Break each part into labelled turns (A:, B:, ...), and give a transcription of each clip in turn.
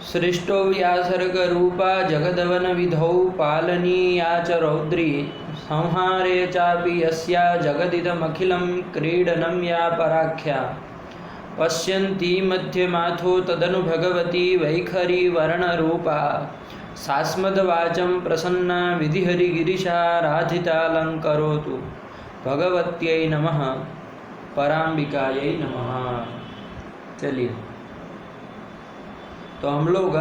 A: सृष्टो व्यासर्गरूपा जगदवनविधौ पालनीया च रौद्री संहारे चापि यस्या जगदिदमखिलं क्रीडनं या पराख्या पश्यन्ती मध्यमाथो तदनु भगवती वैखरी वर्णरूपा सास्मद्वाचं प्रसन्ना विधिहरिगिरिशाराधितालङ्करोतु भगवत्यै नमः पराम्बिकायै नमः। चलिए, तो हम लोग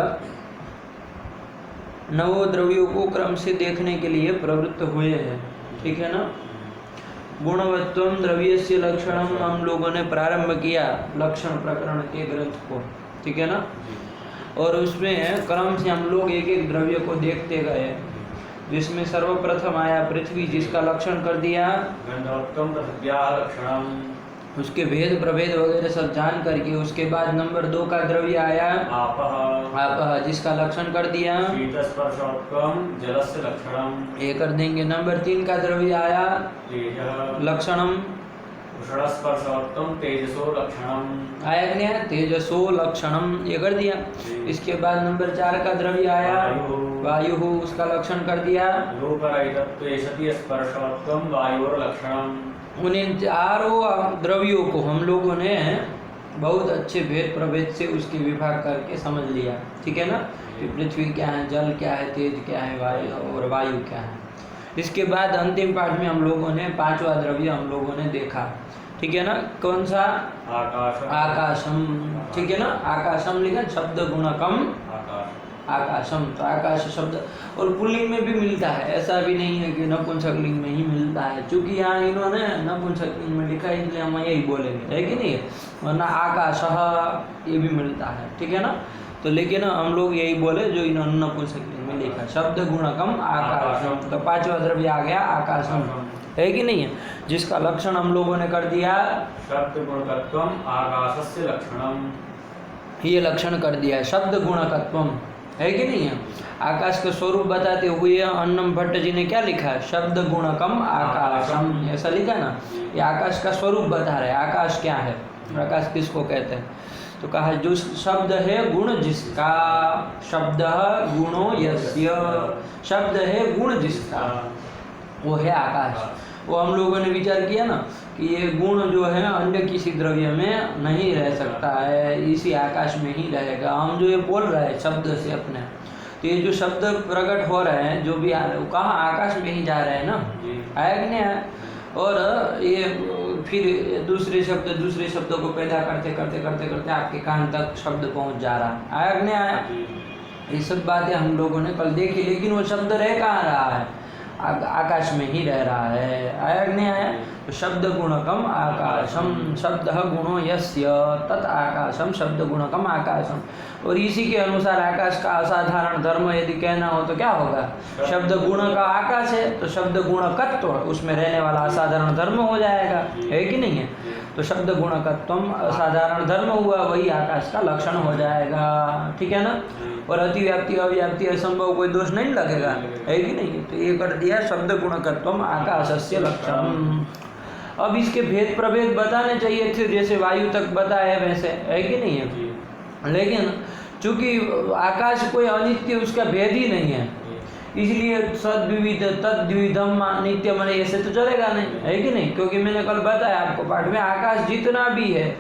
A: नवोद्रव्यों को क्रम से देखने के लिए प्रवृत्त हुए हैं, ठीक है ना। गुणवत्वम द्रव्यस्य लक्षणम हम लोगों ने प्रारंभ किया लक्षण प्रकरण के ग्रंथ को, ठीक है ना। और उसमें क्रम से हम लोग एक एक द्रव्य को देखते गए, जिसमें सर्वप्रथम आया पृथ्वी, जिसका लक्षण कर दिया, उसके भेद प्रभेद वगैरह सब जान करके। उसके बाद नंबर 2 का द्रव्य आया आप, जिसका लक्षण कर दिया,
B: जलस्य लक्षणम
A: ये कर देंगे। नंबर 3 का द्रव्य आया लक्षणम,
B: तेजसो लक्षणम
A: आया कि नहीं, तेजसो लक्षणम, ये कर दिया। इसके बाद नंबर 4 का द्रव्य आया वायु, उसका लक्षण कर दिया। उन्हें चारों द्रव्यों को हम लोगों ने बहुत अच्छे भेद प्रभेद से उसके विभाग करके समझ लिया, ठीक है ना, कि पृथ्वी क्या है, जल क्या है, तेज क्या है, वायु और वायु क्या है। इसके बाद अंतिम पाठ में हम लोगों ने 5वां द्रव्य हम लोगों ने देखा, ठीक है ना, कौन सा, आकाशम, ठीक है ना। आकाशम लिखा, शब्द गुणकम आकाशम। तो आकाश शब्द और पुल्लिंग में भी मिलता है, ऐसा भी नहीं है कि नपुंसकलिंग में ही मिलता है, क्योंकि यहाँ इन्होंने नपुंसकलिंग में लिखा है, इसलिए हम यही बोलेंगे, है कि नहीं, वरना आकाशः ये भी मिलता है, ठीक है ना। तो लेकिन हम लोग यही बोले जो इन्होंने नपुंसकलिंग में लिखा, शब्द गुणकम आकाशम। तो 5वां द्रव्य आ गया आकाशम, है कि नहीं है, जिसका लक्षण हम लोगों ने कर दिया,
B: शब्द गुणकत्वम आकाशस्य लक्षणम,
A: ये लक्षण कर दिया शब्द गुणकत्वम, है कि नहीं है। आकाश का स्वरूप बताते हुए अन्नम भट्ट जी ने क्या लिखा है, शब्द गुणकम आकाशम, ऐसा लिखा ना। ये आकाश का स्वरूप बता रहे हैं, आकाश क्या है, आकाश किसको कहते हैं। तो कहा जो शब्द है गुण जिसका, शब्द गुणो यस्य, शब्द है गुण जिसका, वो है आकाश। वो हम लोगों ने विचार किया ना कि ये गुण जो है अन्य किसी द्रव्य में नहीं रह सकता है, इसी आकाश में ही रहेगा। हम जो ये बोल रहे हैं शब्द से अपने, तो ये जो शब्द प्रकट हो रहे हैं जो भी आ रहे हैं, वो कहाँ आकाश में ही जा रहे हैं ना, आया कि नहीं आया। और ये फिर दूसरे शब्दों को पैदा करते करते करते करते आपके कान तक शब्द पहुंच जा रहा है, आया कि नहीं आया। ये सब बातें हम लोगों ने कल देखी, लेकिन वो शब्द रह कहाँ रहा है, आकाश में ही रह रहा है, आया कि नहीं आया। तो शब्द गुणकम आकाशम, शब्द गुणो यस्य तत् आकाशम, शब्द गुणकम आकाशम। और इसी के अनुसार आकाश का असाधारण धर्म यदि कहना हो तो क्या होगा, शब्द गुण का आकाश है तो शब्द गुणकत्व, उसमें रहने वाला असाधारण धर्म हो जाएगा, है कि नहीं है। तो शब्द गुणकत्वम असाधारण धर्म हुआ, वही आकाश का लक्षण हो जाएगा, ठीक है ना। और अतिव्याप्ति अव्याप्ति असंभव कोई दोष नहीं लगेगा, है कि नहीं। तो ये कर दिया शब्द गुणकत्वम आकाशस्य लक्षणम। अब इसके भेद प्रभेद बताने चाहिए थे, जैसे वायु तक बताए वैसे, है कि नहीं है। लेकिन चूंकि आकाश कोई अनित्य, उसका भेद ही नहीं है, इसलिए सद्विविध तद्विविधम नित्य मन ऐसे तो चलेगा नहीं, है कि नहीं। क्योंकि मैंने कल बताया आपको पाठ में, आकाश जितना भी है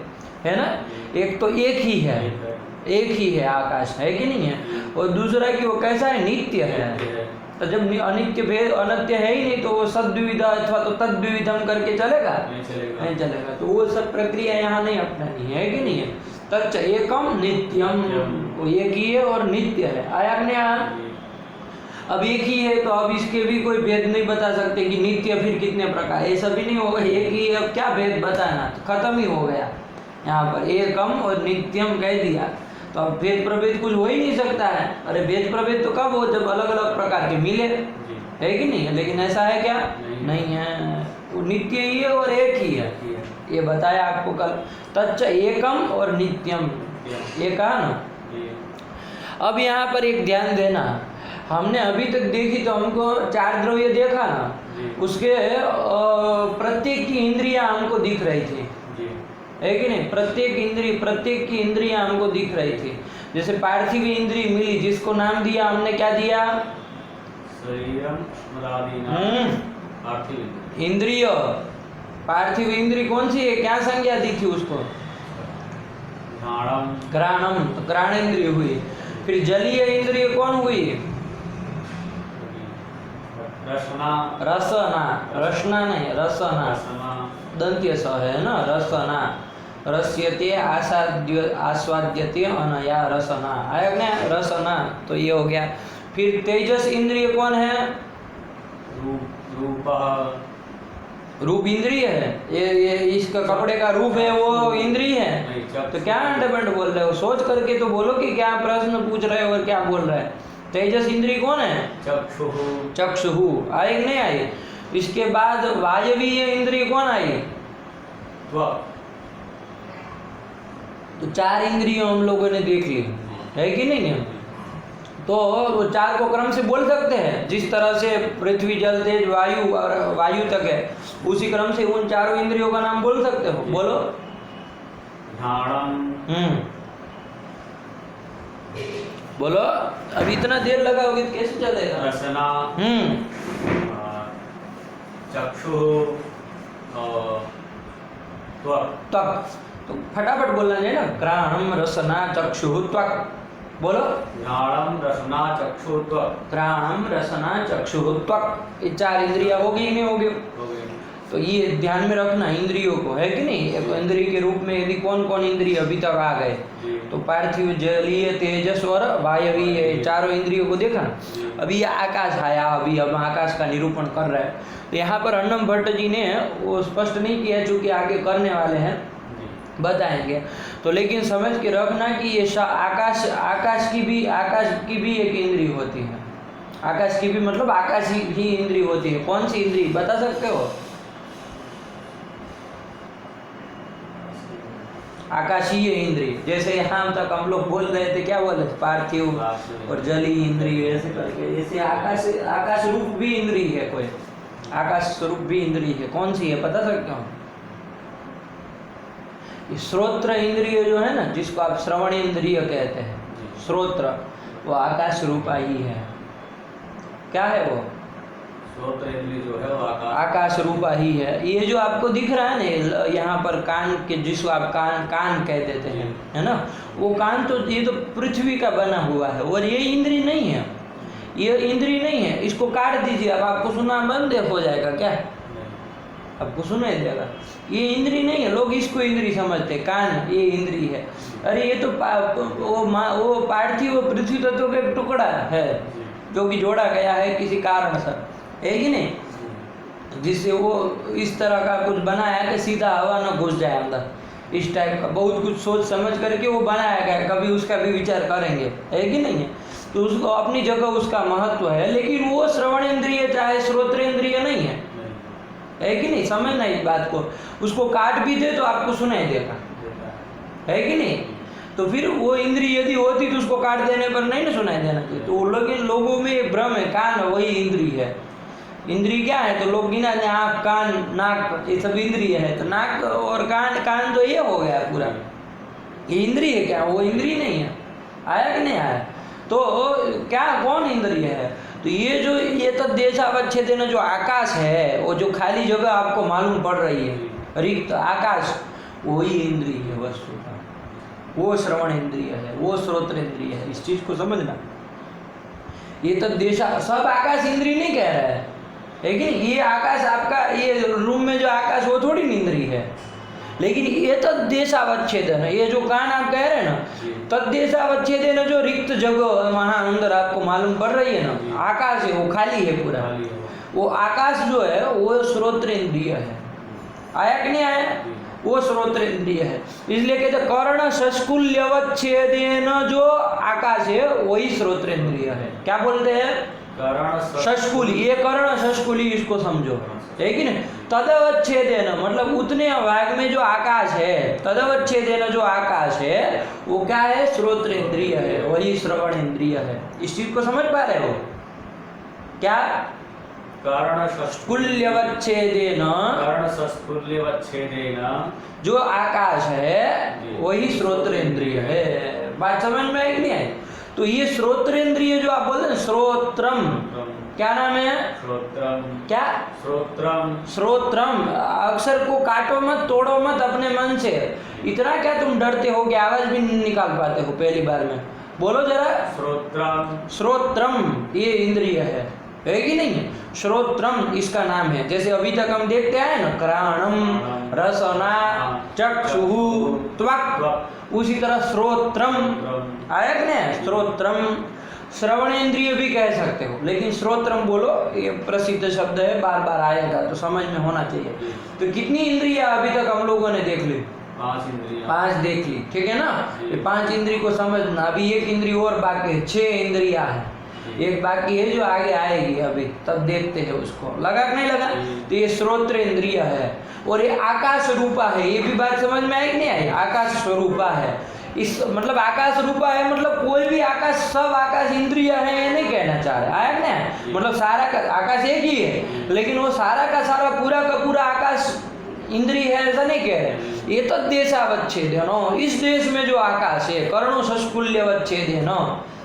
A: ना, एक तो एक ही है आकाश, है कि नहीं है। और दूसरा कि वो कैसा है, नित्य है। तो जब अनित्य भेद अनित्य है ही नहीं, तो वो सद्विविध अथवा तो तद्विविधम करके चलेगा, नहीं चलेगा। तो वो सब प्रक्रिया यहाँ नहीं अपनानी है, कि नहीं है। तच्च एकम नित्यम, वो एक ही है और नित्य है, आया कि नहीं आया। अब एक ही है तो अब इसके भी कोई भेद नहीं बता सकते कि नित्य फिर कितने प्रकार, ऐसा भी नहीं होगा। एक ही है, अब क्या भेद बताना, तो खत्म ही हो गया। यहाँ पर एकम और नित्यम कह दिया, तो अब भेद प्रभेद कुछ हो ही नहीं सकता है। अरे भेद प्रभेद तो कब हो, जब अलग अलग प्रकार के मिले, है कि नहीं। लेकिन ऐसा है क्या, नहीं है, वो नित्य ही है और एक ही है, ये बताया आपको कल। तच्च एकम और नित्यम, ये कहा ना। अब यहाँ पर एक ध्यान देना, हमने अभी तक देखी तो हमको 4 द्रव्य देखा ना, उसके प्रत्येक की इंद्रियां हमको दिख रही थी, है कि नहीं। प्रत्येक की इंद्रियां हमको दिख रही थी। जैसे पार्थिव इंद्रिय मिली, जिसको नाम दिया हमने, क्या दिया?
B: शरीरम मदादीना पार्थिव इंद्रिय।
A: इंद्रिय। पार्थिव इंद्रिय कौन सी है? क्या संज्ञा दी थी उसको?
B: घ्राणम।
A: घ्राणम, तो घ्राण इंद्रिय हुई। फिर जलीय इंद्रिय कौन हुई?
B: रसना।
A: रसना। रसना नहीं, रसना।
B: रसना।
A: दंत्य स है ना, रसना। रस्यते आसाद्य आस्वाद्यते अनया रसना, आया क्या? रसना, तो ये हो गया। फिर तेजस इंद्रिय कौन है?
B: रूप।
A: रूप इंद्रिय है। ये इसका कपड़े का रूप है, वो इंद्रिय है। तो क्या अंडरबंड बोल रहे हो? सोच करके तो बोलो कि क्या प्रश्न पूछ रहे हो और क्या बोल रहे हैं। तेजस इंद्रिय कौन है?
B: चक्षु।
A: चक्षु, आई कि नहीं आई? इसके बाद वायवीय इंद्रिय कौन आई?
B: त्वक।
A: तो 4 इंद्रियों हम लोगों ने देख ली, है कि नहीं है? तो वो 4 को क्रम से बोल सकते हैं, जिस तरह से पृथ्वी, जल, तेज, वायु और वायु तक है, उसी क्रम से उन 4 इंद्रियों का नाम बोल सकते हो। बोलो।
B: घ्राणम।
A: बोलो। अब इतना देर लगाओगे तो कैसे चलेगा?
B: रसना। चक्षु। त्वक।
A: त्वक, तो फटाफट बोलना चाहिए ना। घ्राणम, रसना, चक्षु, त्वक। बोलो।
B: घ्राणम, रसना, चक्षु, त्वक।
A: घ्राणम, रसना, चक्षु, त्वक। ये 4 इंद्रियां होगी ही नहीं होगी? तो ये ध्यान में रखना इंद्रियों को, है कि नहीं? एक इंद्रिय के रूप में यदि कौन कौन इंद्रिय अभी तक आ गए, तो पार्थिव, जलीय, तेजस और वायवीय, 4 इंद्रियों को देखा। अभी ये आकाश आया, अभी हम आकाश का निरूपण कर रहे हैं। तो यहाँ पर अन्नम भट्ट जी ने वो स्पष्ट नहीं किया, चूंकि आगे करने वाले हैं, बताएंगे। तो लेकिन समझ के रखना कि ये आकाश की भी एक इंद्रिय होती है। आकाश की भी मतलब आकाश ही इंद्रिय होती है। कौन सी इंद्रिय बता सकते हो? आकाशीय इंद्रिय। जैसे यहाँ तक हम लोग बोल रहे थे, क्या बोल रहे थे? पार्थिव और जलीय इंद्रिय, ऐसे करके। जैसे आकाश रूप भी इंद्रिय है, कोई आकाश स्वरूप भी इंद्रिय है। कौन सी है बता सकते हो? श्रोत्र इंद्रिय जो है ना, जिसको आप श्रवण इंद्रिय कहते हैं, श्रोत्र, वो आकाश रूपा ही है। क्या है वो?
B: श्रोत्र इंद्रिय जो है वो
A: आकाश रूपा ही है। ये जो आपको दिख रहा है ना यहाँ पर, कान के, जिसको आप कान कह देते हैं, है ना, वो कान तो ये तो पृथ्वी का बना हुआ है, और ये इंद्रिय नहीं है। ये इंद्रिय नहीं है। इसको काट दीजिए, अब आपको सुना बंद हो जाएगा क्या? आपको सुनाई देगा। ये इंद्रिय नहीं है। लोग इसको इंद्रिय समझते हैं, कान ये इंद्रिय है। अरे ये तो वो पार्थिव पृथ्वी तत्व का एक टुकड़ा है, जो कि जोड़ा गया है किसी कारण से, है कि नहीं? जिससे वो इस तरह का कुछ बनाया कि सीधा हवा न घुस जाए अंदर, इस टाइप का बहुत कुछ सोच समझ करके वो बनाया गया। कभी उसका भी विचार करेंगे, है कि नहीं है? तो उसको अपनी जगह उसका महत्व है, लेकिन वो श्रवण इंद्रिय चाहे श्रोत्र इंद्रिय नहीं है कि नहीं? समझना इस बात को। उसको काट भी दे तो आपको सुनाई देगा, है कि नहीं? तो फिर वो इंद्रिय यदि होती तो उसको काट देने पर नहीं ना सुनाई देना चाहिए। तो लोगों में एक भ्रम है, कान वही इंद्रिय है। इंद्रिय क्या है? तो लोग गिना दे, आँख, कान, नाक, ये सब इंद्रिय है। तो नाक और कान तो ये हो गया पूरा, ये इंद्रिय है क्या? वो इंद्रिय नहीं है। आया कि नहीं आया? तो क्या, कौन इंद्रिय है? तो ये तो देशावच्छेदेन जो आकाश है, वो जो खाली जगह आपको मालूम पड़ रही है, रिक्त आकाश, वही इंद्रिय है वस्तु का। वो श्रवण इंद्रिय है, वो श्रोत्र इंद्रिय है। इस चीज को समझना। ये तो सब आकाश इंद्रिय नहीं कह रहा है, लेकिन ये आकाश आपका, ये रूम में जो आकाश, वो थोड़ी इंद्रिय है। लेकिन ये तद्देशावच्छेदन, ये जो कान आप कह रहे हैं ना, तद्देशावच्छेदन, जो रिक्त जगह वहाँ अंदर आपको मालूम पड़ रही है ना, आकाश है, वो खाली है पूरा। वो आकाश जो है वो श्रोत्र इंद्रिय है। आया कि नहीं आया? वो श्रोत्र इंद्रिय है। इसलिए कहते कर्ण शस्कुल्यवच्छेदेन जो आकाश है वही श्रोत्र इंद्रिय है। क्या बोलते हैं? शस्कुली। ये कर्ण शस्कुली, इसको समझो, है कि नहीं? तदवच्छेदेन मतलब उतने भाग में जो आकाश है, तदवच्छेदेन जो आकाश है वो क्या है? श्रोत्र इंद्रिय है, वही श्रवण इंद्रिय है। इस चीज को समझ पा रहे हो क्या? कर्णशस्कुल्यवच्छेदेन जो आकाश है वही श्रोत्र इंद्रिय है। बात समझ में आई कि नहीं आई? तो ये श्रोत्रेंद्रिय जो आप बोल रहे हैं श्रोत्रम, क्या नाम है?
B: श्रोत्रम।
A: क्या?
B: श्रोत्रम।
A: श्रोत्रम। अक्षर को काटो मत, तोड़ो मत अपने मन से। इतना क्या तुम डरते हो कि आवाज भी नहीं निकाल पाते हो पहली बार में? बोलो जरा।
B: श्रोत्रम।
A: श्रोत्रम ये इंद्रिय है कि नहीं? श्रोत्रम इसका नाम है। जैसे अभी तक हम देखते आए ना, घ्राणम, रसना, चक्षुः, त्वक्, उसी तरह श्रोत्रम आया कि नहीं? श्रोत्रम। श्रवणेंद्रिय भी कह सकते हो, लेकिन श्रोत्रम बोलो, ये प्रसिद्ध शब्द है, बार बार आएगा तो समझ में होना चाहिए। तो कितनी इंद्रियां अभी तक हम लोगों ने देख ली?
B: 5 इंद्रियां।
A: 5 देख ली, ठीक है ना? ये 5 इंद्रिय को समझना। अभी एक इंद्रिय और बाकी है, 6 इंद्रियां है, एक बाकी है जो आगे आएगी अभी, तब देखते हैं उसको। लगा कि नहीं लगा? तो ये श्रोत्र इंद्रिय है और ये आकाश रूपा है। ये भी बात समझ में आई कि नहीं आई? आकाश स्वरूपा है। इस मतलब आकाश रूपा है मतलब कोई भी आकाश, सब आकाश इंद्रिय है ये नहीं कहना चाह रहे, आया ना? मतलब सारा का आकाश एक ही है, लेकिन वो सारा का सारा पूरा का पूरा आकाश इंद्रिय है ऐसा नहीं कह रहे। ये तो देशावच्छेदेन, इस देश में जो आकाश है, कर्णो संस्कुल्यवच्छेदेन,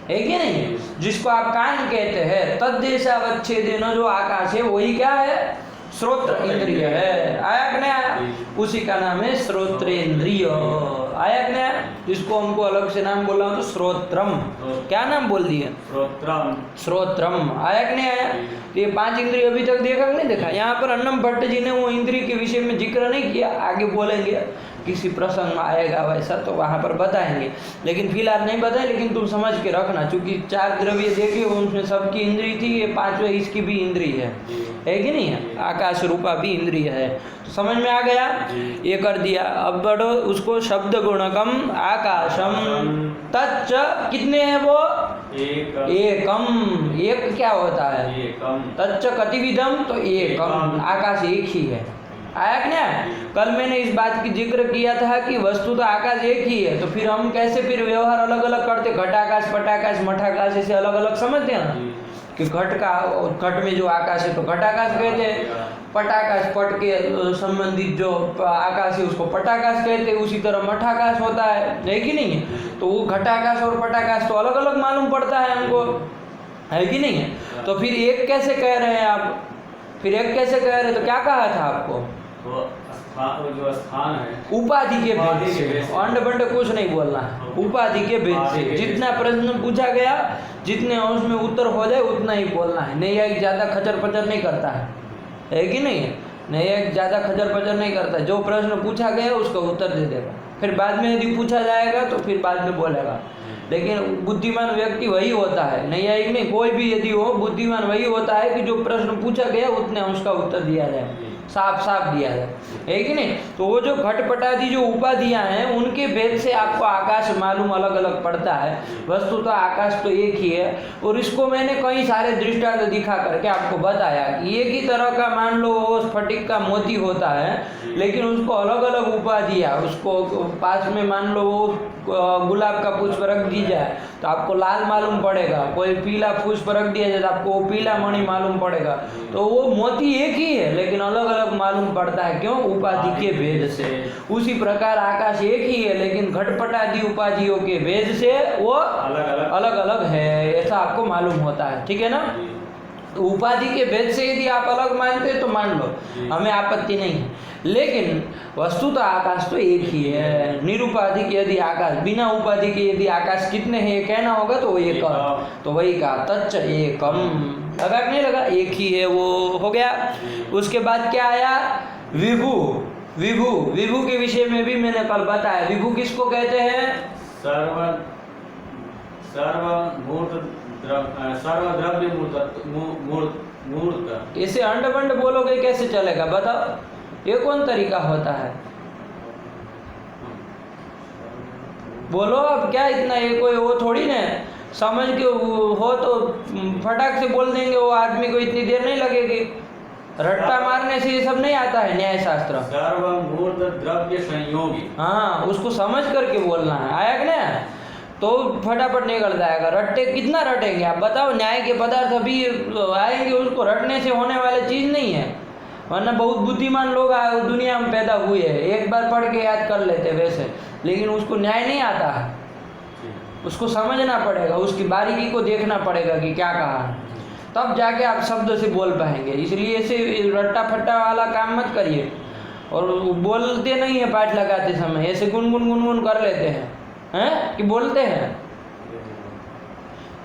A: है कि नहीं? जिसको आप कान कहते हैं, तद्देशावच्छेदेन जो आकाश है वही क्या है? श्रोत्र इंद्रिय है। आया कि नहीं आया? उसी का नाम है श्रोत्रेंद्रिय। आया कि नहीं आया? जिसको हमको अलग से नाम बोला तो श्रोत्रम। क्या नाम बोल दिए?
B: श्रोत्रम।
A: श्रोत्रम। आया कि नहीं आया? ये 5 इंद्रिय अभी तक देखा कि नहीं देखा? यहाँ पर अन्नम भट्ट जी ने वो इंद्रिय के विषय में जिक्र नहीं किया, आगे बोलेंगे किसी प्रसंग में आएगा वैसा तो वहाँ पर बताएंगे, लेकिन फिलहाल नहीं बताए। लेकिन तुम समझ के रखना, चूंकि 4 द्रव्य देखे उसमें सबकी इंद्रिय थी, ये 5वें इसकी भी इंद्रिय है कि नहीं है? आकाश रूपा भी इंद्रिय है। तो समझ में आ गया? ये कर दिया। अब बढ़ो उसको शब्द गुणकम आकाशम तच्च, कितने हैं वो? एकम। एक क्या होता है?
B: एकम।
A: तच्च कतिविधम, तो एकम, आकाश एक ही है। आया कि नहीं? कल मैंने इस बात की जिक्र किया था कि वस्तु तो आकाश एक ही है, तो फिर हम कैसे फिर व्यवहार अलग अलग करते? घटाकाश, पटाकाश, मठाकाश ऐसे अलग अलग समझते हैं ना कि घट में जो आकाश है तो घटाकाश कहते हैं, पटाकाश पट के संबंधित जो आकाश है उसको पटाकाश कहते हैं, उसी तरह मठाकाश होता है कि नहीं है? तो वो घटाकाश और पटाकाश तो अलग अलग मालूम पड़ता है हमको, है कि नहीं है? तो फिर एक कैसे कह रहे हैं आप? फिर एक कैसे कह रहे? तो क्या कहा था आपको?
B: जो स्थान है
A: उपाधि के भेद से, अंड बंड कुछ नहीं बोलना है, उपाधि के भेद से। जितना प्रश्न पूछा गया, जितने उसमें उत्तर हो जाए उतना ही बोलना है। नहीं एक ज्यादा खचर पचर नहीं करता है कि नहीं? नहीं एक ज्यादा खचर पचर नहीं करता। जो प्रश्न पूछा गया उसका उत्तर दे देगा, फिर बाद में यदि पूछा जाएगा तो फिर बाद में बोलेगा। लेकिन बुद्धिमान व्यक्ति वही होता है, नहीं है कि नहीं? कोई भी यदि हो, बुद्धिमान वही होता है कि जो प्रश्न पूछा गया उतने उसका उत्तर दिया जाए, साफ साफ दिया जाए, है कि नहीं? तो वो जो घटपटादि जो उपाधियां हैं उनके भेद से आपको आकाश मालूम अलग अलग पड़ता है। वस्तु तो आकाश तो एक ही है। और इसको मैंने कई सारे दृष्टांत दिखा करके आपको बताया कि एक ही तरह का मान लो वो स्फटिक का मोती होता है, लेकिन उसको अलग अलग उपाधियां, उसको पास में मान लो वो गुलाब का पुष्प रख दी जाए तो आपको लाल मालूम पड़ेगा, कोई पीला पुष्प रख दिया जाए तो आपको वो पीला मणि मालूम पड़ेगा। तो वो मोती एक ही है लेकिन अलग अलग मालूम पड़ता है, क्यों? उपाधि के भेद से। उसी प्रकार आकाश एक ही है लेकिन घटपटादि उपाधियों के भेद से वो अलग अलग है, ऐसा आपको मालूम होता है, ठीक है ना? उपाधि के भेद से यदि आप अलग मानते हैं तो मान लो, हमें आपत्ति नहीं है। लेकिन वस्तु तो आकाश तो एक ही है। निरुपाधि के यदि आकाश, बिना उपाधि के यदि आकाश कितने हैं कहना होगा तो एक, तो वही कहा तच्च एकम। लगा कि नहीं लगा? एक ही है, वो हो गया। उसके बाद क्या आया? विभु। विभु, विभु के विषय में भी मैंने कल बताया। विभु किसको कहते हैं?
B: सर्वद्रव्य मूर्त।
A: इसे अंड बंड बोलोगे कैसे चलेगा बताओ? ये कौन तरीका होता है? बोलो अब, क्या इतना ये कोई वो थोड़ी ना समझ के हो तो फटाक से बोल देंगे, वो आदमी को इतनी देर नहीं लगेगी। रट्टा मारने से ये सब नहीं आता है न्याय शास्त्र।
B: सर्वमूर्त द्रव्य संयोगी,
A: हाँ, उसको समझ करके बोलना है। आया कि नहीं? तो फटाफट निकल जाएगा। रट्टे कितना रटेंगे आप बताओ? न्याय के पदार्थ अभी आएंगे, उसको रटने से होने वाली चीज नहीं है। वरना बहुत बुद्धिमान लोग दुनिया में पैदा हुए हैं, एक बार पढ़ के याद कर लेते वैसे, लेकिन उसको न्याय नहीं आता है। उसको समझना पड़ेगा, उसकी बारीकी को देखना पड़ेगा कि क्या कहा है, तब जाके आप शब्द से बोल पाएंगे। इसलिए ऐसे रट्टा फट्टा वाला काम मत करिए। और बोलते नहीं है पाठ लगाते समय, ऐसे गुनगुन कर लेते हैं कि बोलते हैं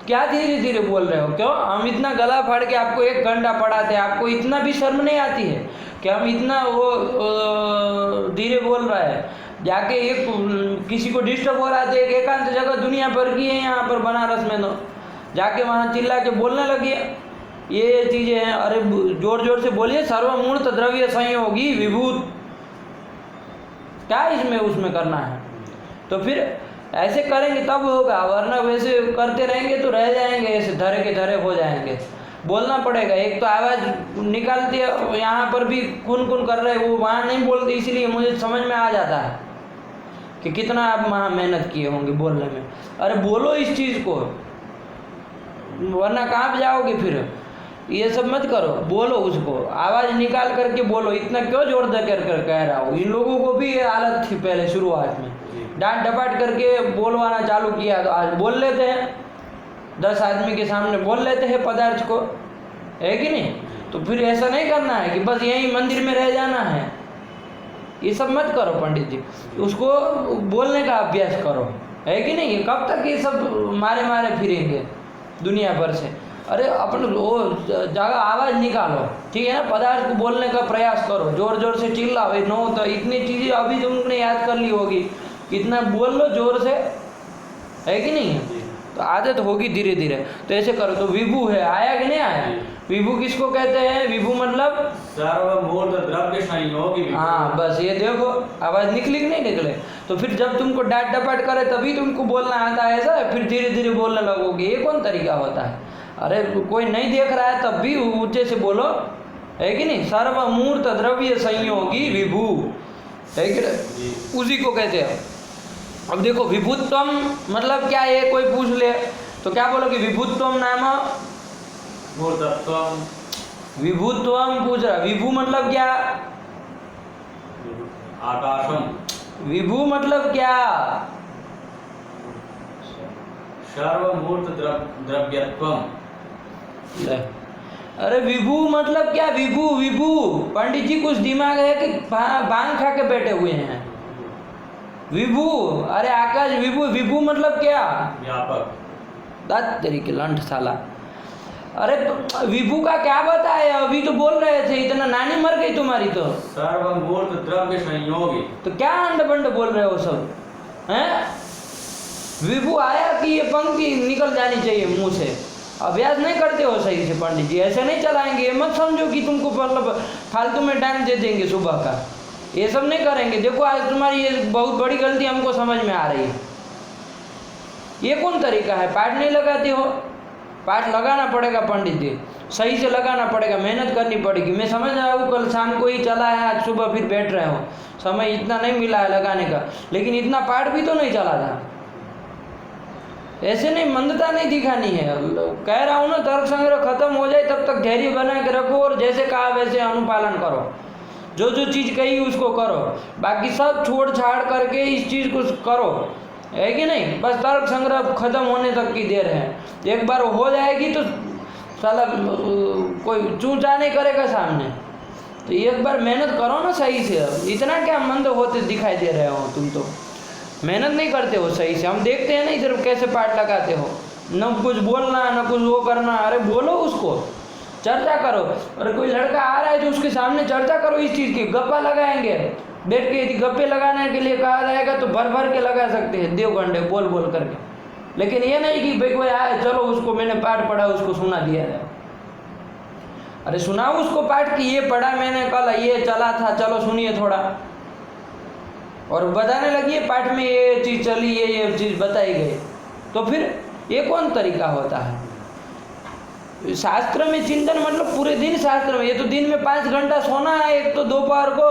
A: क्या धीरे धीरे बोल रहे हो? क्यों? हम इतना गला फाड़ के आपको 1 घंटा पढ़ाते हैं, आपको इतना भी शर्म नहीं आती है कि हम इतना वो धीरे बोल रहा है? जाके एक किसी को डिस्टर्ब हो रहा था, एक एकांत जगह दुनिया भर की है यहाँ पर बनारस में, तो जाके वहाँ चिल्ला के बोलने लगी ये चीज़ें हैं। अरे जोर जोर से बोलिए, सर्वमूर्त द्रव्य संयोगी विभूत, क्या इसमें उसमें करना है? तो फिर ऐसे करेंगे तब होगा, वरना वैसे करते रहेंगे तो रह जाएंगे, ऐसे धरे के धरे हो जाएंगे। बोलना पड़ेगा। एक तो आवाज़ निकालते यहाँ पर भी कुन कर रहे, वो वहाँ नहीं बोलते, इसलिए मुझे समझ में आ जाता है कि कितना आप वहाँ मेहनत किए होंगे बोलने में। अरे बोलो इस चीज़ को, वरना कहाँ पे जाओगे फिर? ये सब मत करो, बोलो उसको, आवाज़ निकाल करके बोलो। इतना क्यों जोर दे कर कह रहा हूँ? इन लोगों को भी ये हालत थी पहले शुरुआत में, डांट डपाट करके बोलवाना चालू किया, तो आज बोल लेते हैं, 10 आदमी के सामने बोल लेते हैं पदार्थ को, है कि नहीं? तो फिर ऐसा नहीं करना है कि बस यहीं मंदिर में रह जाना है, ये सब मत करो पंडित जी। उसको बोलने का अभ्यास करो, है कि नहीं? कब तक ये सब मारे फिरेंगे दुनिया भर से? अरे अपन वो जगह आवाज़ निकालो, ठीक है ना? पदार्थ को बोलने का प्रयास करो, जोर जोर से चिल्लाओ। नो तो इतनी चीज़ें अभी तुमने याद कर ली होगी, कितना बोल लो जोर से, है कि नहीं? तो आदत होगी धीरे धीरे। तो ऐसे करो। तो विभू है, आया कि नहीं आया? विभू किसको कहते हैं? विभू मतलब
B: सर्वमूर्त द्रव्य संयोगी।
A: हाँ, बस ये देखो, आवाज़ निकली कि नहीं निकले? तो फिर जब तुमको डांट डपाट करे तभी तुमको बोलना आता है, ऐसा फिर धीरे धीरे बोलने लगोगे। ये कौन तरीका होता है? अरे कोई नहीं देख रहा है तब भी ऊंचे से बोलो, है कि नहीं? सर्वमूर्त द्रव्य संयोगी विभू, है कि नहीं? उसी को कहते हैं। अब देखो, विभुत्वम मतलब क्या है? कोई पूछ ले तो क्या बोलोगे? विभुत्वम नाम
B: मूर्तत्वम।
A: विभुत्वम पूछ रहा, विभू मतलब क्या?
B: आकाशम।
A: विभू मतलब क्या?
B: सर्वमूर्त द्रव्यत्वम।
A: अरे विभू मतलब क्या? विभू पंडित जी कुछ दिमाग है कि भांग खा के बैठे हुए हैं? विभू, अरे आकाश विभू मतलब क्या?
B: व्यापक।
A: दात तेरी की लंठ साला। अरे विभू का क्या बताया? अभी तो बोल रहे थे, इतना नानी मर गई तुम्हारी तो।
B: सर्वमूर्त द्रव्य संयोगी।
A: तो क्या अंड बंड बोल रहे हो सब, हैं? विभू आया कि ये पंक्ति निकल जानी चाहिए मुंह से। अभ्यास नहीं करते हो सही से पंडित जी, ऐसे नहीं चलाएंगे। ये मत समझो कि तुमको मतलब फालतू में टाइम दे देंगे सुबह का, ये सब नहीं करेंगे। देखो आज तुम्हारी ये बहुत बड़ी गलती हमको समझ में आ रही है। ये कौन तरीका है? पाठ नहीं लगाते हो? पाठ लगाना पड़ेगा पंडित जी, सही से लगाना पड़ेगा, मेहनत करनी पड़ेगी। मैं समझ रहा हूँ कल शाम को ही चला है, आज सुबह फिर बैठ रहे हो, समय इतना नहीं मिला है लगाने का, लेकिन इतना पाठ भी तो नहीं चला था। ऐसे नहीं, मंदता नहीं दिखानी है। कह रहा हूँ ना, तर्क संग्रह खत्म हो जाए तब तक धैर्य बना के रखो और जैसे कहा वैसे अनुपालन करो। जो चीज़ कही उसको करो, बाकी सब छोड़ छाड़ करके इस चीज़ को करो, है कि नहीं? बस तर्क संग्रह खत्म होने तक की देर है। एक बार हो जाएगी तो साला कोई चूचा नहीं करेगा सामने। तो एक बार मेहनत करो ना सही से। इतना क्या मंद होते दिखाई दे रहे हो तुम? तो मेहनत नहीं करते हो सही से। हम देखते हैं ना इधर कैसे पाठ लगाते हो, न कुछ बोलना न कुछ वो करना। अरे बोलो उसको, चर्चा करो। अरे कोई लड़का आ रहा है तो उसके सामने चर्चा करो इस चीज़ की। गप्पा लगाएंगे बैठ के, यदि गप्पे लगाने के लिए कहा जाएगा तो भर भर के लगा सकते हैं, देवगंडे बोल बोल करके। लेकिन ये नहीं कि भाई कोई आए चलो उसको मैंने पाठ पढ़ा उसको सुना दिया जाए। अरे सुनाओ उसको पाठ कि ये पढ़ा मैंने कल, ये चला था, चलो सुनिए थोड़ा, और बताने लगी पाठ में ये चीज़ चली, ये चीज़ बताई गई। तो फिर ये कौन तरीका होता है? शास्त्र में चिंतन मतलब पूरे दिन शास्त्र में। ये तो दिन में 5 घंटा सोना है, एक तो दोपहर को,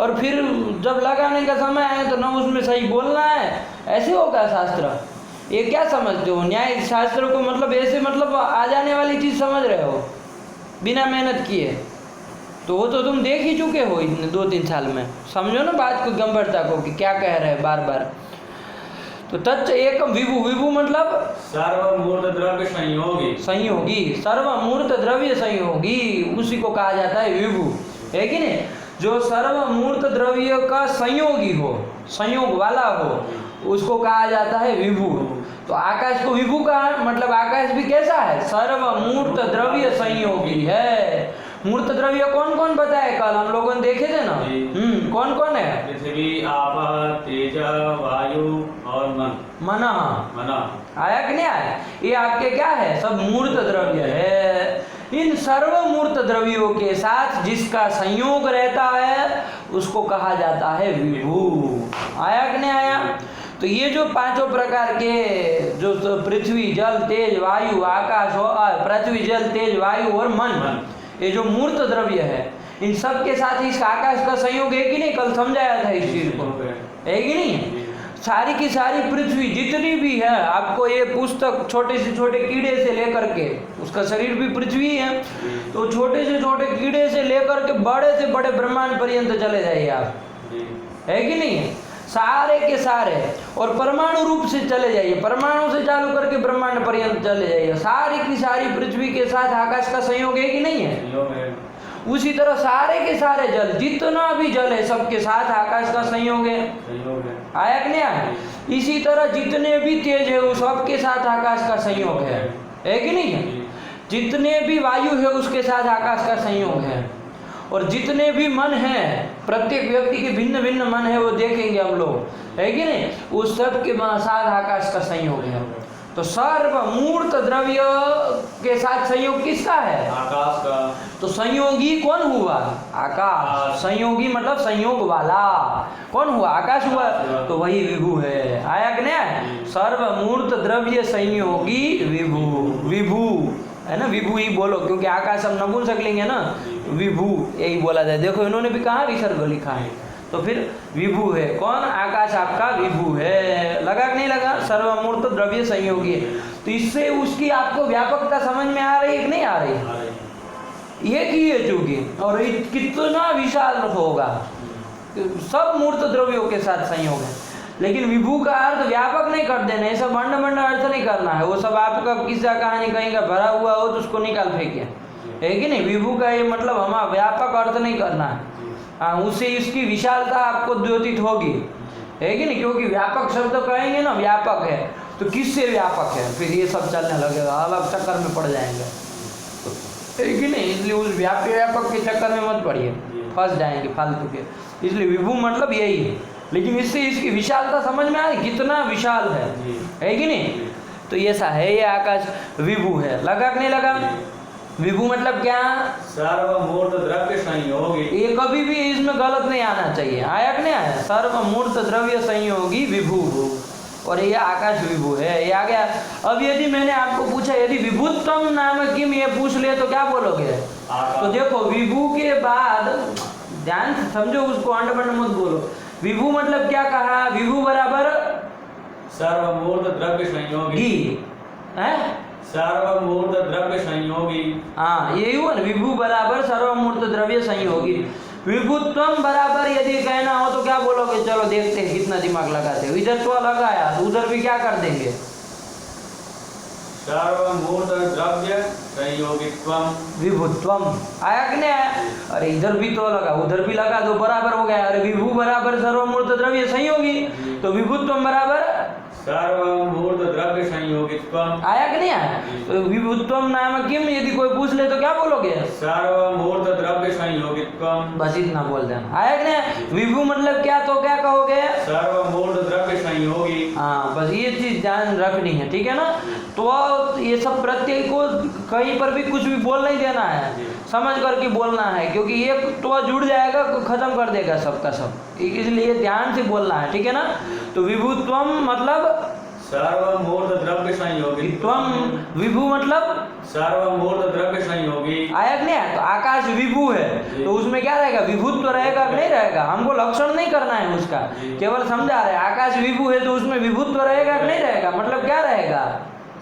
A: और फिर जब लगाने का समय आए तो न उसमें सही बोलना है। ऐसे होगा शास्त्र? ये क्या समझते हो? न्याय शास्त्र को मतलब ऐसे मतलब आ जाने वाली चीज़ समझ रहे हो बिना मेहनत किए? तो वो तो तुम देख ही चुके हो इतने 2-3 साल में। समझो ना बात को, गंभीरता को कि क्या कह रहे हैं बार बार। तो तच्च एकम विभु, विभु मतलब
B: सर्वमूर्त द्रव्य संयोगी।
A: संयोगी, सर्वमूर्त द्रव्य संयोगी, उसी को कहा जाता है विभु, है कि नहीं? जो सर्वमूर्त द्रव्य का संयोगी हो, संयोग वाला हो, उसको कहा जाता है विभु। तो आकाश को विभु का मतलब आकाश भी कैसा है? सर्वमूर्त द्रव्य संयोगी है। मूर्त द्रव्य कौन कौन बताए कल हम लोगों ने देखे थे ना? कौन कौन है?
B: पृथ्वी, आप, तेज, वायु और मन। मना
A: आया कि नहीं आया? ये आपके क्या है? सब मूर्त द्रव्य है। इन सर्वमूर्त द्रव्यों के साथ जिसका संयोग रहता है उसको कहा जाता है विभु। आया कि नहीं आया? तो ये जो पांचों प्रकार के जो पृथ्वी, जल, तेज, वायु, आकाश और पृथ्वी, जल, तेज, वायु और मन, ये जो मूर्त द्रव्य है, इन सब के साथ इस आकाश का संयोग है कि नहीं? कल समझाया था इस चीज को, है कि नहीं? सारी की सारी पृथ्वी जितनी भी है, आपको ये पुस्तक छोटे से छोटे कीड़े से लेकर के, उसका शरीर भी पृथ्वी है, तो छोटे से छोटे कीड़े से लेकर के बड़े से बड़े ब्रह्मांड पर्यंत चले जाइए आप, है कि नहीं? सारे के सारे, और परमाणु रूप से चले जाइए, परमाणु से चालू करके ब्रह्मांड पर्यंत चले जाइए, सारी की सारी पृथ्वी के साथ आकाश का संयोग है कि नहीं है? उसी तरह सारे के सारे जल, जितना भी जल है, सबके साथ आकाश का संयोग है। आया कि नहीं आया? इसी तरह जितने भी तेज है वो सबके साथ आकाश का संयोग है कि नहीं है? जितने भी वायु है उसके साथ आकाश का संयोग है, और जितने भी मन हैं, प्रत्येक व्यक्ति के भिन्न भिन्न मन है, वो देखेंगे हम लोग, है कि नहीं? उस सब के साथ आकाश का संयोग है। तो सर्वमूर्त द्रव्य के साथ संयोग किसका है? आकाश का। तो संयोगी कौन हुआ? आकाश। संयोगी मतलब संयोग वाला कौन हुआ? आकाश हुआ। तो वही विभु है। आया कि नहीं? सर्वमूर्त द्रव्य संयोगी विभु, विभु है ना? विभु ही बोलो, क्योंकि आकाश हम नपुंसक लेंगे ना, विभु यही बोला जाए। देखो इन्होंने भी कहाँ विसर्ग लिखा है, तो फिर विभु है। कौन? आकाश आपका विभु है। लगा कि नहीं लगा? सर्वमूर्त द्रव्य संयोगी है। तो इससे उसकी आपको व्यापकता समझ में आ रही है कि नहीं आ रही? ये की है चूंकि, और कितना विशाल होगा, सब मूर्त द्रव्यों के साथ संयोग है। लेकिन विभु का अर्थ व्यापक नहीं कर देना, ये सब भंड अर्थ नहीं करना है। वो सब आपका किस्सा कहानी कहीं का भरा हुआ हो तो उसको निकाल फेंकिए, है कि नहीं? विभु का ये मतलब हमारा व्यापक अर्थ नहीं करना है। हाँ, उससे इसकी विशालता आपको द्योतित होगी, है कि नहीं? क्योंकि व्यापक शब्द कहेंगे ना, व्यापक है तो किससे व्यापक है, फिर ये सब चलने लगेगा, अलग चक्कर में पड़ जाएंगे, है कि नहीं? इसलिए उस व्यापक के चक्कर में मत पड़िए, फंस जाएंगे फालतू के। इसलिए विभु मतलब यही है। लेकिन इससे इसकी विशालता समझ में आ रही, कितना विशाल है कि नहीं? तो ऐसा है, ये आकाश विभु है। लगा कि नहीं लगा? विभु मतलब क्या?
B: सर्वमूर्त द्रव्य संयोगी।
A: ये कभी भी इसमें गलत नहीं आना चाहिए। आया कि नहीं आया? सर्वमूर्त द्रव्य संयोगी विभु, और ये आकाश विभु है। ये आ गया। अब यदि मैंने आपको पूछा यदि विभुत्तम नाम किम, ये पूछ ले तो क्या बोलोगे? तो देखो विभु के बाद ध्यान से समझो, उसको अंडबंड मत बोलो। विभु मतलब क्या कहा? विभु बराबर
B: सर्वमूर्त द्रव्य संयोगी
A: है,
B: सर्वमूर्त द्रव्य संयोगी।
A: हाँ, यही हुआ ना, विभु बराबर सर्वमूर्त द्रव्य संयोगी। विभुत्वम बराबर यदि कहना हो तो क्या बोलोगे? चलो देखते हैं कितना दिमाग लगाते हो। इधर तो लगाया तो उधर भी क्या कर देंगे?
B: सर्वमूर्त द्रव्य संयोगित्वम
A: विभुत्वम। आया कि नहीं आया? अरे इधर भी तो लगा, उधर भी लगा, तो बराबर हो गया। अरे विभु बराबर सर्वमूर्त द्रव्य संयोगी, तो विभुत्वम बराबर
B: सर्वमूर्त द्रव्य संयोगित्वम।
A: आया कि नहीं आया? तो विभुत्वम नाम किम यदि कोई पूछ ले तो क्या बोलोगे?
B: सर्वमूर्त द्रव्य संयोगित्वम।
A: बस इतना बोल देना। आया कि नहीं? विभु मतलब क्या, तो क्या कहोगे?
B: सर्वमूर्त द्रव्य संयोगी।
A: हाँ, बस ये चीज ध्यान रखनी है, ठीक है ना? तो ये सब प्रत्यय को कहीं पर भी कुछ भी बोल नहीं देना है, समझ करके बोलना है, क्योंकि ये तो जुड़ जाएगा, खत्म कर देगा सबका सब, इसलिए ध्यान से बोलना है, ठीक है ना? तो विभुत्वम मतलब
B: सर्वमूर्त द्रव्य संयोगी।
A: त्वम विभु मतलब
B: सर्वमूर्त द्रव्य संयोगी।
A: आया कि नहीं? तो आकाश विभु है, तो उसमें क्या रहेगा? विभुत्व रहेगा कि नहीं रहेगा? हमको लक्षण नहीं करना है उसका, केवल समझा रहे आकाश विभु है तो उसमें विभुत्व रहेगा कि नहीं रहेगा? मतलब क्या रहेगा?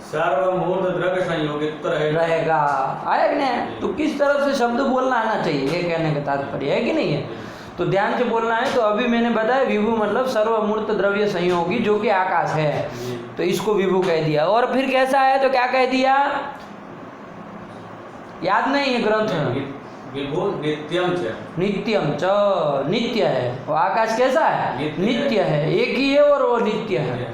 B: सर्वमूर्त द्रव्य संयोगित्व रहेगा।
A: आया कि नहीं? तो किस तरफ से शब्द बोलना आना चाहिए, ये कहने का तात्पर्य है कि नहीं है? तो ध्यान से बोलना है। तो अभी मैंने बताया विभु मतलब सर्वमूर्त द्रव्य संयोगी जो कि आकाश है, तो इसको विभु कह दिया। और फिर कैसा है तो क्या कह दिया, याद नहीं है ग्रंथ,
B: विभु नित्यम च,
A: नित्यम च, नित्य है। वो आकाश कैसा है, नित्य है, एक ही है और वो नित्य है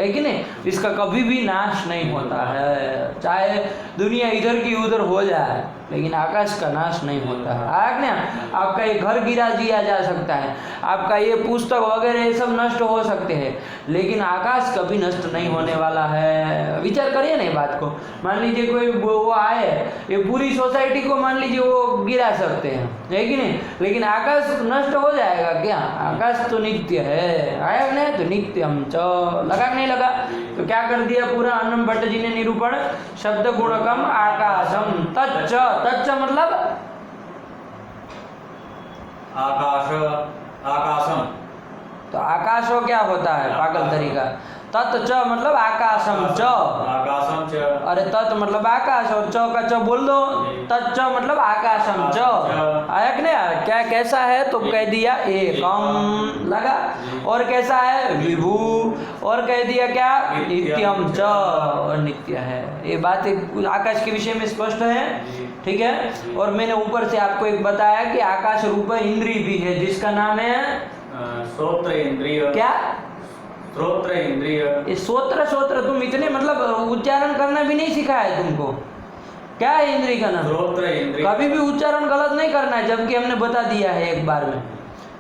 A: कि नहीं, इसका कभी भी नाश नहीं होता है, चाहे दुनिया इधर की उधर हो जाए, लेकिन आकाश का नाश नहीं होता है। आज्ञा आपका ये घर गिरा दिया जा सकता है, आपका ये पुस्तक वगैरह ये सब नष्ट हो सकते हैं, लेकिन आकाश कभी नष्ट नहीं होने वाला है। विचार करिए ना ये बात को। मान लीजिए कोई वो आए, ये पूरी सोसाइटी को मान लीजिए वो गिरा सकते हैं, है कि नहीं, लेकिन आकाश नष्ट हो जाएगा क्या, आकाश तो नित्य है। आया नहीं तो नित्यम च, लगा नहीं लगा, तो क्या कर दिया पूरा अन्नम भट्ट जी ने निरूपण, शब्द गुणकम आकाशम तच्च, तच्च मतलब
B: आकाश, आकाशम,
A: तो आकाशो क्या होता है पागल तरीका, तत् च मतलब आकाशम च,
B: आकाशम च,
A: अरे तत् मतलब आकाश और च का च बोल दो, तच्च मतलब आकाशम च। आया कि नहीं आया? क्या कैसा है तो कह दिया एकम, लगा। और कैसा है विभु, और कह दिया क्या नित्यम च, और नित्य है। ये बात आकाश के विषय में स्पष्ट है, ठीक है। और मैंने ऊपर से आपको एक बताया कि आकाश रूप इंद्रिय भी है जिसका नाम है
B: श्रोत्र इंद्रिय,
A: क्या,
B: श्रोत्र इंद्रिय।
A: ये सोत्र, सोत्र तुम इतने मतलब उच्चारण करना भी नहीं सिखाया तुमको, क्या है इंद्रिय का नाम,
B: श्रोत्र इंद्रिय,
A: कभी भी उच्चारण गलत नहीं करना है, जबकि हमने बता दिया है एक बार में,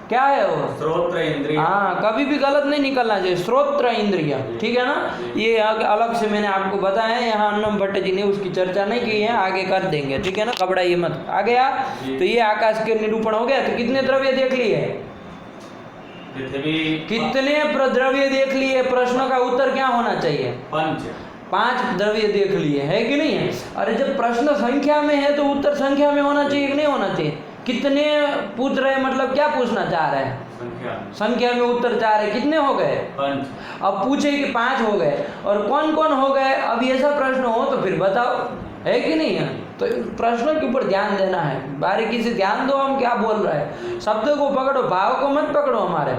A: क्या है वो,
B: श्रोत्र इंद्रिय।
A: हाँ, कभी भी गलत नहीं निकलना चाहिए, श्रोत्र इंद्रिय, ठीक है ना। ये अलग से मैंने आपको बताया है, यहाँ अन्नम भट्ट जी ने उसकी चर्चा नहीं की है, आगे कर देंगे, ठीक है ना, घबराइए मत। आ गया, तो ये आकाश के निरूपण हो गया। तो कितने द्रव्य देख लिए,
B: पृथ्वी,
A: कितने द्रव्य देख लिए, प्रश्न का उत्तर क्या होना चाहिए,
B: पंच,
A: 5 द्रव्य देख लिए, है कि नहीं है। अरे जब प्रश्न संख्या में है तो उत्तर संख्या में होना चाहिए कि नहीं होना चाहिए। कितने पूछ रहे हैं मतलब क्या पूछना चाह रहे हैं,
B: संख्या,
A: संख्या में उत्तर चाह रहे, कितने हो गए,
B: पंच।
A: अब पूछे कि 5 हो गए, और कौन कौन हो गए। अब ऐसा प्रश्न हो तो फिर बताओ, है कि नहीं है। तो प्रश्नों के ऊपर ध्यान देना है, बारीकी से ध्यान दो हम क्या बोल रहे हैं, शब्द को पकड़ो, भाव को मत पकड़ो हमारे,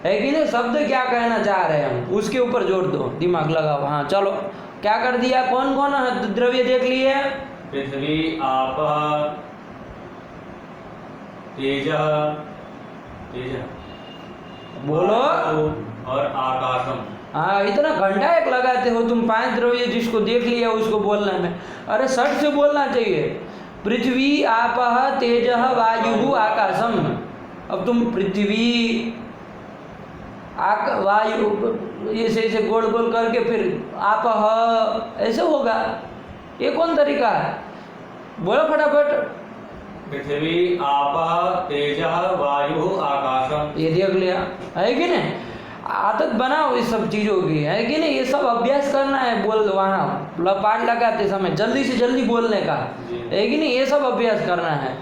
A: है कि नहीं। शब्द क्या कहना चाह रहे हैं हम उसके ऊपर जोर दो, दिमाग लगाओ। हाँ चलो, क्या कर दिया, कौन कौन द्रव्य देख लिए,
B: पृथ्वी, आप, तेज, तेज,
A: बोलो,
B: और आकाशम।
A: हाँ, इतना घंटा एक लगाते हो तुम 5 द्रव्य जिसको देख लिया उसको बोलने में। अरे सट से बोलना चाहिए, पृथ्वी, आपः, तेजः, वायु, आकाशम। अब तुम पृथ्वी, वायु, ऐसे गोल गोल करके फिर आपः ऐसे होगा, ये कौन तरीका है, बोलो फटाफट।
B: पृथ्वी, आप, तेज, वायु, आकाशम।
A: ये देख लिया, है कि नहीं। आदत बनाओ इस सब चीज़ों की, है कि नहीं। ये सब अभ्यास करना है, बोल वहाँ पाठ लगाते समय जल्दी से जल्दी बोलने का, है कि नहीं। ये सब अभ्यास करना है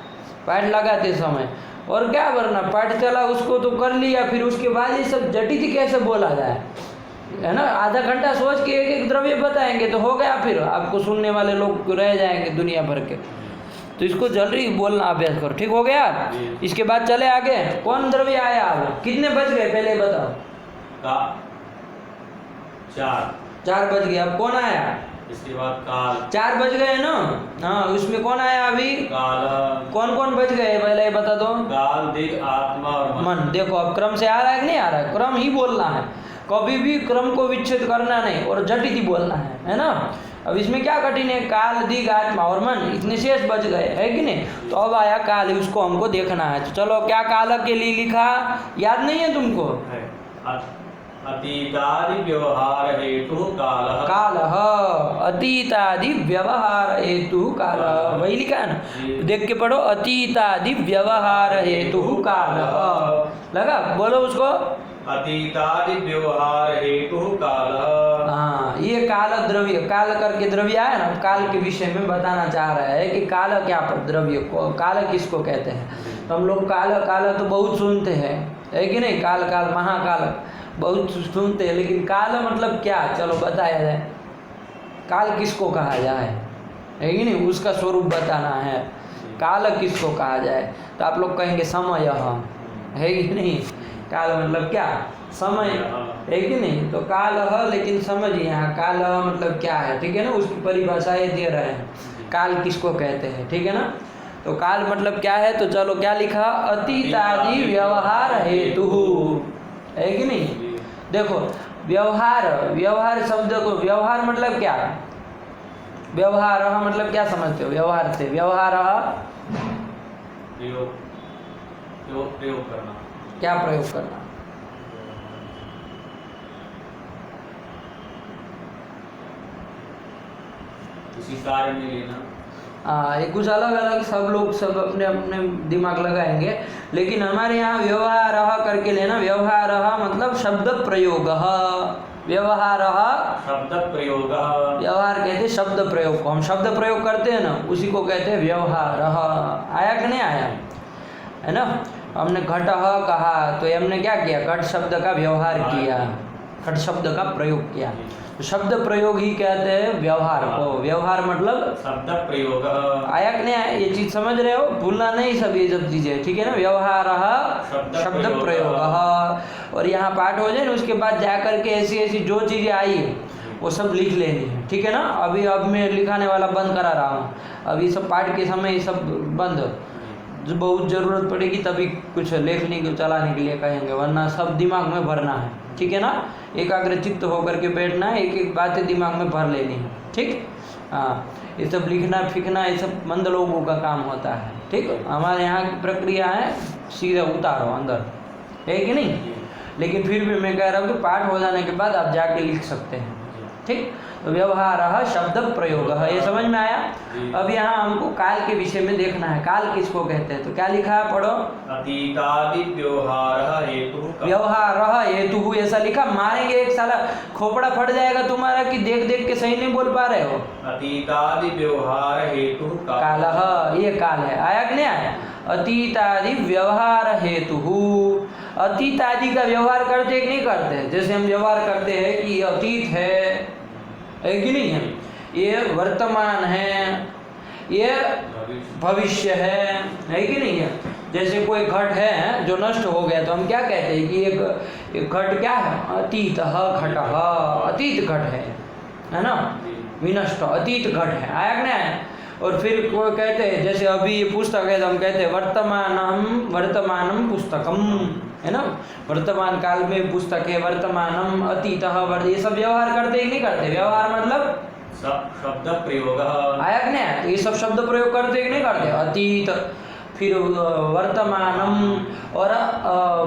A: पाठ लगाते समय। और क्या करना, पाठ चला उसको तो कर लिया, फिर उसके बाद ये सब जटित कैसे बोला जाए, है ना। आधा घंटा सोच के एक एक द्रव्य बताएंगे तो हो गया, फिर आपको सुनने वाले लोग रह जाएंगे दुनिया भर के। तो इसको जल्दी बोलना अभ्यास करो, ठीक हो गया। इसके बाद चले आगे, कौन द्रव्य आया, अब कितने बज गए पहले बताओ। 4 बज गए। अब कौन आया,
B: इसके बाद काल।
A: 4 बज गए ना, हाँ, उसमें कौन आया अभी,
B: काल।
A: कौन कौन बज गए पहले बता दो।
B: काल, दिग, आत्मा और
A: मन। देखो अब क्रम से आ रहा है कि नहीं आ रहा है, क्रम ही बोलना है, कभी भी क्रम को विच्छेद करना नहीं, और जटित ही बोलना है ना। अब इसमें क्या कठिन है, काल, दिग, आत्मा और मन, इतने शेष बच गए, है कि नहीं। तो अब आया काल, उसको हमको देखना है। तो चलो, क्या काल के लिए लिखा, याद नहीं है तुमको,
B: अतीतादि व्यवहार हेतु काल।
A: कालः, अतीतादि व्यवहार हेतु कालः, वही लिखा है ना, देख के पढ़ो, अतीतादि व्यवहार हेतु कालः। लगा, बोलो उसको,
B: अतीतादि व्यवहार हेतु काल।
A: हाँ, ये काल द्रव्य, काल करके द्रव्य आया ना, काल के विषय में बताना चाह रहा है कि काल क्या द्रव्य को, काल किसको कहते हैं। तो हम लोग काल काल तो बहुत सुनते हैं, है कि नहीं, काल काल महाकाल बहुत सुनते हैं, लेकिन काल मतलब क्या, चलो बताया जाए, काल किसको कहा जाए, है कि नहीं, उसका स्वरूप बताना है, काल किसको कहा जाए। तो आप लोग कहेंगे समय, है कि नहीं? काल मतलब क्या? समय, है कि नहीं? तो कालः, लेकिन समझिए यहाँ कालः मतलब क्या है, ठीक है ना? उसकी परिभाषा ये दे रहे हैं, काल किसको कहते हैं, ठीक है ना? तो काल मतलब क्या है? तो चलो क्या लिखा? अतीतादि व्यवहार हेतु, है कि नहीं? देखो व्यवहार, व्यवहार शब्द को, व्यवहार मतलब क्या? व्यवहार मतलब क्या समझते हो? व्यवहार से व्यवहार
B: प्रयोग करना।
A: क्या प्रयोग करना?
B: किसी कार्य में लेना।
A: ये कुछ अलग अलग सब लोग सब अपने अपने दिमाग लगाएंगे, लेकिन हमारे यहाँ व्यवहार करके लेना। व्यवहार मतलब शब्द प्रयोग, व्यवहार
B: शब्द प्रयोग।
A: व्यवहार कहते हैं शब्द प्रयोग को, हम शब्द प्रयोग करते हैं ना, उसी को कहते हैं व्यवहार। आया कि नहीं आया? है ना? हमने घट कहा तो हमने क्या किया? घट शब्द का व्यवहार किया, घट शब्द का प्रयोग किया। तो शब्द प्रयोग ही कहते हैं व्यवहार को। व्यवहार मतलब
B: शब्द प्रयोग।
A: आया कि नहीं आया? ये चीज समझ रहे हो? भूलना नहीं सब ये सब चीजें, ठीक है ना? व्यवहार शब्द प्रयोग, और यहाँ पाठ हो जाए ना, उसके बाद जा करके ऐसी ऐसी जो चीजें आई है वो सब लिख लेनी है, ठीक है ना? अब मैं लिखाने वाला बंद करा रहा हूँ, अभी सब पाठ के समय ये सब बंद, जो बहुत ज़रूरत पड़ेगी तभी कुछ लेखने को चलाने के लिए कहेंगे, वरना सब दिमाग में भरना है, ठीक है ना? एकाग्रचित्त होकर के बैठना है, एक एक बातें दिमाग में भर लेनी है, ठीक? हाँ, ये सब लिखना फिखना ये सब मंद लोगों का काम होता है, ठीक? हमारे यहाँ की प्रक्रिया है सीधे उतारो अंदर, है कि नहीं? लेकिन फिर भी मैं कह रहा हूँ कि पाठ हो जाने के बाद आप जाके लिख सकते हैं, ठीक? तो व्यवहार शब्द प्रयोग, ये समझ में आया? अब यहाँ हमको काल के विषय में देखना है, काल किसको कहते हैं? तो क्या लिखा है, पढ़ो।
B: अतीतादि व्यवहार हेतु। व्यवहार
A: हेतु ऐसा लिखा, मारेंगे एक साला खोपड़ा फट जाएगा तुम्हारा कि देख देख के सही नहीं बोल पा रहे हो।
B: अतीतादि व्यवहार हेतु
A: कालः, ये काल है। आया कि नहीं आया? अतीतादि व्यवहार हेतु, अतीत आदि का व्यवहार करते कि नहीं करते? जैसे हम व्यवहार करते हैं कि अतीत है कि नहीं है, ये वर्तमान है, ये भविष्य है कि नहीं है? जैसे कोई घट है जो नष्ट हो गया तो हम क्या कहते हैं कि एक घट क्या है? अतीत घट, अतीत घट है ना? विनष्ट अतीत घट है। आया कि नहीं आया? और फिर कोई कहते हैं, जैसे अभी ये पुस्तक है तो हम कहते हैं वर्तमानम पुस्तकम, है ना? वर्तमान काल में पुस्तक है, वर्तमानम, अतीतः, ये सब व्यवहार करते ही नहीं करते? व्यवहार मतलब
B: शब्द प्रयोग।
A: आया कि नहीं? तो ये सब शब्द प्रयोग करते ही नहीं करते? अतीत, फिर वर्तमानम और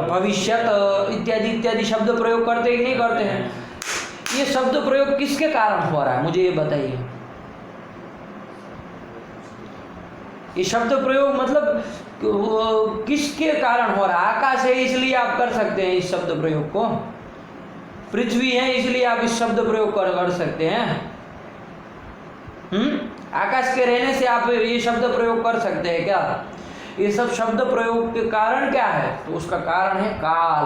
A: भविष्यत इत्यादि इत्यादि शब्द प्रयोग करते ही नहीं करते हैं? ये शब्द प्रयोग किसके कारण हो रहा है, मुझे ये बताइए। ये शब्द प्रयोग मतलब किसके कारण हो रहा है? आकाश है इसलिए आप कर सकते हैं इस शब्द प्रयोग को, पृथ्वी है इसलिए आप इस शब्द प्रयोग कर सकते हैं। आकाश के रहने से आप ये शब्द प्रयोग कर सकते हैं क्या? ये सब शब्द प्रयोग के कारण क्या है? तो उसका कारण है काल।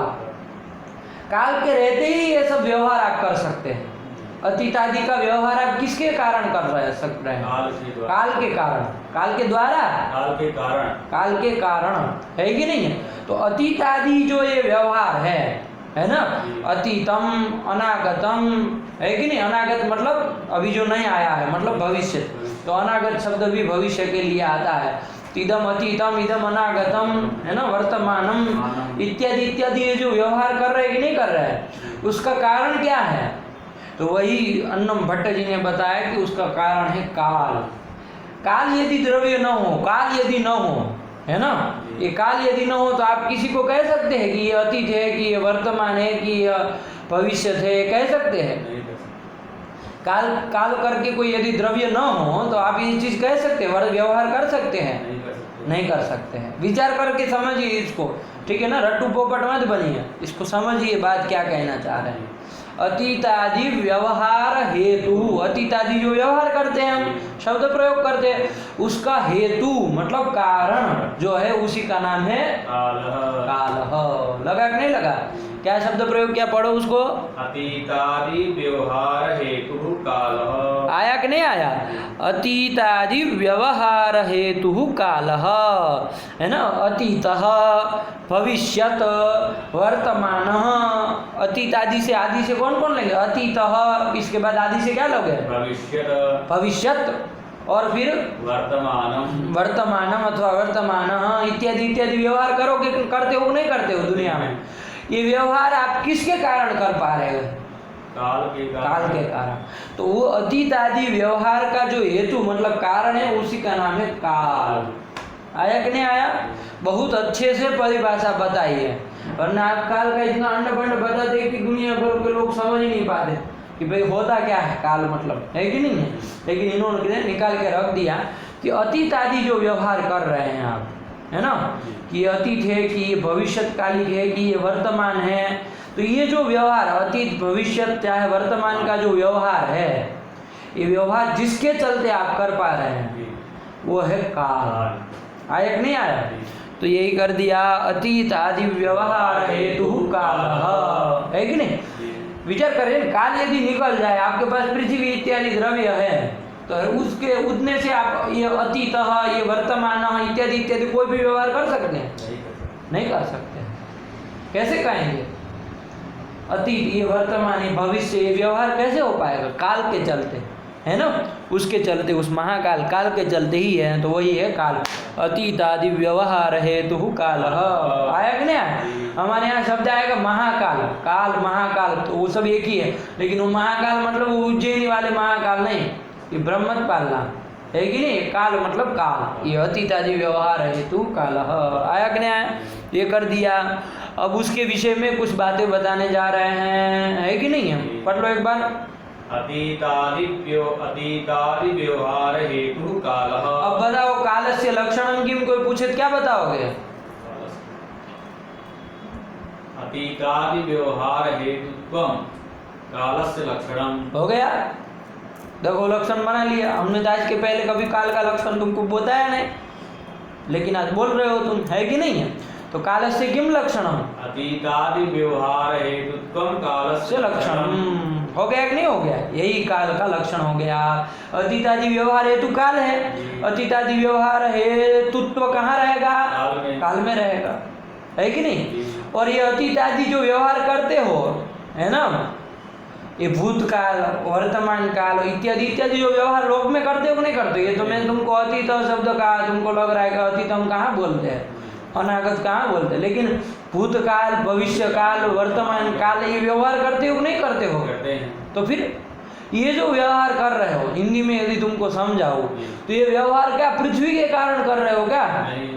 A: काल के रहते ही ये सब व्यवहार आप कर सकते हैं। अतीत आदि का व्यवहार आप किसके कारण कर सकते हैं? काल के कारण, काल के द्वारा, काल के कारण, है कि नहीं है? तो अतीत आदि जो ये व्यवहार है ना? अतीतम, अनागतम, है कि नहीं? अनागत मतलब अभी जो नहीं आया है, मतलब भविष्य। तो अनागत शब्द भी भविष्य के लिए आता है। इदम अतीतम, इदम अनागतम, है ना? वर्तमानम इत्यादि इत्यादि ये जो व्यवहार कर रहे हैं कि नहीं कर रहे हैं, उसका कारण क्या है? तो वही अन्नम भट्ट जी ने बताया कि उसका कारण है काल। काल यदि द्रव्य न हो, काल यदि न हो, है ना? ये काल यदि न हो तो आप किसी को कह सकते हैं कि ये अतीत है, कि ये वर्तमान है, कि ये भविष्य है, कह सकते हैं? काल काल करके कोई यदि द्रव्य न हो तो आप ये चीज कह सकते हैं, व्यवहार कर सकते हैं? नहीं कर सकते हैं। विचार करके समझिए इसको, ठीक है ना? रट्टू पोपट मत बनिए, इसको समझिए बात क्या कहना चाह रहे हैं। अतीत आदि व्यवहार हेतु, अतीत आदि जो व्यवहार करते हैं हम, शब्द प्रयोग करते हैं, उसका हेतु मतलब कारण जो है उसी का नाम है कालः। लगा कि नहीं लगा? क्या शब्द प्रयोग किया, पढ़ो उसको।
B: अतीतादि व्यवहार हेतु कालः।
A: आया कि नहीं आया? अतीतादि व्यवहार हेतु कालः, है ना। अतीतः, भविष्यत, वर्तमानः। अतीत आदि से, आदि से कौन कौन लेंगे? अतीतः, इसके बाद आदि से क्या लोगे?
B: भविष्यत,
A: भविष्यत, और फिर
B: वर्तमानम,
A: वर्तमानम अथवा वर्तमान इत्यादि इत्यादि व्यवहार करोगे, करते हो नहीं करते हो दुनिया में? ये व्यवहार आप किसके कारण कर पा रहे हो?
B: काल के
A: कारण। तो वो अतीत आदि व्यवहार का जो हेतु मतलब कारण है, उसी का नाम है काल। आया कि नहीं आया? बहुत अच्छे से परिभाषा बताई है, वरना आप काल का इतना अंड बंड बताते कि दुनिया भर के लोग समझ ही नहीं पाते कि भाई होता क्या है काल, मतलब है कि नहीं है। लेकिन इन्होंने निकाल के रख दिया कि अतीत आदि जो व्यवहार कर रहे हैं आप, है ना, कि ये अतीत है, कि ये भविष्यकालिक है, कि ये वर्तमान है। तो ये जो व्यवहार अतीत भविष्य चाहे वर्तमान का जो व्यवहार है, ये व्यवहार जिसके चलते आप कर पा रहे हैं वो है काल। आया कि नहीं आया? तो यही कर दिया, अतीत आदि व्यवहार हेतु काल, है कि नहीं। विचार करें, काल यदि निकल जाए, आपके पास पृथ्वी इत्यादि द्रव्य है, तो उसके उठने से आप ये अतीत, ये वर्तमान इत्यादि इत्यादि कोई भी व्यवहार कर सकते हैं? नहीं कर सकते। कैसे कहेंगे? अतीत, ये वर्तमान, ये भविष्य, ये व्यवहार कैसे हो पाएगा? काल के चलते, है ना, उसके चलते, उस महाकाल काल के चलते ही है। तो वही है काल। अतीत आदि व्यवहार हेतु काल। आया कि नहीं आया? हमारे यहाँ शब्द आएगा महाकाल, काल, महाकाल, तो वो सब एक ही है। लेकिन वो महाकाल मतलब वो उज्जैनी वाले महाकाल नहीं, ये ब्रह्मत्पाल नाम है कि नहीं। काल मतलब काल, ये अतीत आदि व्यवहार हेतु काल। आया कि नहीं आया? ये कर दिया। अब उसके विषय में कुछ बातें बताने जा रहे हैं, है कि नहीं है? पढ़ लो एक बार।
B: अतीतादि व्यवहार हेतु कालः।
A: अब बताओ कालस्य लक्षणम किम, कोई पूछे तो क्या बताओगे?
B: अतीतादि व्यवहार हेतुत्वम कालस्य लक्षणम।
A: हो गया? देखो लक्षण बना लिया हमने। तो आज के पहले कभी काल का लक्षण तुमको बताया नहीं, लेकिन आज बोल रहे हो तुम, है कि नहीं है? तो कालस्य किम लक्षणम,
B: अतीतादि व्यवहार हेतुत्वम कालस्य
A: लक्षणम। हो गया कि नहीं हो गया? यही काल का लक्षण हो गया। अतीतादि व्यवहार हेतु काल है, अतीतादि व्यवहार हेतुत्व कहाँ रहेगा? काल में रहेगा, है कि नहीं। और ये अतीतादि जो व्यवहार करते हो, है ना, ये भूतकाल, वर्तमान काल इत्यादि इत्यादि जो व्यवहार लोक में करते हो कि नहीं करते? ये तो मैं तुमको अतीत शब्द का तुमको लग रहा है कि अतीत हम कहाँ बोलते हैं, अनागत कहाँ बोलते हैं, लेकिन भूतकाल, भविष्य काल, वर्तमान काल ये व्यवहार करते हो कि नहीं करते हो?
B: करते हैं।
A: तो फिर ये जो व्यवहार कर रहे हो, हिंदी में यदि तुमको समझाओ तो ये व्यवहार क्या पृथ्वी के कारण कर रहे हो क्या?
B: नहीं।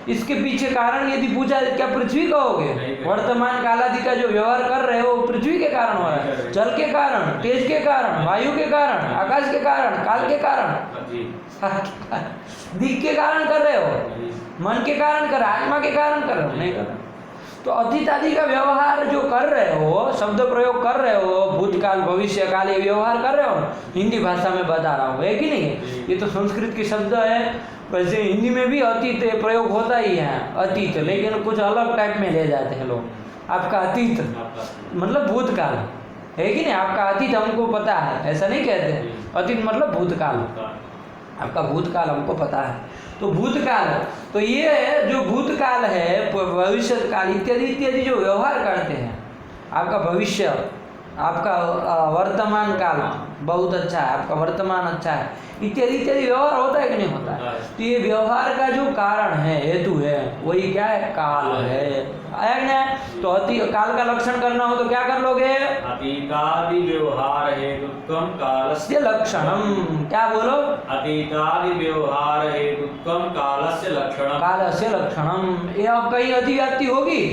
A: इसके पीछे कारण यदि पूछा क्या पृथ्वी कहोगे? वर्तमान काल आदि का जो व्यवहार कर रहे हो पृथ्वी के कारण हो रहा है, जल के कारण, तेज के कारण, वायु के कारण, आकाश के कारण, काल के कारण, दिख के कारण कर रहे हो, मन के कारण कर, आत्मा के कारण कर रहे हो? नहीं कर रहे। तो अतीत आदि का व्यवहार जो कर रहे हो, शब्द प्रयोग कर रहे हो, भूतकाल, भविष्य काल, ये व्यवहार कर रहे हो, हिंदी भाषा में बता रहा हूँ, है कि नहीं है? ये तो संस्कृत के शब्द है, वैसे हिंदी में भी अतीत प्रयोग होता ही है, अतीत, लेकिन कुछ अलग टाइप में ले जाते हैं लोग। आपका अतीत मतलब भूतकाल, है कि नहीं? आपका अतीत हमको पता है, ऐसा नहीं कहते। अतीत मतलब भूतकाल, आपका भूतकाल हमको पता है। तो भूतकाल, तो ये जो भूतकाल है, भविष्य काल इत्यादि इत्यादि जो व्यवहार करते हैं, आपका भविष्य, आपका वर्तमान काल बहुत अच्छा है, आपका वर्तमान अच्छा है, इत्यादि इत्यादि व्यवहार होता है कि नहीं होता है? तो ये व्यवहार का जो कारण है, हेतु है, वही क्या है? काल है। आया ना? तो अति काल का लक्षण करना हो तो क्या कर लोगे?
B: अतीतादि व्यवहार हेतुत्वम कालस्य
A: लक्षणम। क्या बोलो?
B: अतीतादि व्यवहार हेतुत्वम कालस्य लक्षणम।
A: कालस्य लक्षणम। ये अब कहीं अतिव्याप्ति होगी?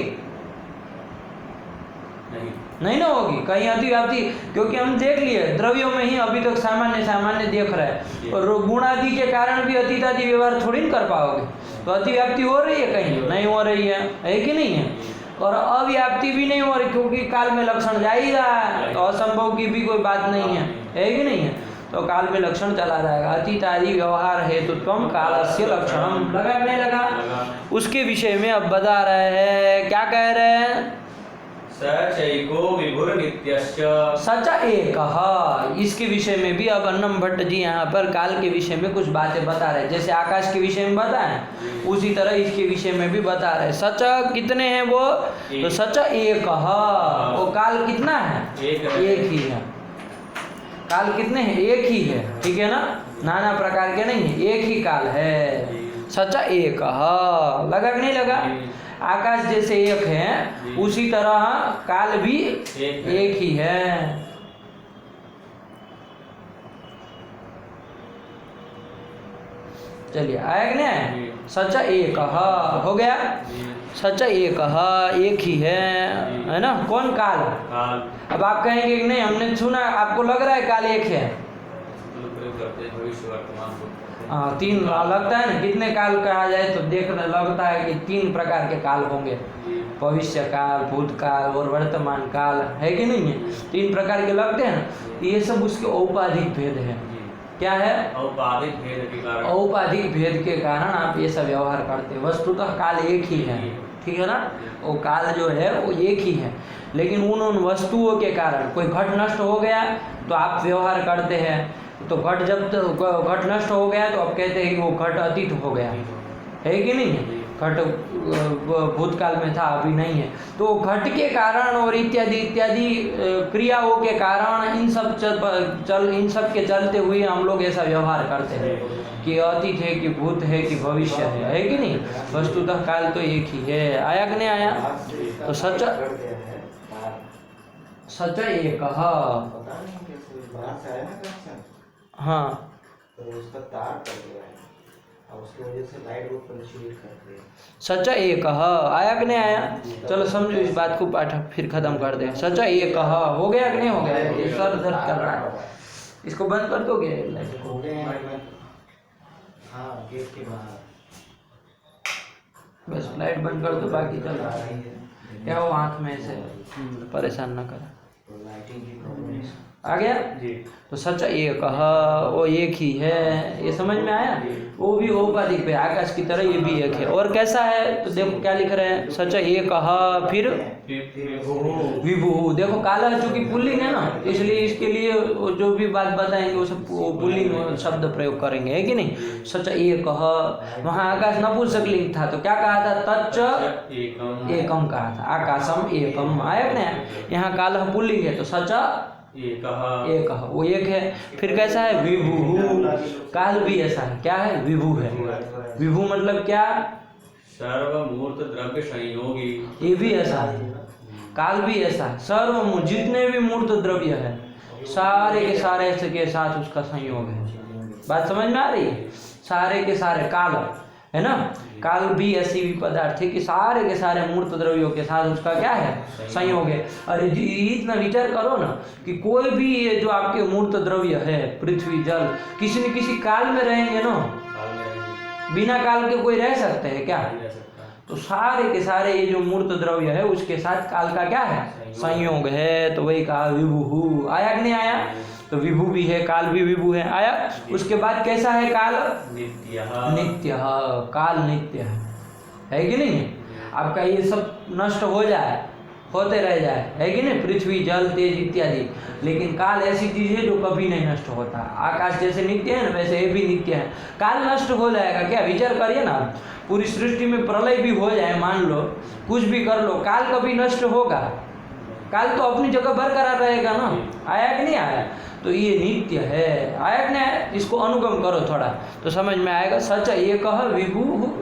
A: नहीं ना होगी कहीं अतिव्याप्ति, क्योंकि हम देख लिए द्रव्यों में ही अभी तक सामान्य सामान्य देख रहे हैं, और गुणादि के कारण भी अतीतादि व्यवहार थोड़ी न कर पाओगे। तो अतिव्याप्ति हो रही है? कहीं नहीं हो रही है कि नहीं है? और अव्याप्ति भी नहीं हो रही, क्योंकि काल में लक्षण जा ही रहा है, तो असंभव की भी कोई बात नहीं है कि नहीं है? तो काल में लक्षण चला जाएगा। अतीत आदि व्यवहार हेतुत्वम कालस्य लक्षणम। लगा नहीं लगा? उसके विषय में अब बता रहे हैं, क्या कह रहे हैं?
B: स चैको विभुर्नित्यश्च।
A: सच एक, इसके विषय में भी अब अन्नम भट्ट जी यहाँ पर काल के विषय में कुछ बातें बता रहे हैं। जैसे आकाश के विषय में बताए उसी तरह इसके विषय में भी बता रहे हैं। सच कितने हैं वो? तो सच एक, वो काल कितना है? एक ही है। काल कितने हैं? एक ही है, ठीक है ना, नाना प्रकार के नहीं है, एक ही काल है। सच एक, लगा कि नहीं लगा? आकाश जैसे एक है उसी तरह काल भी एक ही है। चलिए आया कि नहीं आया? सच एक, हो गया। सच एक ही है ना? कौन? काल। अब आप कहेंगे कि नहीं हमने सुना, आपको लग रहा है काल एक है? हाँ, तीन लगता है ना। कितने काल कहा जाए तो देखने लगता है कि 3 प्रकार के काल होंगे, भविष्य काल, भूतकाल और वर्तमान काल, है कि नहीं है? 3 प्रकार के लगते हैं ना। ये सब उसके औपाधिक भेद है। क्या है?
B: औपाधिक भेद के कारण।
A: औपाधिक भेद के कारण आप ये सब व्यवहार करते हैं। वस्तुतः काल एक ही है, ठीक है ना? वो काल जो है वो एक ही है, लेकिन उन वस्तुओं के कारण कोई घट नष्ट हो गया तो आप व्यवहार करते हैं। तो घट जब घट नष्ट हो गया तो आप कहते हैं कि वो घट अतीत हो गया, है कि नहीं है? घट भूतकाल में था, अभी नहीं है। तो घट के कारण और इत्यादि इत्यादि क्रियाओं के कारण इन सब के चलते हुए हम लोग ऐसा व्यवहार करते हैं कि अतीत है कि भूत है कि भविष्य है कि नहीं? वस्तुतः काल तो एक ही है। आया कि नहीं आया? तो सच एक, हाँ,
C: तो उसका तार कट गया है और उसकी वजह से लाइट को फ्लक्चुएट करती है।
A: सच एक, आया कि नहीं आया? चलो समझो इस बात को, पाठ फिर खत्म कर दे। सच एक, हो गया कि नहीं हो गया? ये सर दर्द कर रहा है, इसको बंद कर दोगे?
C: हाँ, गेट के बाहर
A: बस लाइट बंद कर दो, बाकी चल रहा है। क्या वो आँख में से परेशान न कर।
C: लाइटिंग की प्रॉब्लम है।
A: आ गया? तो सच एक, वो एक ही है। ये समझ में आया? वो भी औपाधिक है, आकाश की तरह ये भी एक है। और कैसा है तो देखो क्या लिख रहे हैं? सच एक, फिर विभु। देखो काला चूंकि पुल्लिंग है ना, इसलिए इसके लिए जो भी बात बताएंगे वो सब पुल्लिंग शब्द प्रयोग करेंगे, है कि नहीं? सच एक, वहाँ आकाश नपुंसकलिंग था तो क्या कहा था? तच्च एकम कहा था, आकाशम एकम। आया ना? यहाँ काला पुल्लिंग है तो सच एक, वो एक है। फिर कैसा है? विभु। काल भी ऐसा है, क्या है? विभु है। विभु मतलब क्या?
B: सर्वमूर्त द्रव्य संयोगी।
A: ये भी ऐसा है, काल भी ऐसा है। सर्वमूर्त, जितने भी मूर्त द्रव्य है सारे के सारे के साथ उसका संयोग है। बात समझ में आ रही है? सारे के सारे काल है ना? काल भी ऐसी भी पदार्थ है कि सारे के सारे मूर्त द्रव्यों के साथ उसका क्या है? संयोग है। अरे इतना विचार करो ना कि कोई भी ये जो आपके मूर्त द्रव्य है, पृथ्वी जल, किसी न किसी काल में रहेंगे ना, बिना काल के कोई रह सकते हैं क्या? तो सारे के सारे ये जो मूर्त द्रव्य है उसके साथ काल का क्या है? संयोग है। तो वही कहा विभु। आया कि नहीं आया? तो विभु भी है, काल भी विभु है। आया? उसके बाद कैसा है काल? नित्य। काल नित्य है कि नहीं? आपका ये सब नष्ट हो जाए, होते रह जाए, है कि नहीं? पृथ्वी जल तेज इत्यादि, लेकिन काल ऐसी चीज है जो कभी नहीं नष्ट होता। आकाश जैसे नित्य है ना, वैसे ये भी नित्य है। काल नष्ट हो जाएगा क्या? विचार करिए ना, पूरी सृष्टि में प्रलय भी हो जाए, मान लो कुछ भी कर लो, काल कभी नष्ट होगा? काल तो अपनी जगह बरकरार रहेगा ना। आया कि नहीं आया? तो ये नित्य है। आया कि नहीं आया? इसको अनुगम करो थोड़ा तो समझ में आएगा। सच एक,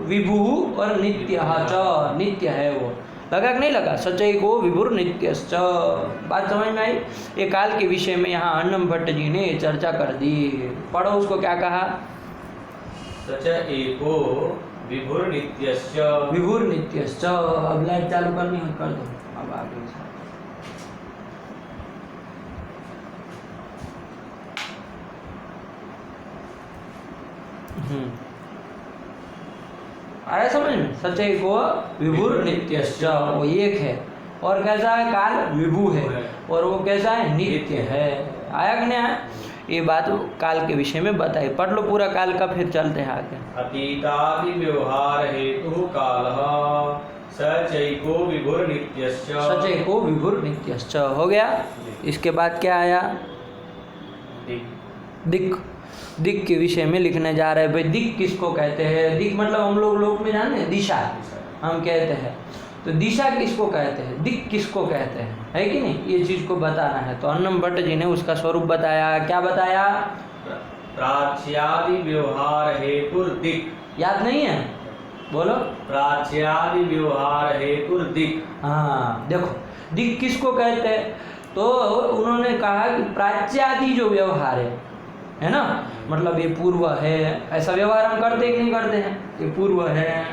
A: विभु और नित्य च, नित्य है वो। लगा कि नहीं लगा? सच एको विभुर नित्यश्च। बात समझ में आई? ये काल के विषय में यहाँ अन्नम भट्ट जी ने चर्चा कर दी। पढ़ो उसको, क्या कहा?
B: सच एको विभुर नित्यश्च।
A: विभुर नित्यश्च। अब लाइट चालू करनी है, कर दो। अब आगे आया समझ में? सच एको विभुर नित्यश्च, वो एक है। और कैसा है? काल विभु है और वो कैसा है? नित्य है। आया कि नहीं आया? ये बात काल के विषय में बताई। पढ़ लो पूरा काल का, फिर चलते हैं आगे।
B: अतीतादि व्यवहार हेतु कालः सचैको विभुर्नित्यश्च
A: सचैको विभुर्नित्यश्च हो गया। इसके बाद क्या आया? दिक्। दिक् के विषय में लिखने जा रहे हैं। भाई दिक् किसको कहते हैं? दिक् मतलब हम लोग में जाने दिशा हम कहते हैं। तो दिशा किसको कहते हैं, दिक् किसको कहते हैं, है कि नहीं, ये चीज को बताना है। तो अन्नम भट्ट जी ने उसका स्वरूप बताया। क्या बताया?
B: प्राच्यादि व्यवहार हेतु दिक्।
A: याद नहीं है? बोलो।
B: प्राच्यादि व्यवहार हेतु दिक्।
A: हाँ देखो, दिक् किसको कहते हैं? तो उन्होंने कहा कि प्राच्यादि जो व्यवहार है ना, मतलब ये पूर्व है, ऐसा व्यवहार हम करते कि नहीं करते हैं? ये पूर्व है,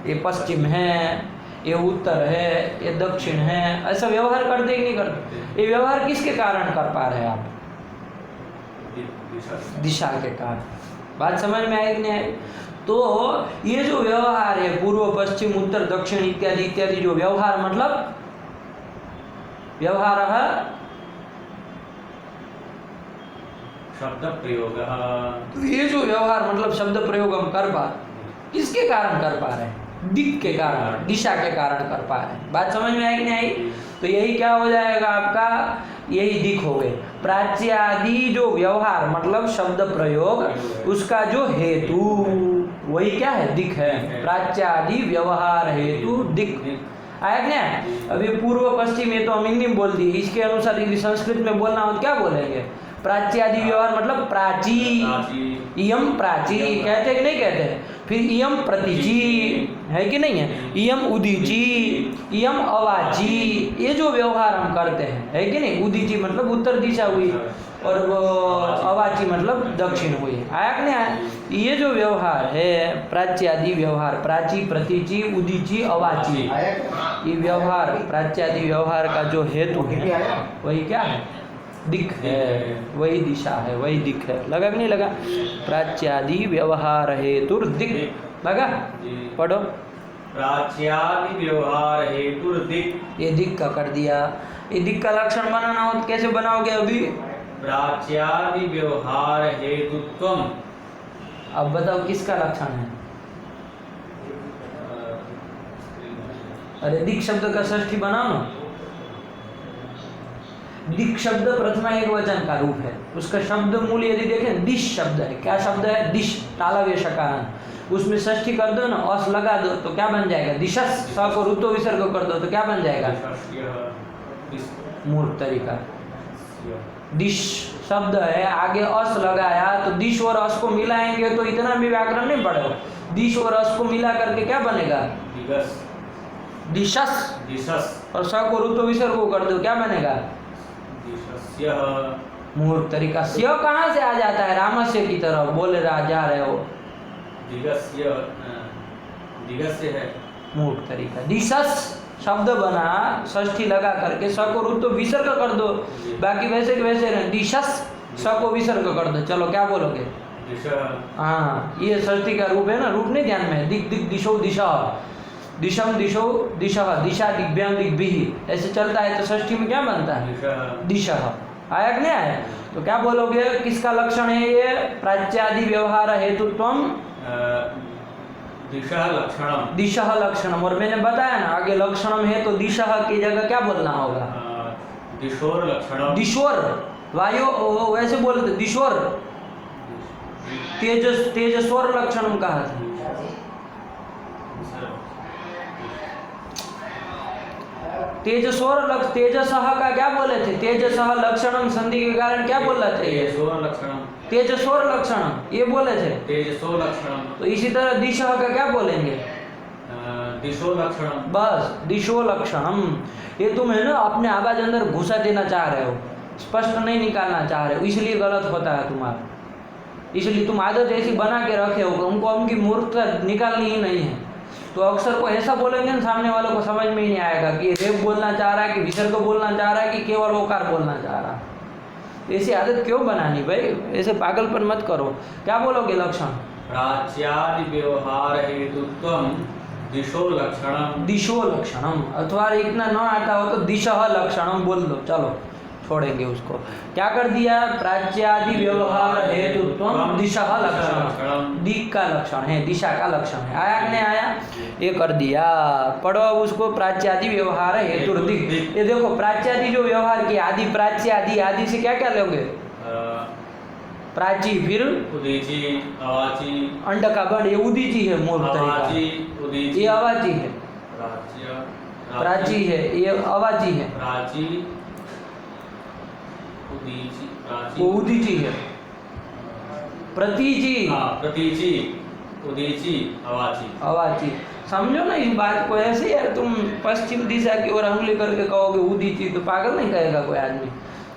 A: ये पश्चिम है, ये उत्तर है, ये दक्षिण है, ऐसा व्यवहार करते कि नहीं करते? ये व्यवहार किसके कारण कर पा रहे हैं आप? दिशा के कारण। बात समझ में आई कि नहीं आई? तो ये जो व्यवहार है, पूर्व पश्चिम उत्तर दक्षिण इत्यादि इत्यादि जो व्यवहार, मतलब व्यवहार है
B: शब्द प्रयोग।
A: तो ये जो व्यवहार मतलब शब्द प्रयोग हम कर पा, किसके कारण कर पा रहे हैं? दिक् के कारण, दिशा के कारण कर पा रहे हैं। बात समझ में आई कि नहीं आई? तो यही क्या हो जाएगा आपका? यही दिक् हो गए। प्राच्यादि जो व्यवहार मतलब शब्द प्रयोग, उसका जो हेतु वही क्या है? दिक् है। प्राच्यादि व्यवहार हेतु दिक् आया क्या? अभी पूर्व पश्चिम ये तो हम हिंदी में बोल दिए, इसके अनुसार यदि संस्कृत में बोलना हो तो क्या बोलेंगे? प्राच्यादि व्यवहार मतलब प्राची, इयम प्राची कहते हैं कि नहीं कहते हैं? फिर इयम प्रतीची है कि नहीं है? इयम उदीची, इयम अवाची, ये जो व्यवहार हम करते हैं, है कि नहीं? उदीची मतलब उत्तर दिशा हुई और वो अवाची मतलब दक्षिण हुई। आया कि नहीं आया? ये जो व्यवहार है प्राच्यादि व्यवहार, प्राची प्रतीची उदीची अवाची, ये व्यवहार प्राच्यादि व्यवहार का जो हेतु है वही क्या है? दिक् है, वही दिशा है, वही दिक् है। लगा कि नहीं लगा? प्राच्यादि व्यवहार हेतु दिक्। लगा? पढ़ो।
B: प्राच्यादि व्यवहार हेतु दिक्।
A: ये दिक् का कर दिया। ये दिक् का लक्षण बनाना हो तो कैसे बनाओगे? अभी
B: प्राच्यादि व्यवहार हेतुत्वम्।
A: अब बताओ किसका लक्षण है? अरे दिक् शब्द का षष्ठी बनाओ ना। दिक् शब्द प्रथमा एक वचन का रूप है। उसका शब्द मूल यदि देखें दिश शब्द है। क्या शब्द है? दिश, तालव्य शकारांत। उसमें षष्ठी कर दो ना, अस लगा दो तो क्या बन जाएगा? दिशस। स को रुत्व विसर्ग कर दो तो क्या बन जाएगा? मूर्ख तरीका। दिश शब्द है, आगे अस लगाया तो दिश और अस को मिलाएंगे तो इतना भी व्याकरण नहीं पड़ेगा। दिश और अस को मिला करके क्या बनेगा? दिशस। और स को रुत्व विसर्ग कर दो क्या बनेगा? मूर्ख तरीका। स्य कहाँ से आ जाता है? रामस्य की तरह बोले जा रहे हो।
B: दिगस्य है।
A: मूर्ख तरीका। दिशस शब्द बना, षष्ठी लगा करके स को रुत्व विसर्ग कर दो, बाकी वैसे के वैसे रहे। दिशस, स को विसर्ग कर दो। चलो क्या बोलोगे? हाँ, ये षष्ठी का रूप है ना, रूप नहीं ध्यान में। दिक दिक दिशो दिशा, दिशम दिशो दिशा, दिशा दिग्भ्याम दिग्भिः, ऐसे चलता है तो षष्ठी में क्या बनता है? दिशा। आया कि नहीं आया? तो क्या बोलोगे? किसका लक्षण है ये? प्राच्यादि व्यवहार हेतुत्वम्
B: दिशा लक्षणम।
A: दिशा लक्षणम। और मैंने बताया ना आगे लक्षणम है तो दिशा की जगह क्या बोलना होगा?
B: दिशोर लक्षणम।
A: दिशोर, वायु वैसे बोलते दिशोर। तेजस, तेजस्वर लक्षणम कहा था। तेजस्वर तेजसः का क्या बोले थे? तेजसः लक्षणम संधि के कारण क्या बोलना चाहिए? तेजस्वर लक्षणम ये बोले थे।
B: तेजसो लक्षणम।
A: तो इसी तरह दिशा का क्या बोलेंगे?
B: दिशो लक्षणम। बस
A: दिशो लक्षणम। ये तुम है ना अपने आवाज अंदर घुसा देना चाह रहे हो, स्पष्ट नहीं निकालना चाह रहे हो, इसलिए गलत होता है तुम्हारा। इसलिए तुम आदत ऐसी बना के रखे हो, उनको उनकी मूर्खता निकालनी ही नहीं है। तो अक्सर को ऐसा बोलेंगे ना, सामने वालों को समझ में ही नहीं आएगा कि रेप बोलना चाह रहा है, कि विसर्ग बोलना चाह रहा है, कि केवल ओकार बोलना चाह रहा है। ऐसी आदत क्यों बनानी भाई? ऐसे पागलपन मत करो। क्या बोलोगे लक्षण?
B: प्राच्यादि व्यवहार हेतुत्वम् दिशो लक्षणम।
A: दिशो लक्षणम, अथवा इतना न आता हो तो दिशः लक्षणम बोल दो। चलो छोड़ेंगे उसको। क्या कर दिया? प्राच्यादि व्यवहार हेतुत्वम दिशा लक्षण, दिक् का लक्षण है, दिशा का लक्षण है। आया कि नहीं आया? ये कर दिया। पढ़ो अब उसको। प्राच्यादि व्यवहार हेतु दिक्। ये देखो प्राच्यादि जो व्यवहार की आदि, प्राच्यादि, आदि से क्या क्या लोगे? प्राची, फिर
B: उदीची, अवाची,
A: अंड का बंड, ये उदीची है मूल
B: अवाची,
A: तरीका,
B: उदीची,
A: ये अवाची है, प्राची है, ये अवाची है,
B: प्राची, उदीची, प्राची,
A: वो उदीची है, प्रतीची,
B: हाँ, प्रतीची, उदीची, अवाची।
A: अवाची। समझो ना इस बात को। ऐसे यार तुम पश्चिम दिशा की ओर उंगली करके कहोगे उदीची तो पागल नहीं कहेगा कोई आदमी।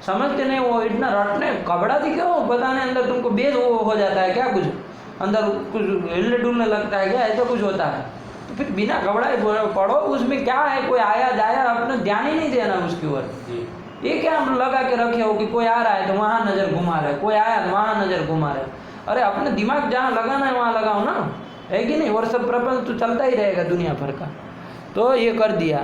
A: समझते नहीं, वो इतना रटने कबड़ा थी क्यों बताने, अंदर तुमको बेस वो हो जाता है क्या? कुछ अंदर कुछ हिलने डुलने लगता है क्या? ऐसा कुछ होता है? तो फिर बिना घबराए पढ़ो। उसमें क्या है? कोई आया जाया, अपना ध्यान ही नहीं देना उसकी ओर। ये क्या हम लगा के रखे हो कि कोई आ रहा है तो वहाँ नज़र घुमा रहे, कोई आया तो वहाँ नज़र घुमा रहे। अरे अपने दिमाग जहाँ लगाना है वहाँ लगाओ ना, है कि नहीं? और सब प्रपंच तो चलता ही रहेगा दुनिया भर का। तो ये कर दिया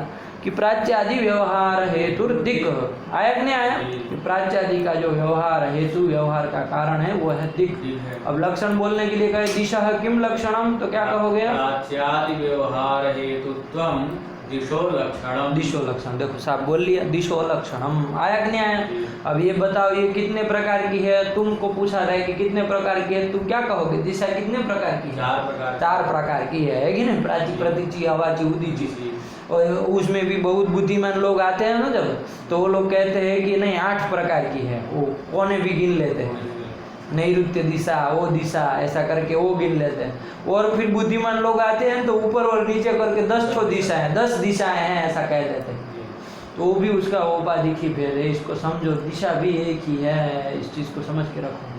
A: कि प्राच्यादि व्यवहार हेतु दिक्। आया कि नहीं आया? कि प्राच्यादि का जो व्यवहार हेतु, व्यवहार का कारण है वो है दिक्। अब लक्षण बोलने के लिए कहे दिशा किम लक्षणम, तो क्या कहोगे?
B: प्राच्यादि व्यवहार हेतुत्वम दिशो लक्षणम।
A: दिशो लक्षण। देखो साहब बोल लिया दिशो लक्षणम। आया कि नहीं आया? अब ये बताओ ये कितने प्रकार की है? तुमको पूछा रहा है कि कितने प्रकार की है, तुम क्या कहोगे? दिशा कितने प्रकार की है? चार प्रकार की है कि नहीं? प्राची, प्रतीची, अवाची, उदीची। और उसमें भी बहुत बुद्धिमान लोग आते हैं ना जब, तो वो लोग कहते हैं कि नहीं 8 प्रकार की है, वो कोने भी गिन लेते हैं, नैऋत्य दिशा, वो दिशा, ऐसा करके वो गिन लेते हैं। और फिर बुद्धिमान लोग आते हैं तो ऊपर और नीचे करके 10 दिशा है, 10 दिशाएं हैं ऐसा कह देते हैं। तो वो भी उसका औपाधिक ही भेद है, इसको समझो। दिशा भी एक ही है, इस चीज़ को समझ के रखो।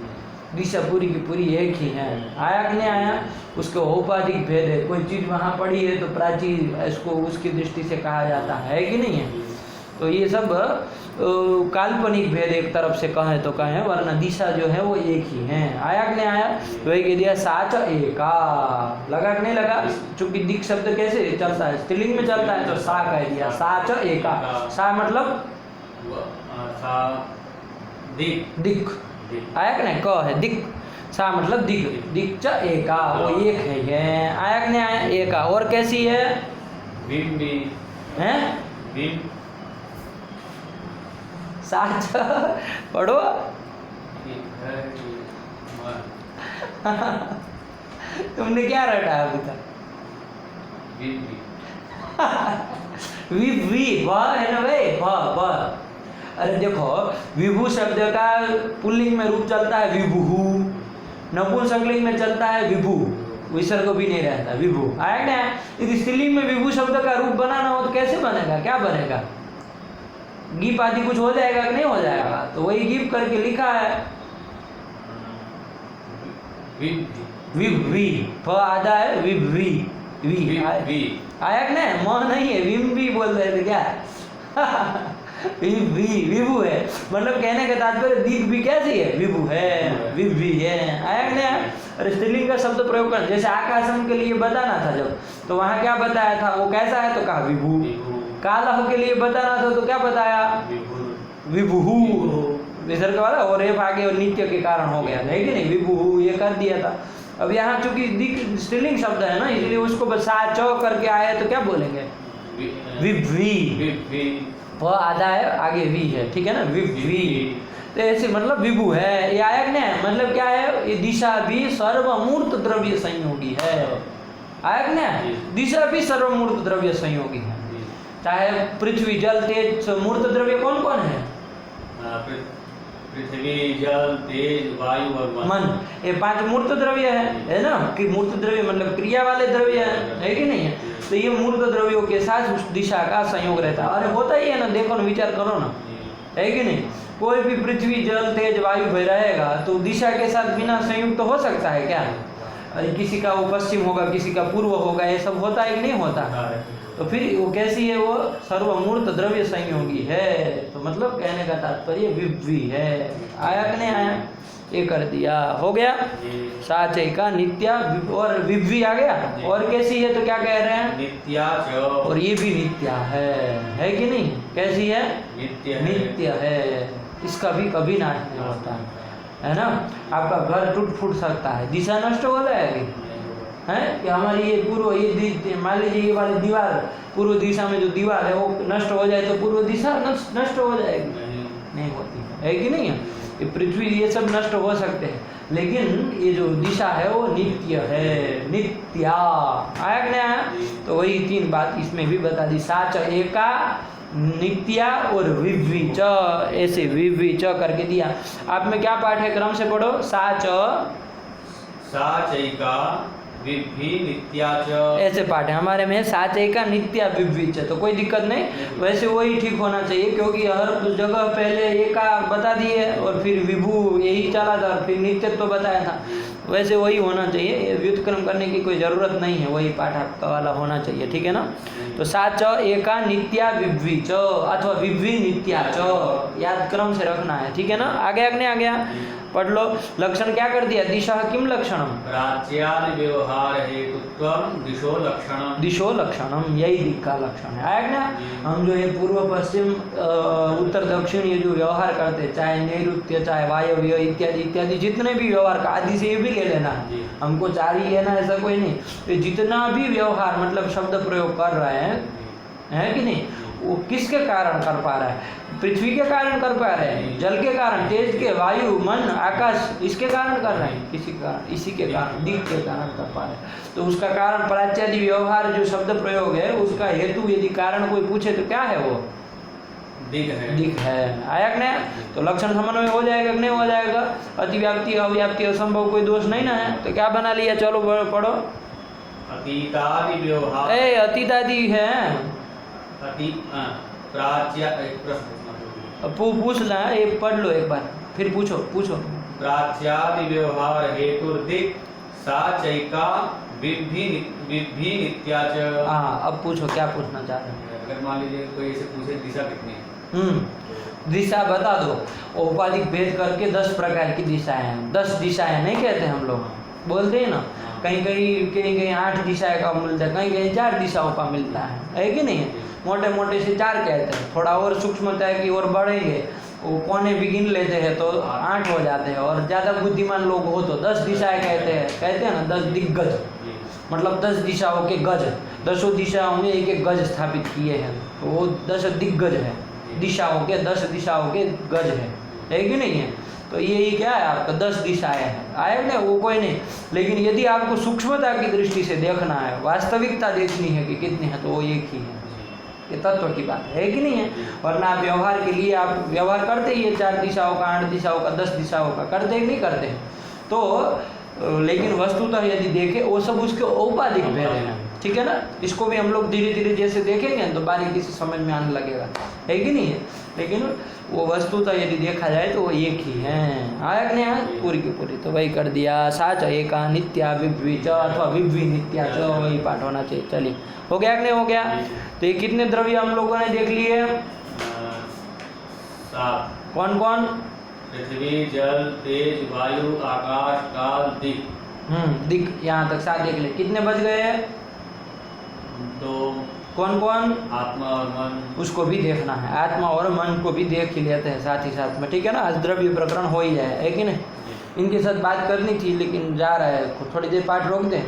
A: दिशा पूरी की पूरी एक ही है। आया कि नहीं आया? उसके औपाधिक भेद है। कोई चीज़ वहाँ पड़ी है तो प्राची इसको उसकी दृष्टि से कहा जाता है कि नहीं है? तो ये सब काल्पनिक भेद एक तरफ से कहें तो कहें, वरना दिशा जो है वो एक ही है। आया कि नहीं आया? वही कह दिया साच एका। लगा कि नहीं लगा? चूंकि दिक् शब्द कैसे चलता है? स्त्रीलिंग में चलता है तो सा कह दिया, साच एका। सा मतलब दिक्। आया कि नहीं? क है दिक्, सा मतलब दिक्, दिक् च एका, वो एक है। आया कि नहीं आया? एका। और कैसी है?
B: बिंबी
A: हैं?
B: बिंब
A: साच पढ़ो। तुमने क्या रटा अभी तक?
B: बिंबी
A: वी व है ना भाई, व। अरे देखो विभु शब्द का पुल्लिंग में रूप चलता है विभु, नपुंसकलिंग में चलता है विभु, विसर्ग भी नहीं रहता विभु। आया क्या? यदि स्त्रीलिंग में विभु शब्द का रूप बनाना हो तो कैसे बनेगा? क्या बनेगा? गीप आदि कुछ हो जाएगा कि नहीं हो जाएगा? तो वही गीप करके लिखा है विभवी, फ आधा है विभवी, वी आया कि नहीं? म नहीं है, विम भी बोल रहे थे क्या? विभु है, मतलब कहने का तात्पर्य दिक् भी कैसी है? विभु है, विभवी है। आया कि नहीं? अरे स्त्रीलिंग का शब्द प्रयोग कर, जैसे आकाशम के लिए बताना था जब, तो वहाँ क्या बताया था? वो कैसा है तो कहा विभु। कालह के लिए बताना था तो क्या बताया? विभु, विसर्ग वाला, और रेफ आगे और नित्य के कारण हो गया, है कि नहीं? विभु ये कर दिया था। अब यहाँ चूंकि दिक् स्त्रीलिंग शब्द है ना, इसलिए उसको बस सा चौ करके आए तो क्या बोलेंगे? विभवी। व आधा है, आगे वी है, ठीक है ना? विभवी। तो ऐसे मतलब विभु है। ये आया कि नहीं? मतलब क्या है? ये दिशा भी सर्वमूर्त द्रव्य संयोगी है। आया कि नहीं? दिशा भी सर्वमूर्त द्रव्य संयोगी है। चाहे पृथ्वी, जल, तेज, मूर्त द्रव्य कौन कौन है?
B: पृथ्वी, जल, तेज, वायु और मन।
A: ये 5 मूर्त द्रव्य है ना? कि मूर्त द्रव्य मतलब क्रिया वाले द्रव्य है कि नहीं है? तो ये मूर्त द्रव्यों के साथ उस दिशा का संयोग रहता है। अरे होता ही है ना, देखो ना, विचार करो ना, है कि नहीं? कोई भी पृथ्वी, जल, तेज, वायु भी रहेगा तो दिशा के साथ बिना संयुक्त हो सकता है क्या? अरे किसी का वो पश्चिम होगा, किसी का पूर्व होगा, ये सब होता है कि नहीं होता? तो फिर वो कैसी है? वो सर्वमूर्त द्रव्य संयोगी है। तो मतलब कहने का तात्पर्य विभवी है। आया कि नहीं आया? ये कर दिया, हो गया।
B: जी।
A: साच का नित्या और विभ्वी आ गया।
B: जी।
A: और कैसी है तो क्या कह रहे हैं?
B: नित्या च।
A: और ये भी नित्या है कि नहीं? कैसी है?
B: नित्य है।
A: नित्य है, इसका भी कभी नाश नहीं होता है ना। आपका घर टूट फूट सकता है, दिशा नष्ट हो जाएगी है कि हमारी ये पूर्व ये मान लीजिए ये वाली दीवार पूर्व दिशा में जो दीवार है वो नष्ट हो जाए तो पूर्व दिशा नष्ट हो जाएगी? नहीं होती है कि नहीं है? ये पृथ्वी ये सब नष्ट हो सकते हैं, लेकिन ये जो दिशा है वो नित्य है, नित्या। आया कि नहीं आया? तो वही 3 बात इसमें भी बता दी। साच एका, नित्या और विभ्वी च, ऐसे विभ्वी च करके दिया। आप में क्या पाठ है? क्रम से पढ़ो। साच
B: साचैका विभ्वी नित्या च।
A: ऐसे पाठ है, हमारे में साच एका नित्या विभ्वी च, तो कोई दिक्कत नहीं। वैसे वही ठीक होना चाहिए, क्योंकि हर जगह पहले एका बता दिए और फिर विभु यही चला था और फिर नित्य तो बताया था, वैसे वही होना चाहिए। ये व्युत्क्रम करने की कोई ज़रूरत नहीं है, वही पाठ आपका वाला होना चाहिए, ठीक है ना। तो साच एका नित्या विभ्वी च अथवा विभ्वी नित्या च, याद क्रम से रखना है, ठीक है ना। आगे आगे आ गया, पढ़ लो। लक्षण क्या कर दिया? दिशा किम लक्षणम?
B: राज्यादि व्यवहार हेतुत्वम दिशो लक्षणम।
A: दिशो लक्षणम, यही दिक् का लक्षण है। आया ना? हम जो ये पूर्व पश्चिम उत्तर दक्षिण ये जो व्यवहार करते हैं, चाहे नैऋत्य चाहे वायव्य इत्यादि इत्यादि, जितने भी व्यवहार का आदि से ये भी ले लेना है, हमको 4 ही लेना, ऐसा कोई नहीं। तो जितना भी व्यवहार मतलब शब्द प्रयोग कर रहे हैं, है कि नहीं, वो किसके कारण कर पा रहा है? पृथ्वी के कारण कर पा रहे हैं, जल के कारण, तेज के, वायु, मन, आकाश, इसके कारण कर रहे हैं, किसी कारण, इसी के कारण, दिक् के कारण कर पा रहे हैं। तो उसका कारण प्राच्यादि व्यवहार जो शब्द प्रयोग है, उसका हेतु यदि कारण कोई पूछे तो क्या है? वो
B: दिक् है।
A: दिक् है। आया कि नहीं? तो लक्षण समन्वय हो जाएगा कि नहीं हो जाएगा? अतिव्याप्ति अव्याप्ति असंभव कोई दोष नहीं ना है, तो क्या बना लिया? चलो पढ़ो।
B: अतीतादि व्यवहार।
A: अतीतादि है,
B: अति प्राच्या एक प्रश्न
A: पूछ ला, ये पढ़ लो एक बार, फिर पूछो।
B: प्राच्यादि व्यवहार हेतुर्दिक् साचैका विभ्वी नित्या च।
A: हाँ, अब पूछो क्या पूछना चाह रहे हैं?
B: अगर मान लीजिए कोई ऐसे पूछे दिशा कितनी है?
A: दिशा बता दो। औपाधिक भेद करके 10 प्रकार की दिशाएं हैं। 10 दिशाएं नहीं कहते हम लोग, बोलते हैं ना, कहीं 8 दिशाएं का मिलता है, कहीं 4 दिशाओं का मिलता है कि नहीं? मोटे मोटे से 4 कहते हैं, थोड़ा और सूक्ष्मता है कि और बढ़ेंगे, वो कोने भी गिन लेते हैं तो 8 हो जाते हैं, और ज़्यादा बुद्धिमान लोग हो तो 10 दिशाएं कहते हैं ना, 10 दिग्गज, मतलब 10 दिशाओं के गज, 10 दिशाओं में एक गज स्थापित किए हैं, तो वो 10 दिग्गज है, दिशाओं के 10 दिशाओं के गज है कि नहीं है? तो यही क्या है आपका 10 दिशाएं हैं। आया ना? वो कोई नहीं, लेकिन यदि आपको सूक्ष्मता की दृष्टि से देखना है, वास्तविकता देखनी है कि कितनी है, तो वो एक ही है। ये तत्व की बात है कि नहीं है? वरना आप व्यवहार के लिए आप व्यवहार करते ही है, 4 दिशाओं का, 8 दिशाओं का, 10 दिशाओं का करते ही नहीं करते हैं। तो लेकिन वस्तुतः यदि देखें वो सब उसके औपाधिक भेद हैं, ठीक है ना। इसको भी हम लोग धीरे धीरे जैसे देखेंगे तो बारीकी से समझ में आने लगेगा, है कि नहीं है। लेकिन वो वस्तुतः यदि देखा जाए तो वो एक ही है। आया कि नहीं आया? पूरी की पूरी तो वही कर दिया। साच एका नित्या विभ्वी च अथवा विभ्वी नित्या च, वही पाठ होना चाहिए। चलिए, हो गया कि नहीं हो गया? तो ये कितने द्रव्य हम लोगों ने देख लिए?
B: 7।
A: कौन कौन?
B: पृथ्वी, जल, तेज, वायु, आकाश, काल, दिक्।
A: दिक्, यहाँ तक 7 देख ले। कितने बच गए?
B: 2।
A: कौन कौन?
B: आत्मा और मन।
A: उसको भी देखना है, आत्मा और मन को भी देख ही लेते हैं साथ ही साथ में, ठीक है ना। आज द्रव्य प्रकरण हो ही जाए, है कि नहीं। इनके साथ बात करनी थी लेकिन जा रहा है, थोड़ी देर पाठ रोक दें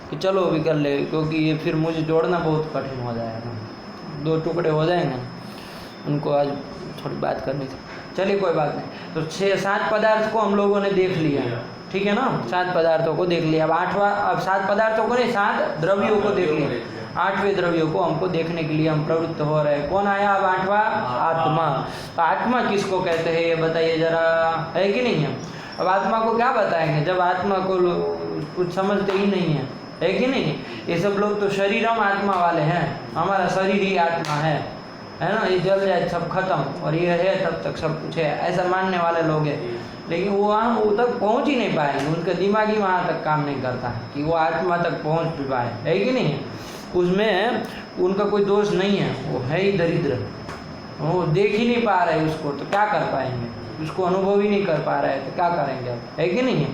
A: कि चलो अभी कर ले, क्योंकि ये फिर मुझे जोड़ना बहुत कठिन हो जाएगा, 2 टुकड़े हो जाएंगे, उनको आज थोड़ी बात करनी थी। चलिए कोई बात नहीं। तो 6-7 पदार्थ को हम लोगों ने देख लिया, ठीक है ना। 7 पदार्थों को देख लिया। अब 7 पदार्थों को नहीं, 7 द्रव्यों को देख लिया। 8वें द्रव्यों को हमको देखने के लिए हम प्रवृत्त हो रहे हैं। कौन आया अब 8वां? आत्मा। तो आत्मा किसको कहते हैं ये बताइए जरा, है कि नहीं है। अब आत्मा को क्या बताएंगे जब आत्मा को कुछ समझते ही नहीं है कि नहीं। ये सब लोग तो शरीरम आत्मा वाले हैं, हमारा शरीर ही आत्मा है ना। ये जल जाए सब खत्म और ये है तब तक सब कुछ है, ऐसा मानने वाले लोग हैं। लेकिन वो वहाँ वो तक पहुँच ही नहीं पाएंगे, उनका दिमाग ही वहाँ तक काम नहीं करता है कि वो आत्मा तक पहुँच भी पाए, है कि नहीं। उसमें उनका कोई दोष नहीं है, वो है ही दरिद्र, वो देख ही नहीं पा रहे उसको, तो क्या कर पाएंगे। उसको अनुभव ही नहीं कर पा रहा है तो क्या करेंगे अब, है कि नहीं है।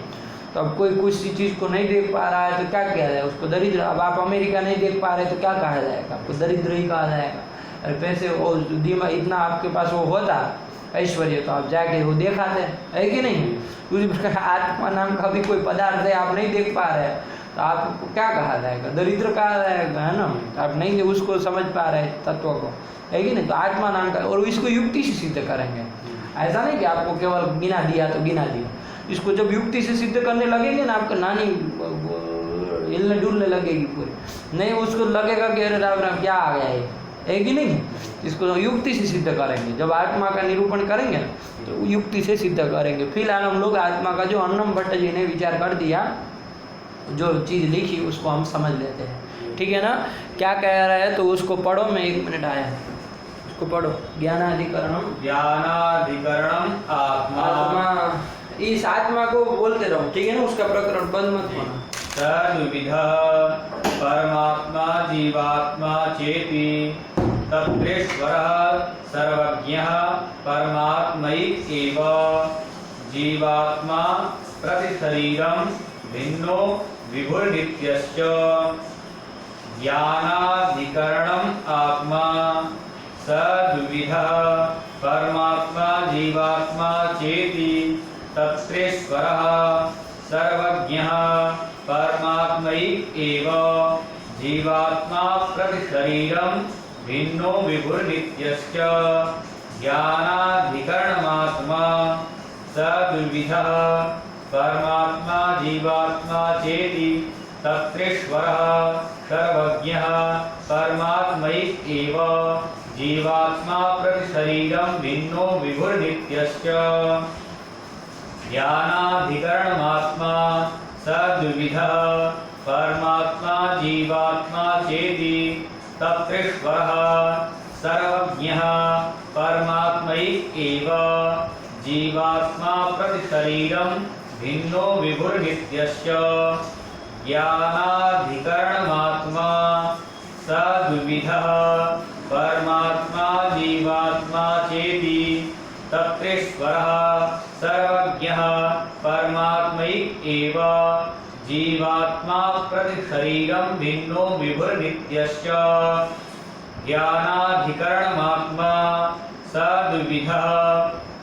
A: तो अब कोई कुछ चीज़ को नहीं देख पा रहा है तो क्या किया जाए, उसको दरिद्र। अब आप अमेरिका नहीं देख पा रहे तो क्या कहा जाएगा, आपको दरिद्र ही कहा जाएगा। अरे पैसे वो दिमाग इतना आपके पास वो होता ऐश्वर्य तो आप जाके वो देखाते, है कि नहीं। उसी प्रकार आत्मा नाम का भी कोई पदार्थ है आप नहीं देख पा रहे तो आपको क्या कहा जाएगा, दरिद्र कहा जाएगा, है ना। आप नहीं उसको समझ पा रहे तत्व को, है कि नहीं। तो आत्मा नाम का, और इसको युक्ति से सिद्ध करेंगे। ऐसा नहीं कि आपको केवल गिना दिया तो गिना दिया, इसको जब युक्ति से सिद्ध करने लगेंगे ना आपका नानी हिलने डुलने लगेगी पूरी। नहीं उसको लगेगा कि अरे राम राम क्या आ गया है कि नहीं। इसको युक्ति से सिद्ध करेंगे। जब आत्मा का निरूपण करेंगे ना तो युक्ति से सिद्ध करेंगे। फिलहाल हम लोग आत्मा का जो अन्नम भट्ट जी ने विचार कर दिया, जो चीज़ लिखी उसको हम समझ लेते हैं, ठीक है ना। क्या कह रहा है तो उसको पढ़ो, मैं 1 मिनट आया, उसको पढ़ो। ज्ञानाधिकरणम आत्मा, इस आत्मा को बोलते रहो, ठीक है ना। उसका प्रकरण बंद मत होना।
B: तद्विध परमात्मा जीवात्मा चेति तत्रेश्वरः सर्वज्ञः परमात्मैक एव जीवात्मा प्रतिशरीरं भिन्नो विभुर्नित्यश्च ज्ञानाधिकरणम् आत्मा सद्विधः परमात्मा जीवात्मा चेति तत्रेश्वरः सर्वज्ञः परमात्मैक एव जीवात्मा प्रतिशरीरं भिन्नो विभुर्नित्यश्च ज्ञानाधिकरणमात्मा सद्विधः परमात्मा जीवात्मा चेति तत्रेश्वरः सर्वज्ञः परमात्मैक एव जीवात्मा प्रतिशरीरं भिन्नो विभुर्नित्यश्च ज्ञानाधिकरणमात्मा सद्विधः परमात्मा जीवात्मा चेति तत्रेश्वरः सर्वज्ञः परमात्मैक एव जीवात्मा प्रतिशरीरं भिन्नो विभुर्नित्यश्च ज्ञानाधिकरणमात्मा सद्विधः परमात्मा जीवात्मा चेति तत्रेश्वरः सर्वज्ञः परमात्मैक एव जीवात्मा प्रतिशरीरं भिन्नो विभुर्नित्यश्च ज्ञानाधिकरणमात्मा सद्विधः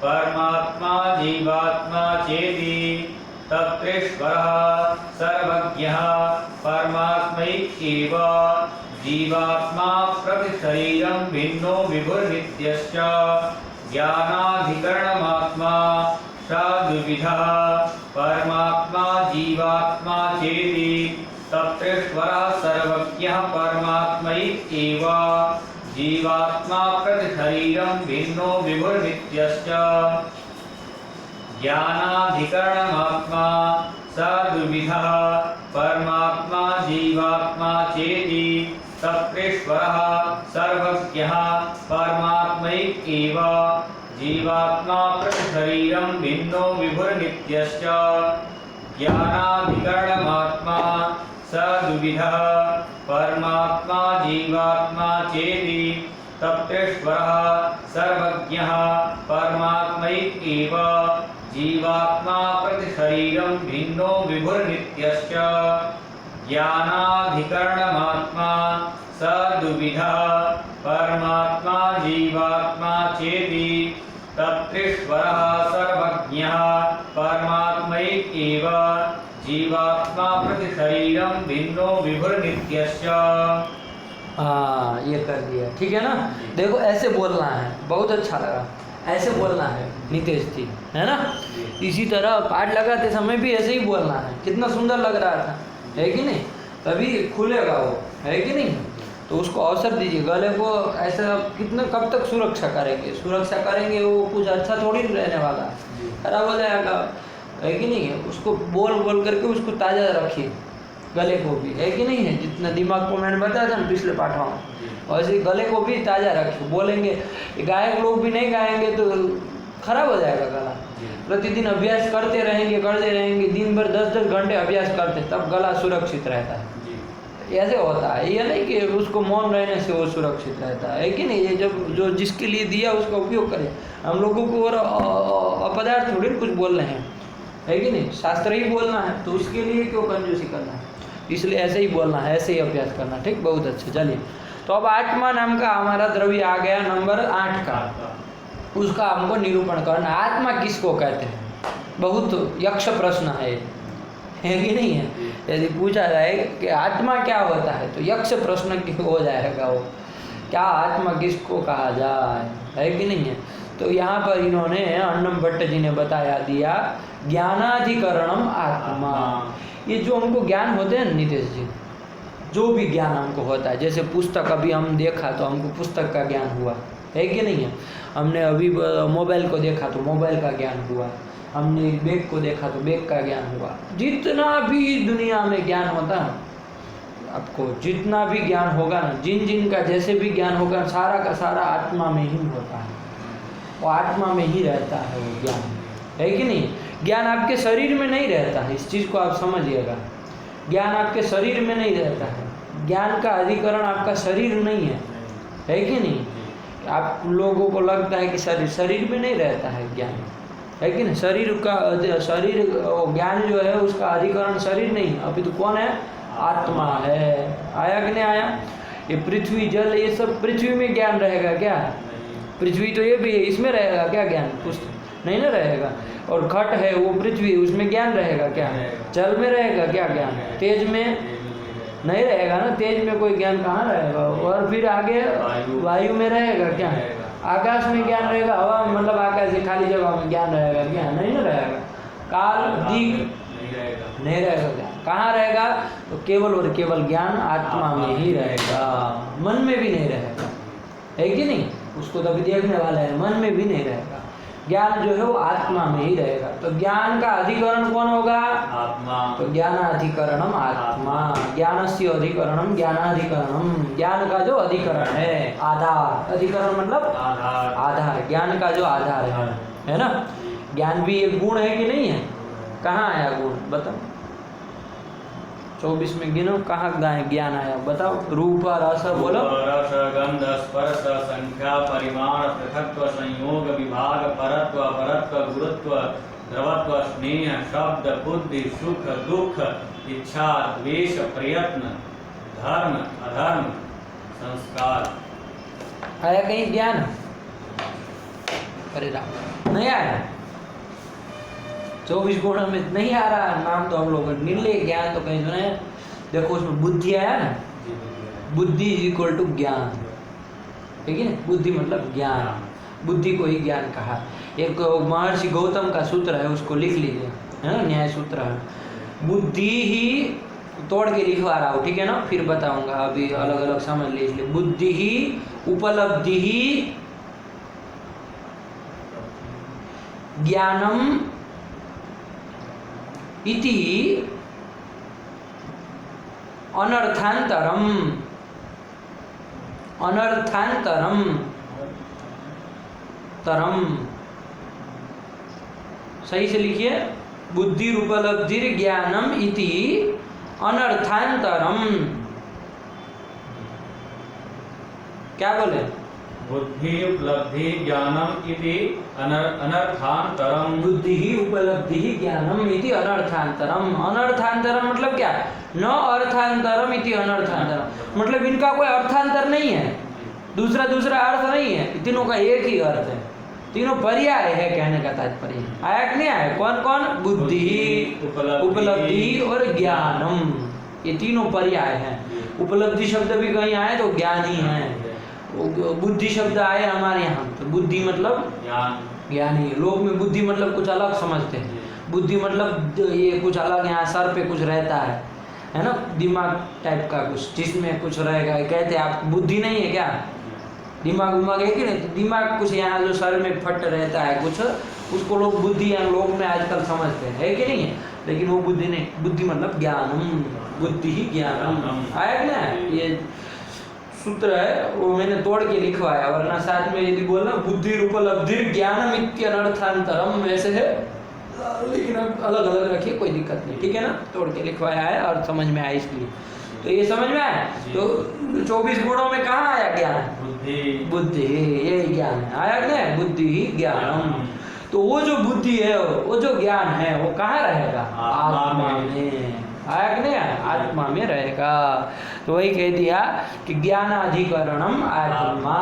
B: परमात्मा जीवात्मा चेति तत्रेश्वरः सर्वज्ञः परमात्मैक एव जीवात्मा प्रतिशरीरं भिन्नो विभुर्नित्यश्च ज्ञानाधिकरणमात्मा सद्विधः परमात्मा जीवात्मा चेति तत्रेश्वरः सर्वज्ञः परमात्मैक एव जीवात्मा प्रतिशरीरं भिन्नो विभुर्नित्यश्च ज्ञानाधिकरणमात्मा सद्विधः परमात्मा जीवात्मा चेति तत्रेश्वरः सर्वज्ञः परमात्मैक एव जीवात्मा प्रतिशरीरं भिन्नो विभुर्नित्यश्च ज्ञानाधिकरणमात्मा सद्विधः परमात्मा जीवात्मा चेति तत्रेश्वरः सर्वज्ञः परमात्मैक एव जीवात्मा प्रतिशरीरं भिन्नो विभुर्नित्यश्च ज्ञानाधिकरणमात्मा सद्विधः परमात्मा जीवात्मा चेति तत्रेश्वरः सर्वज्ञः परमात्मैक एव जीवात्मा प्रतिशरीरं भिन्नो विभुर्नित्यश्च।
A: हाँ ये कर दिया, ठीक है ना। देखो ऐसे बोलना है, बहुत अच्छा लगा, ऐसे बोलना है नितेश जी, है ना। इसी तरह पाठ लगाते समय भी ऐसे ही बोलना है। कितना सुंदर लग रहा था, है कि नहीं। तभी खुलेगा वो, है कि नहीं। तो उसको अवसर दीजिए। गले को ऐसा कितना कब तक सुरक्षा करेंगे वो कुछ अच्छा थोड़ी रहने वाला, खराब हो जाएगा, है कि नहीं है। उसको बोल करके उसको ताज़ा रखिए, गले को भी, है कि नहीं है। जितना दिमाग को मैंने बताया था ना पिछले पाठों में, वैसे गले को भी ताज़ा रखिए। बोलेंगे गायक लोग भी नहीं गाएंगे तो खराब हो जाएगा गला। प्रतिदिन अभ्यास करते रहेंगे, दिन भर 10-10 घंटे अभ्यास करते, तब गला सुरक्षित रहता है ऐसे होता है, ये नहीं कि उसको मौन रहने से वो सुरक्षित रहता है कि नहीं। ये जब जो जिसके लिए दिया उसका उपयोग करें। हम लोगों को और अपदार्थ थोड़ी कुछ बोल रहे हैं, है कि नहीं, शास्त्र ही बोलना है, तो उसके लिए क्यों कंजूसी करना है। इसलिए ऐसे ही बोलना है, ऐसे ही अभ्यास करना। ठीक, बहुत अच्छा। चलिए, तो अब आत्मा नाम का हमारा द्रव्य आ गया नंबर 8 का, उसका हमको निरूपण करना। आत्मा किसको कहते हैं, बहुत यक्ष प्रश्न है कि नहीं है। यदि पूछा जाए कि आत्मा क्या होता है तो यक्ष प्रश्न क्यों हो जाएगा वो, क्या आत्मा किसको कहा जाए, है कि नहीं है। तो यहाँ पर इन्होंने अन्नम भट्ट जी ने बताया दिया, ज्ञानाधिकरणम आत्मा। ये जो हमको ज्ञान होते हैं नितेश जी, जो भी ज्ञान हमको होता है, जैसे पुस्तक अभी हम देखा तो हमको पुस्तक का ज्ञान हुआ, है कि नहीं है। हमने अभी मोबाइल को देखा तो मोबाइल का ज्ञान हुआ, हमने बेग को देखा तो बेग का ज्ञान हुआ। जितना भी दुनिया में ज्ञान होता है, आपको जितना भी ज्ञान होगा ना, जिन जिन का जैसे भी ज्ञान होगा, सारा का सारा आत्मा में ही होता है, वो आत्मा में ही रहता है वो ज्ञान, है कि नहीं। ज्ञान आपके शरीर में नहीं रहता है, इस चीज़ को आप समझिएगा। ज्ञान आपके शरीर में नहीं रहता है, ज्ञान का अधिकरण आपका शरीर नहीं है कि नहीं। आप लोगों को लगता है कि शरीर में नहीं रहता है ज्ञान, है कि नहीं। शरीर ज्ञान जो है उसका अधिकरण शरीर नहीं, अभी तो कौन है, आत्मा है। आया कि नहीं आया। ये पृथ्वी जल ये सब पृथ्वी में ज्ञान रहेगा क्या, पृथ्वी तो ये भी है, इसमें रहेगा क्या ज्ञान, कुछ नहीं ना रहेगा। और घट है वो पृथ्वी, उसमें ज्ञान रहेगा क्या, जल में रहेगा क्या ज्ञान, तेज में नहीं रहेगा ना, तेज में कोई ज्ञान कहाँ रहेगा। और फिर आगे वायु में रहेगा क्या, आकाश में ज्ञान रहेगा, हवा मतलब आकाश की खाली जगह में ज्ञान रहेगा क्या, नहीं ना रहेगा। काल दिग नहीं रहेगा ज्ञान, कहाँ रहेगा, तो केवल और केवल ज्ञान आत्मा में ही रहेगा, मन में भी नहीं रहेगा, है कि नहीं। उसको तो अभी देखने वाला है, मन में भी नहीं रहेगा। ज्ञान जो है वो आत्मा में ही रहेगा। तो ज्ञान का अधिकरण कौन होगा, आत्मा। तो ज्ञानाधिकरणम आत्मा, ज्ञानस्य अधिकरणम ज्ञानाधिकरणम, ज्ञान का जो अधिकरण है, आधार, अधिकरण मतलब आधार, ज्ञान का जो आधार है ना। ज्ञान भी एक गुण है कि नहीं है, कहाँ आया गुण बताओ, 24 में गिनो, कहाँ ज्ञान आया बताओ। रूप रस बोलो,
B: रस गंध स्पर्श संख्या परिमाण पृथक्त्व संयोग विभाग परत्व अपरत्व गुरुत्व द्रवत्व स्नेह शब्द बुद्धि सुख दुख इच्छा द्वेष प्रयत्न धर्म अधर्म संस्कार।
A: आया कहीं ज्ञान, अरे राम नहीं आया, 24 गुण में नहीं आ रहा नाम, तो हम लोग निर्लय ज्ञान तो कहीं सुने। देखो उसमें बुद्धि आया ना, बुद्धि इज इक्वल टू ज्ञान, ठीक है। बुद्धि मतलब ज्ञान, बुद्धि को ही ज्ञान कहा। एक महर्षि गौतम का सूत्र है, उसको लिख लीजिए, है ना, न्याय सूत्र है। बुद्धि ही तोड़ के लिखवा रहा हूँ, ठीक है ना, फिर बताऊंगा, अभी अलग अलग समझ लीजिए। बुद्धि ही उपलब्धि ही ज्ञानम इति अनर्थांतरम, अनर्थांतरम तरम, सही से लिखिए। बुद्धि उपलब्धि ज्ञानम इति अनर्थांतरम, क्या बोले,
B: बुद्धि उपलब्धि ज्ञानम इति अनर्थांतरम,
A: बुद्धि ही उपलब्धि ही ज्ञानम इति अनर्थांतरम। अनर्थांतरम मतलब क्या, न अर्थांतरम इति अनर्थांतरम, मतलब इनका कोई अर्थांतर नहीं है, दूसरा दूसरा अर्थ नहीं है, तीनों का एक ही अर्थ है, तीनों पर्याय है, कहने का तात्पर्य। आया कि नहीं आया, कौन कौन, बुद्धि उपलब्धि और ज्ञानम, ये तीनों पर्याय हैं। उपलब्धि शब्द भी कहीं आए तो ज्ञान ही है, बुद्धि शब्द आए हमारे यहाँ तो बुद्धि मतलब ज्ञान ही। लोग में बुद्धि मतलब कुछ अलग समझते हैं, बुद्धि मतलब ये कुछ अलग, यहाँ सर पे कुछ रहता है ना, दिमाग टाइप का कुछ, जिसमें कुछ रहेगा, कहते हैं आप बुद्धि नहीं है क्या, दिमाग उमाग है कि नहीं, तो दिमाग कुछ यहाँ जो सर में फट रहता है कुछ, उसको लोग बुद्धि यहाँ लोग में आजकल समझते हैं, है कि नहीं है। लेकिन वो बुद्धि नहीं, बुद्धि मतलब ज्ञानम, बुद्धि ही ज्ञानम। आया कि ना, ये सूत्र है, वो मैंने तोड़ के लिखवाया, वरना साथ में यदि बोलना बुद्धि उपलब्धि ज्ञानम इत्यनर्थांतरम, ऐसे है लेकिन अब अलग अलग रखिए, कोई दिक्कत नहीं, ठीक है ना। तोड़ के लिखवाया है और समझ में आया इसलिए। तो ये समझ में आया। तो 24 गुणों में कहाँ आया ज्ञान?
B: बुद्धि।
A: बुद्धि, ये ज्ञान है। आया कि नहीं? बुद्धि ही ज्ञानम। तो वो जो बुद्धि है, वो जो ज्ञान है, वो कहाँ रहेगा? आत्मा में। आया कि नहीं? आत्मा में रहेगा। तो वही कह दिया कि ज्ञानाधिकरणम आत्मा,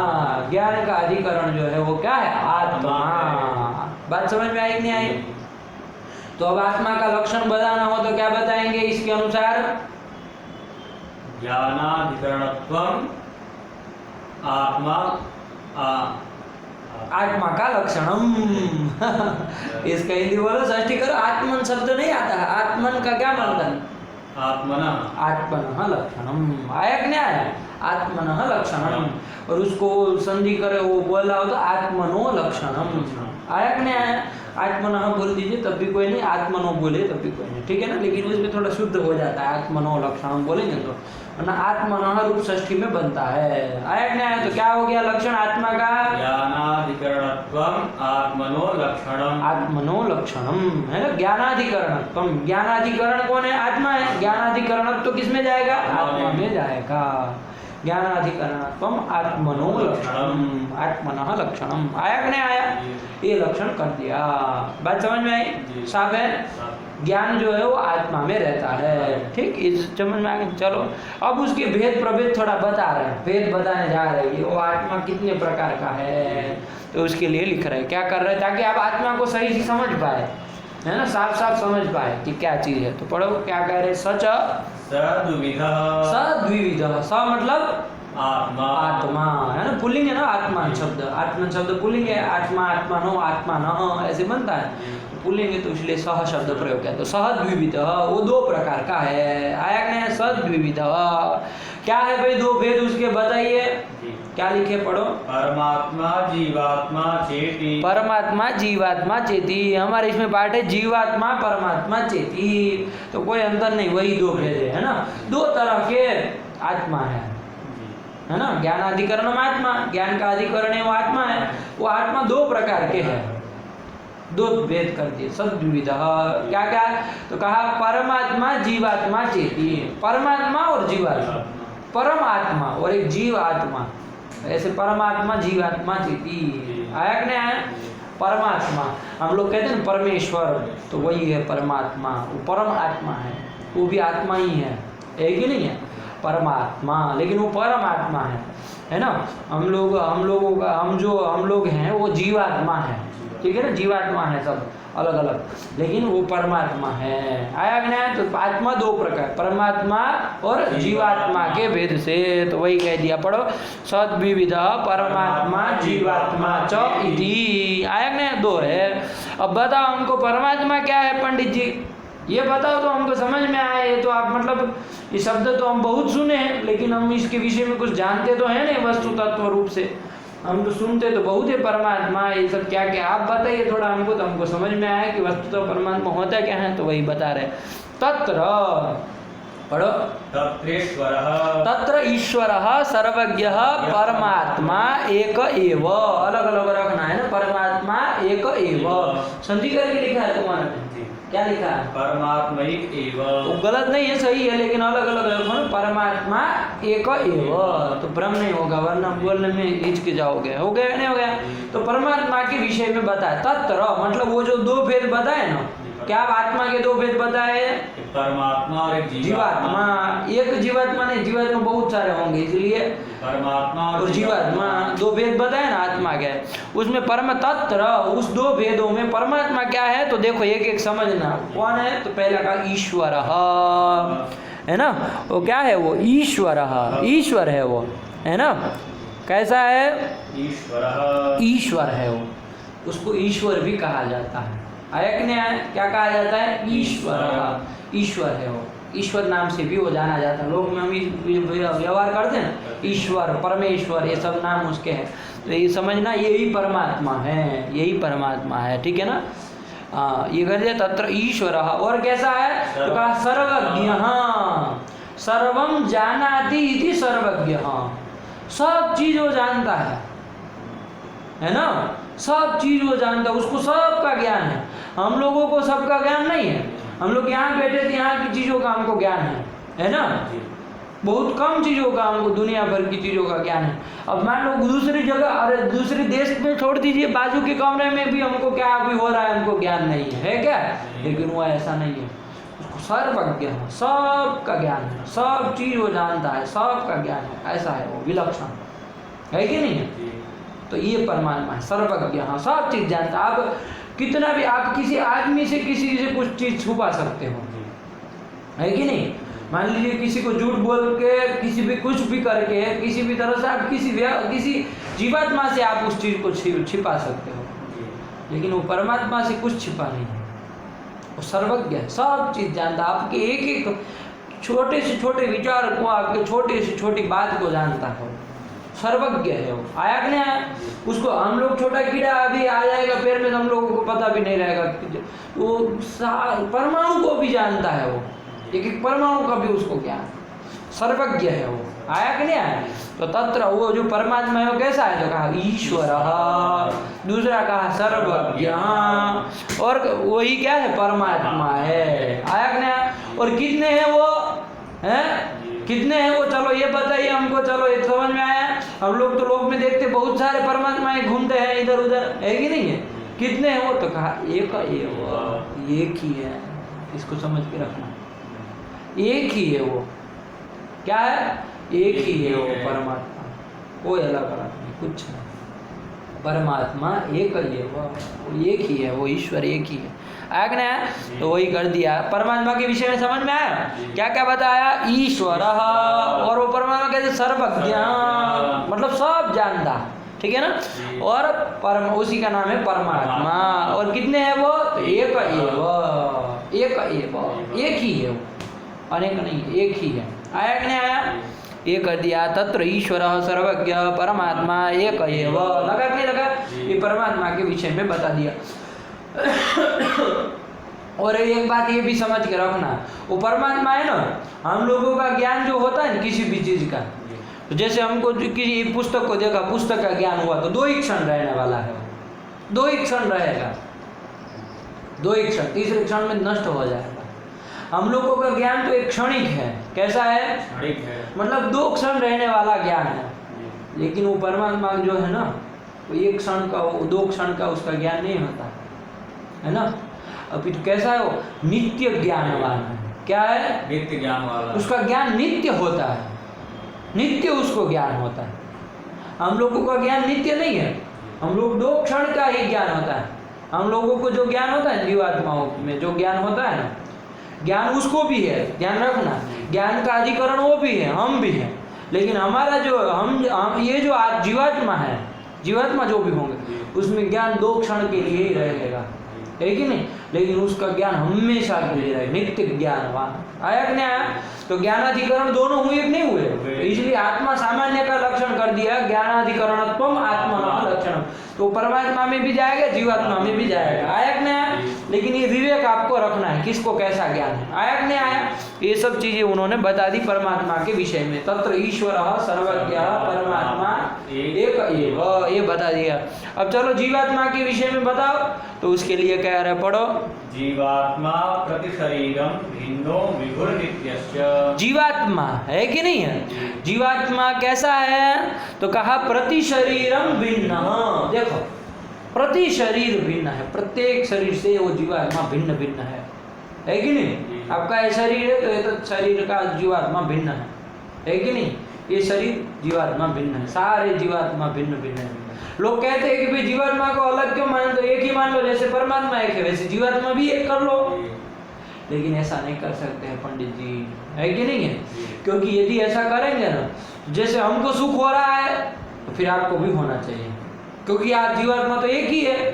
A: ज्ञान का अधिकरण जो है वो क्या है? आत्मा। बात समझ में आई कि नहीं आई? तो अब आत्मा का लक्षण बताना हो तो क्या बताएंगे इसके अनुसार?
B: ज्ञानाधिकरणत्वम आत्मा
A: आत्मा का लक्षणम। इसका हिंदी बोलो, षष्ठी करो। आत्मन शब्द नहीं आता है, आत्मन का क्या बंधन?
B: आत्मना।
A: आत्मनः लक्षणम। आया कि नहीं आया? आत्मनः लक्षणम। और उसको संधि करे वो बोला हो तो आत्मनो लक्षणम। आया कि नहीं आया? आत्मनः बोल दीजिए तब भी कोई नहीं, आत्मनो बोले तब भी कोई नहीं, ठीक है ना। लेकिन उसमें थोड़ा शुद्ध हो जाता है, आत्मनो लक्षणम बोलेंगे तो, वरना आत्मनः रूप षष्ठी में बनता है। आया कि नहीं आया? तो क्या हो गया लक्षण आत्मा का?
B: ज्ञानाधिकरणत्वम आत्मनो लक्षणम।
A: आत्मनो लक्षणम है ना। ज्ञानाधिकरणत्वम, ज्ञानाधिकरण कौन है? आत्मा है। ज्ञानाधिकरण तो किस में जाएगा? आत्मा में जाएगा। ज्ञानाधिकरणत्वम आत्मनो लक्षणम, आत्मनः लक्षणम। आया कि नहीं आया? ये लक्षण कर दिया। बात समझ में आई? साफ है। ज्ञान जो है वो आत्मा में रहता है, ठीक। इस समझ में आ गया। चलो अब उसके भेद प्रभेद थोड़ा बता रहे हैं, भेद बताने जा रहे हैं। वो आत्मा कितने प्रकार का है, तो उसके लिए लिख रहे हैं। क्या कर रहे हैं? ताकि आप आत्मा को सही से समझ पाए, है ना, साफ साफ समझ पाए कि क्या चीज है। तो पढ़ो क्या कह रहे हैं? सच
B: सद्विधः।
A: सद्विविधः। स मतलब
B: आत्मा।
A: आत्मा है ना, पुल्लिंग है ना। आत्मान शब्द, आत्मन शब्द पुल्लिंग है। आत्मा, आत्मानो, आत्मानः ऐसे बनता है। पुल्लिंग है तो इसलिए सह शब्द प्रयोग किया। तो सद्विविधः वो दो प्रकार का है। आया कि नहीं? सद्विविधः क्या है भाई? दो भेद उसके बताइए। क्या लिखे? पढ़ो।
B: परमात्मा जीवात्मा चेति।
A: परमात्मा जीवात्मा चेती। हमारे इसमें पाठ है जीवात्मा परमात्मा चेती। तो कोई अंतर नहीं, वही दो भेद है ना। दो तरह के आत्मा है ना। ज्ञानाधिकरण आत्मा, ज्ञान का अधिकरण है वो आत्मा है। वो आत्मा दो प्रकार के हैं, दो भेद कर दिए। सद्विविधः क्या क्या? तो कहा परमात्मा जीवात्मा चेती। परमात्मा और जीवात्मा, परमात्मा और एक जीवात्मा, ऐसे परमात्मा जीवात्मा चेती। आया कि नहीं आया? परमात्मा हम लोग कहते हैं ना परमेश्वर, तो वही है परमात्मा। वो परम आत्मा है, वो भी आत्मा ही है कि नहीं है? परमात्मा, लेकिन वो परमात्मा है ना। हम लोग हैं वो जीवात्मा है, ठीक है ना। जीवात्मा है सब अलग अलग, लेकिन वो परमात्मा है। आया कि नहीं? तो आत्मा दो प्रकार, परमात्मा और जीवात्मा के भेद से। तो वही कह दिया। पढ़ो। सद्विविधः परमात्मा जीवात्मा च इति। आया कि नहीं? दो है। अब बताओ हमको परमात्मा क्या है पंडित जी? ये बताओ तो हमको समझ में आए। तो आप मतलब ये शब्द तो हम बहुत सुने हैं, लेकिन हम इसके विषय में कुछ जानते तो है नहीं वस्तु तत्व रूप से। हम तो सुनते तो बहुत है परमात्मा, ये सब क्या क्या। आप बताइए थोड़ा हमको, तो हमको समझ में आया कि वस्तु तो परमात्मा होता क्या है। तो वही बता रहे। तत्र, पढ़ो। तत्र ईश्वरः सर्वज्ञः परमात्मा एक एव। अलग अलग रखना है ना। परमात्मा एक एव संधि करके लिखा है तुम्हारे में। क्या लिखा है?
B: परमात्मा एव।
A: तो गलत नहीं है, सही है, लेकिन अलग अलग रखो ना। परमात्मा एक एव, तो भ्रम नहीं होगा, वरना बोलने में हिचक जाओगे। हो गया नहीं हो गया? तो परमात्मा के विषय में बताया। तत्र मतलब वो जो दो भेद बताए ना। क्या आत्मा के दो भेद बताए?
B: परमात्मा और एक
A: जीवात्मा। एक जीवात्मा नहीं, जीवात्मा बहुत सारे होंगे, इसलिए
B: परमात्मा
A: और जीवात्मा दो भेद बताए ना आत्मा के। उसमें परम तत्र, उस दो भेदों में परमात्मा क्या है? तो देखो एक एक समझना। कौन है? तो पहला का ईश्वर है ना। वो क्या है? वो ईश्वर, ईश्वर है वो, है ना। कैसा है? ईश्वर है वो, उसको ईश्वर भी कहा जाता है। आया कि नहीं आया? क्या कहा जाता है? ईश्वर, ईश्वर है वो। ईश्वर नाम से भी वो जाना जाता है। लोग में हम व्यवहार करते हैं ना, ईश्वर, परमेश्वर, ये सब नाम उसके हैं। तो ये समझना, यही परमात्मा है, यही परमात्मा है, ठीक है ना। ये कर दिया। तत्र ईश्वर। और कैसा है? तो कहा सर्वज्ञ, सर्वम जानाति इति सर्वज्ञ। सब चीज वो जानता है ना। सब चीज वो जानता है, उसको सब का ज्ञान है। हम लोगों को सबका ज्ञान नहीं है। हम लोग यहाँ बैठे थे, यहाँ की चीज़ों का हमको ज्ञान है ना। बहुत कम चीज़ों का हमको दुनिया भर की चीज़ों का ज्ञान है। अब मान लो दूसरी जगह, अरे दूसरे देश में छोड़ दीजिए, बाजू के कमरे में भी हमको क्या अभी हो रहा है हमको ज्ञान नहीं है क्या? लेकिन वो ऐसा नहीं है, उसको सर्वज्ञ है, सबका ज्ञान है, सब चीज़ वो जानता है, सबका ज्ञान है, ऐसा है वो, विलक्षण है कि नहीं है? तो ये परमात्मा है, सर्वज्ञ, हाँ सब चीज़ जानता है। आप कितना भी, आप किसी आदमी से किसी से कुछ चीज़ छुपा सकते हो, है कि नहीं? मान लीजिए किसी को झूठ बोल के, किसी भी कुछ भी करके, किसी भी तरह से आप किसी जीवात्मा से आप उस चीज़ को छिपा सकते हो, लेकिन वो परमात्मा से कुछ छिपा नहीं है। वो सर्वज्ञ है, सब चीज़ जानता है, आपके एक एक छोटे से छोटे विचार को, आपके छोटे से छोटी बात को जानता है, सर्वज्ञ है वो। आया कि नहीं आया? उसको हम लोग, छोटा कीड़ा अभी आ जाएगा पैर में तो हम लोगों को पता भी नहीं रहेगा, वो परमाणु को भी जानता है, वो एक एक परमाणु का भी उसको ज्ञान, सर्वज्ञ है वो। आया कि नहीं आया? तो तत्र वो जो परमात्मा है वो कैसा है? तो कहा ईश्वर, दूसरा कहा सर्वज्ञ, और वही क्या है? परमात्मा है। आया कि नहीं आया? और कितने हैं वो? हैं कितने हैं वो? चलो ये बताइए हमको, चलो एक समझ में आया। हम लोग तो लोक में देखते बहुत सारे परमात्माएं घूमते हैं इधर उधर, है कि नहीं है? कितने हैं वो? तो कहा एक ही है, इसको समझ के रखना, एक ही है वो। क्या है? एक ही है वो परमात्मा, कोई अलग अलग नहीं, कुछ नहीं। परमात्मा एक ही है, वो एक ही है, वो ईश्वर एक ही है। आया कि नहीं? तो वही कर दिया। परमात्मा के विषय में समझ में आया? क्या क्या बताया? ईश्वर, और वो परमात्मा कैसे? सर्वज्ञ, मतलब सब जानता, ठीक है ना। और परम, उसी का नाम है परमात्मा। और कितने हैं वो? तो एक ही है वो, अनेक नहीं, एक ही है। आया कि नहीं आया? ये कर दिया। तत्र ईश्वर सर्वज्ञ परमात्मा एक एव, लगा कि नहीं लगा? ये परमात्मा के विषय में बता दिया। और एक बात ये भी समझ के रखना, वो परमात्मा है ना, हम लोगों का ज्ञान जो होता है ना किसी भी चीज का, तो जैसे हमको किसी पुस्तक को देखा, पुस्तक का ज्ञान हुआ तो 2 ही क्षण रहने वाला है, 2 ही क्षण रहेगा, 2 ही क्षण, तीसरे क्षण में नष्ट हो जाएगा। हम लोगों का ज्ञान तो एक क्षणिक है। कैसा है?
B: क्षणिक है, मतलब
A: 2 क्षण रहने वाला ज्ञान है। लेकिन वो परमात्मा जो है ना, वो 1 क्षण का, 2 क्षण का उसका ज्ञान नहीं होता है ना। अभी तो कैसा है? वो नित्य ज्ञानवान है। क्या है?
B: नित्य ज्ञान वाला,
A: उसका ज्ञान नित्य होता है, नित्य उसको ज्ञान होता है। हम लोगों का ज्ञान नित्य नहीं है, हम लोग 2 क्षण का ही ज्ञान होता है। हम लोगों को जो ज्ञान होता है, जीवात्माओं में जो ज्ञान होता है ना, ज्ञान उसको भी है, ध्यान रखना, ज्ञान का अधिकरण वो भी है, हम भी हैं। लेकिन हमारा जो हम ये जो आज जीवात्मा है, जीवात्मा जो भी होंगे, उसमें ज्ञान 2 क्षण के लिए ही रहेगा, है कि नहीं? लेकिन उसका ज्ञान हमेशा के लिए रहे, नित्य ज्ञानवान। आया कि नहीं आया? तो ज्ञानाधिकरण दोनों हुए कि नहीं हुए? तो इसलिए आत्मा सामान्य का लक्षण कर दिया, ज्ञानाधिकरणत्वम आत्मा लक्षण। तो परमात्मा में भी जाएगा, जीवात्मा में भी जाएगा। आया कि नहीं आया? लेकिन ये विवेक आपको रखना है, किसको कैसा ज्ञान है। आया कि नहीं आया? ये सब चीजें उन्होंने बता दी परमात्मा के विषय में। तत्र ईश्वर सर्वज्ञ परमात्मा एक एव, ये बता दिया। अब चलो जीवात्मा के विषय में बताओ, तो उसके लिए कह रहे, पढ़ो।
B: जीवात्मा प्रति शरीरम भिन्नो विभुर नित्यस्य।
A: जीवात्मा है कि नहीं है? जीवात्मा कैसा है? तो कहा प्रति शरीरम भिन्न। देखो, प्रति शरीर भिन्न है, प्रत्येक शरीर से वो जीवात्मा भिन्न भिन्न है कि नहीं? आपका ये शरीर है तो ये तो शरीर का जीवात्मा भिन्न है कि नहीं? ये शरीर जीवात्मा भिन्न है, सारे जीवात्मा भिन्न भिन्न है। लोग कहते हैं कि भाई जीवात्मा को अलग क्यों मान दो, एक ही मान लो, जैसे परमात्मा एक है वैसे जीवात्मा भी एक कर लो। लेकिन ऐसा नहीं कर सकते हैं पंडित जी, है कि नहीं है? क्योंकि यदि ऐसा करेंगे ना, जैसे हमको सुख हो रहा है तो फिर आपको भी होना चाहिए, क्योंकि आज जीवात्मा तो एक ही है।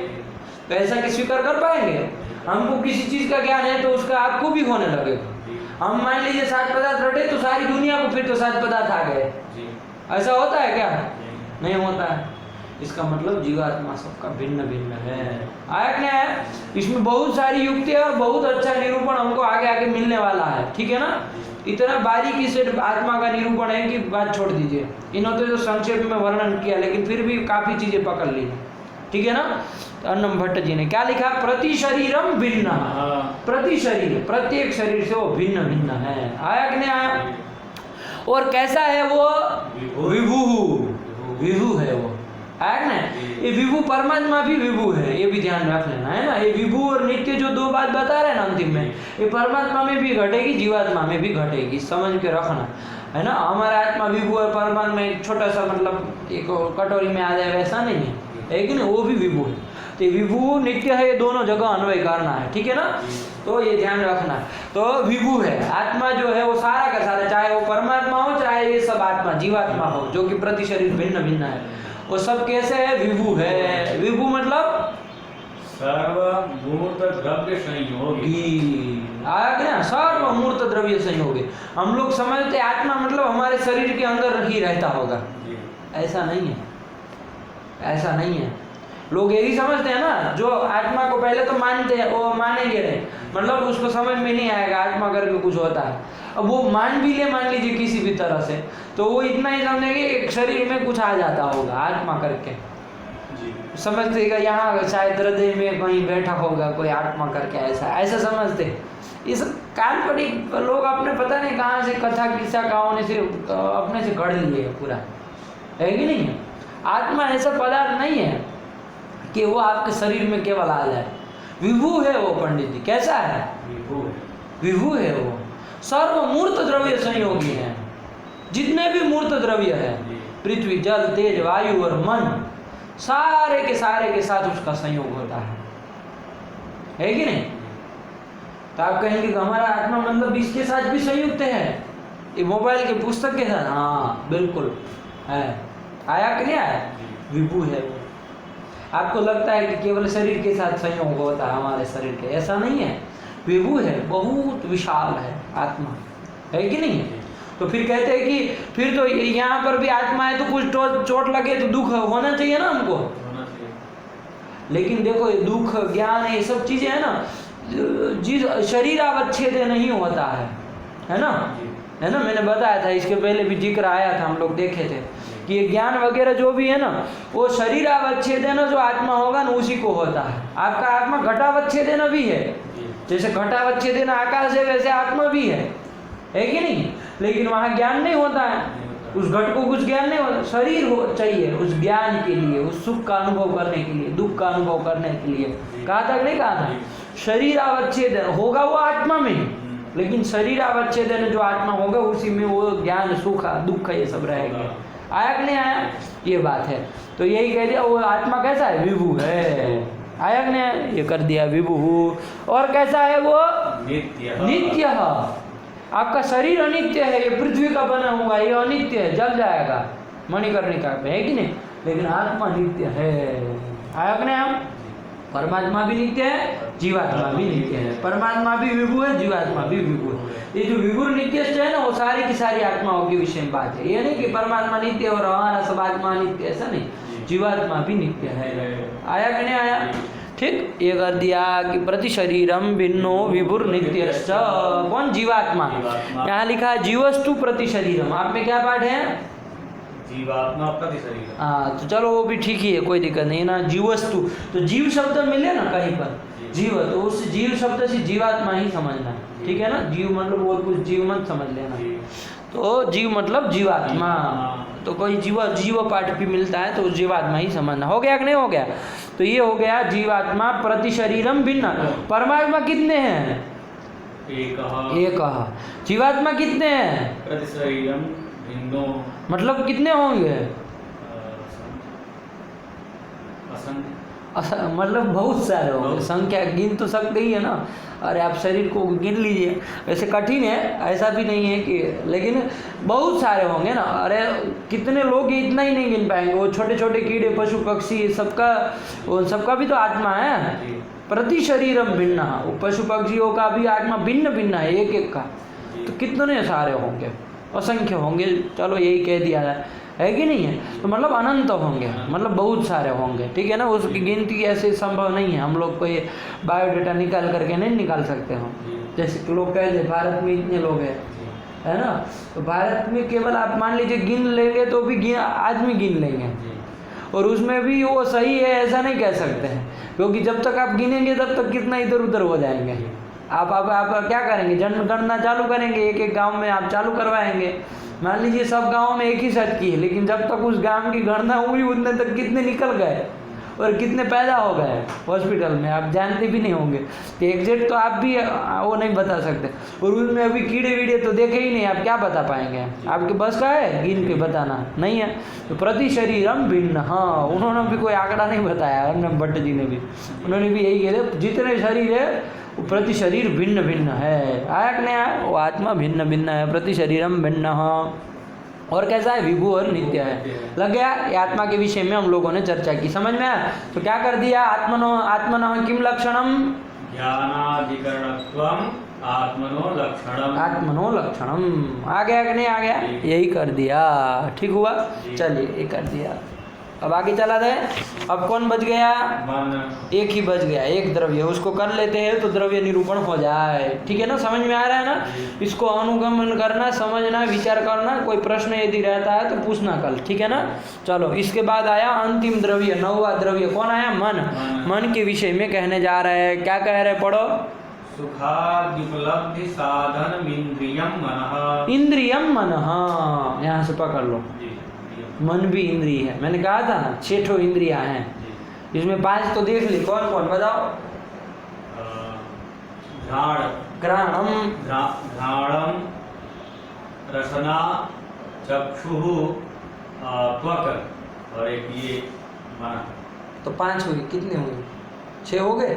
A: तो ऐसा कि स्वीकार कर पाएंगे? हमको किसी चीज का ज्ञान है तो उसका आपको भी होने लगेगा। हम मान लीजिए 7 पदार्थ रटे तो सारी दुनिया को फिर तो 7 पदार्थ आ गए, ऐसा होता है क्या? नहीं होता है। इसका मतलब जीवात्मा सबका भिन्न भिन्न है। आया कि नहीं आया? इसमें बहुत सारी युक्तियां और बहुत अच्छा निरूपण हमको आगे आगे मिलने वाला है, ठीक है ना। इतना बारीकी से आत्मा का निरूपण है कि बात छोड़ दीजिए, इन्होंने तो जो संक्षेप में वर्णन किया, लेकिन फिर भी काफी चीजें पकड़ ली, ठीक है ना। तो अन्नम भट्ट जी ने क्या लिखा, प्रति शरीरम भिन्न,
B: हाँ।
A: प्रति शरीर, प्रत्येक शरीर से वो भिन्न भिन्न है। आया कि नहीं आया। और कैसा है वो, विभु, विभु है वो, आया कि नहीं। ये विभु परमात्मा भी विभु है, ये भी ध्यान रख लेना है ना। ये विभु और नित्य जो दो बात बता रहे हैं ना अंतिम में, ये परमात्मा में भी घटेगी, जीवात्मा में भी घटेगी, समझ के रखना है ना। हमारा आत्मा विभु और परमात्मा एक छोटा सा मतलब एक कटोरी में आ जाए वैसा नहीं है कि नहीं, वो भी विभु है। तो विभु नित्य है, ये दोनों जगह अन्वय करना है, ठीक है ना। तो ये ध्यान रखना। तो विभु है आत्मा जो है वो सारा का सारा, चाहे वो परमात्मा हो चाहे ये सब आत्मा जीवात्मा हो, जो कि प्रति शरीर भिन्न भिन्न है, वो सब कैसे है, विभु है। विभु मतलब
B: सर्वमूर्त द्रव्य संयोगी,
A: आया क्या, सर्वमूर्त द्रव्य संयोगी। हम लोग समझते आत्मा मतलब हमारे शरीर के अंदर ही रहता होगा, ऐसा नहीं है, ऐसा नहीं है। लोग यही समझते हैं ना, जो आत्मा को पहले तो मानते हैं वो मानेंगे नहीं, मतलब उसको समझ में नहीं आएगा आत्मा करके कुछ होता है। अब वो मान भी ले, मान लीजिए किसी भी तरह से, तो वो इतना ही समझेंगे एक शरीर में कुछ आ जाता होगा आत्मा करके, समझते यहाँ शायद हृदय में कहीं बैठा होगा कोई आत्मा करके, ऐसा ऐसा समझते। इस काल्पनिक लोग अपने पता नहीं कहाँ से कथा किस्सा कहानी से अपने से गढ़ लिए पूरा, है कि नहीं। आत्मा ऐसा पदार्थ नहीं है कि वो आपके शरीर में केवल आ जाए। विभु है वो पंडित जी, कैसा है, विभु है वो, सर्वमूर्त द्रव्य संयोगी है। जितने भी मूर्त द्रव्य है, पृथ्वी जल तेज वायु और मन, सारे के साथ उसका संयोग होता है कि नहीं। तो आप कहेंगे कि हमारा आत्मा मतलब इसके साथ भी संयुक्त है, ये मोबाइल के पुस्तक के साथ, हाँ बिल्कुल है। आया कि नहीं आया, विभु है वो। आपको लगता है कि केवल शरीर के साथ संयोग होता है हमारे शरीर के, ऐसा नहीं है, विभु है, बहुत विशाल है आत्मा, है कि नहीं। तो फिर कहते हैं कि फिर तो यहाँ पर भी आत्मा है, तो कुछ चोट लगे तो दुख होना चाहिए ना हमको, लेकिन देखो ये दुख ज्ञान ये सब चीजें है ना, जिस शरीर अवच्छेद नहीं होता है ना, है ना। मैंने बताया था, इसके पहले भी जिक्र आया था, हम लोग देखे थे कि ये ज्ञान वगैरह जो भी है ना, वो शरीर अवच्छेद है ना, जो आत्मा होगा ना उसी को होता है। आपका आत्मा घटावच्छेद ना भी है, जैसे घटावच्छेद ना आकाश है वैसे आत्मा भी है कि नहीं। लेकिन वहाँ ज्ञान नहीं होता है, उस घट को कुछ ज्ञान नहीं होता, शरीर हो चाहिए उस ज्ञान के लिए, उस सुख का अनुभव करने के लिए, दुख का अनुभव करने के लिए। कहा था नहीं कहा था, शरीर अवच्छेद होगा वो आत्मा में, लेकिन शरीर अवच्छेद जो आत्मा होगा उसी में वो ज्ञान सुख दुख ये सब रहेगा। आया कि नहीं आया, ये बात है। तो यही कह दिया वो आत्मा कैसा है, विभु है। आया कि नहीं, ये कर दिया विभु। और कैसा है वो, नित्य। आपका शरीर अनित्य है, ये पृथ्वी का बना हुआ, ये अनित्य है, जल जाएगा मणिकर्णिका पे, है कि नहीं। लेकिन आत्मा नित्य है। आया कि नहीं, हम परमात्मा भी नित्य है, जीवात्मा भी नित्य है। परमात्मा भी विभु है, जीवात्मा भी विभु है। ये जो विभु नित्य है ना, वो सारी की सारी आत्माओं के विषय में बात है। ये नहीं कि परमात्मा नित्य और हमारा सब आत्मा नित्य, ऐसा नहीं, जीवात्मा भी नित्य है। आया कि नहीं आया, ठीक। ये कर दिया कि प्रति शरीरम भिन्नो विभुर नित्यश्च, कौन, जीवात्मा। यहाँ लिखा है जीवस्तु प्रति शरीरम। आप में क्या पाठ है,
B: जीवात्मा प्रति शरीर।
A: हाँ, तो चलो वो भी ठीक ही है, कोई दिक्कत नहीं ना। जीवस्तु, तो जीव शब्द मिले ना कहीं पर, जीव, तो उस जीव शब्द से जीवात्मा ही समझना, ठीक है ना। जीव मतलब और कुछ जीव मत समझ लेना। तो जीव मतलब जीवात्मा, तो कोई जीव पाठ भी मिलता है तो जीवात्मा ही समझना। हो गया कि नहीं हो गया। तो ये हो गया जीवात्मा प्रति शरीरम भिन्न। परमात्मा कितने हैं, एक। जीवात्मा कितने हैं,
B: प्रति शरीरम भिन्नो,
A: मतलब कितने होंगे, मतलब बहुत सारे होंगे। संख्या गिन तो सकते ही है ना। अरे आप शरीर को गिन लीजिए, वैसे कठिन है, ऐसा भी नहीं है कि, लेकिन बहुत सारे होंगे ना। अरे कितने लोग इतना ही नहीं गिन पाएंगे। वो छोटे छोटे कीड़े पशु पक्षी सबका भी तो आत्मा है। प्रति शरीरम भिन्न, वो पशु पक्षियों का भी आत्मा भिन्न भिन्न है, एक एक का। तो कितने सारे होंगे, असंख्य होंगे। चलो यही कह दिया है कि नहीं है। तो मतलब अनंत होंगे, मतलब बहुत सारे होंगे, ठीक है ना। उसकी गिनती ऐसे संभव नहीं है, हम लोग कोई बायोडाटा निकाल करके नहीं निकाल सकते हम। जैसे लोग कहते हैं भारत में इतने लोग हैं, है ना। तो भारत में केवल आप मान लीजिए गिन लेंगे तो भी आदमी गिन लेंगे, और उसमें भी वो सही है ऐसा नहीं कह सकते हैं, क्योंकि जब तक आप गिनेंगे तब तक कितना इधर उधर हो जाएंगे। आप क्या करेंगे, जनगणना चालू करेंगे, एक एक गांव में आप चालू करवाएंगे। मान लीजिए सब गांव में एक ही सच की है, लेकिन जब तक उस गांव की गणना हुई उतने तक कितने निकल गए और कितने पैदा हो गए हॉस्पिटल में, आप जानते भी नहीं होंगे। तो एग्जैक्ट तो आप भी वो नहीं बता सकते, और उसमें अभी कीड़े वीड़े तो देखे ही नहीं, आप क्या बता पाएंगे, आपके बस का है गिन के बताना, नहीं है। तो प्रति शरीरम भिन्न, हाँ उन्होंने भी कोई आंकड़ा नहीं बताया, अर्णव भट्ट जी ने भी, उन्होंने भी यही कह जितने शरीर है वो प्रति शरीर भिन्न भिन्न है। आया कि नहीं आया, वो आत्मा भिन्न भिन्न है, प्रति शरीरम भिन्न। और कैसा है, विभु और नित्य है। लग गया, ये आत्मा के विषय में हम लोगों ने चर्चा की, समझ में आया। तो क्या कर दिया, आत्मनो किम लक्षणम,
B: ज्ञानाधिकरणत्वम आत्मनो लक्षणम,
A: आत्मनो लक्षणम। आ गया कि नहीं आ गया, यही कर दिया, ठीक हुआ। चलिए ये कर दिया, अब आगे चला जाए। अब कौन बच गया,
B: मन,
A: एक ही बच गया, एक द्रव्य, उसको कर लेते हैं तो द्रव्य निरूपण हो जाए, ठीक है ना, समझ में आ रहा है ना। इसको अनुगमन करना, समझना, विचार करना, कोई प्रश्न यदि रहता है तो पूछना कल, ठीक है ना। चलो इसके बाद आया अंतिम द्रव्य, 9वां द्रव्य कौन आया, मन। मन के विषय में कहने जा रहे हैं, क्या कह रहे, पढ़ो।
B: सुखाद्युपलब्धि साधन इंद्रियम मनः,
A: इंद्रियम मनः, यहाँ से पकड़ लो, मन भी इंद्रिय है। मैंने कहा था ना 6 इंद्रियां हैं, इसमें 5 तो देख ली, कौन कौन बताओ। घ्राणम,
B: घ्राणम, रसना, चक्षु, त्वक, और एक ये मन।
A: तो 5 हुए, कितने हुए, 6 हो गए,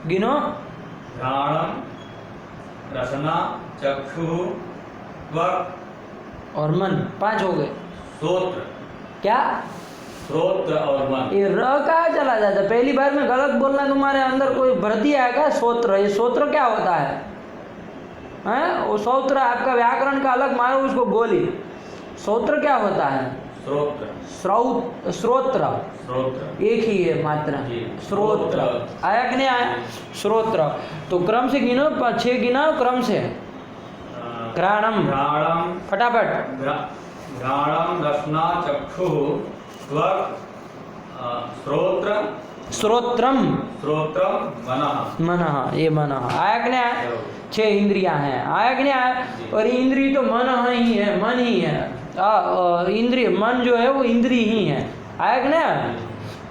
A: गिनो।
B: घ्राणम, रसना, चक्षु, त्वक
A: और मन, 5 हो गए।
B: श्रोत्र,
A: क्या,
B: श्रोत्र और मन।
A: ये र कहाँ चला जाता, पहली बार में गलत बोलना, तुम्हारे अंदर कोई भर्ती आएगा। श्रोत्र, ये श्रोत्र क्या होता है, हैं? वो श्रोत्र आपका व्याकरण का अलग मारो उसको गोली। श्रोत्र क्या होता है,
B: श्रोत्र,
A: श्रोत्र,
B: श्रोत्र
A: एक ही है मात्रा, श्रोत्र। आया कि नहीं आया, श्रोत्र। तो क्रम से गिनो, 6 गिना क्रम से। घ्राणम,
B: घ्राणम,
A: फटाफट।
B: घ्राणम, रसना, चक्षु, त्वक, श्रोत्र,
A: श्रोत्रम,
B: श्रोत्रम, मनः,
A: मनः, ये मनः। आया कि नहीं आया, 6 इंद्रियां हैं, आया कि नहीं आया। और इंद्रिय तो मन ही है, मन ही है, इंद्रिय मन जो है वो इंद्रिय ही है, आया कि नहीं आया।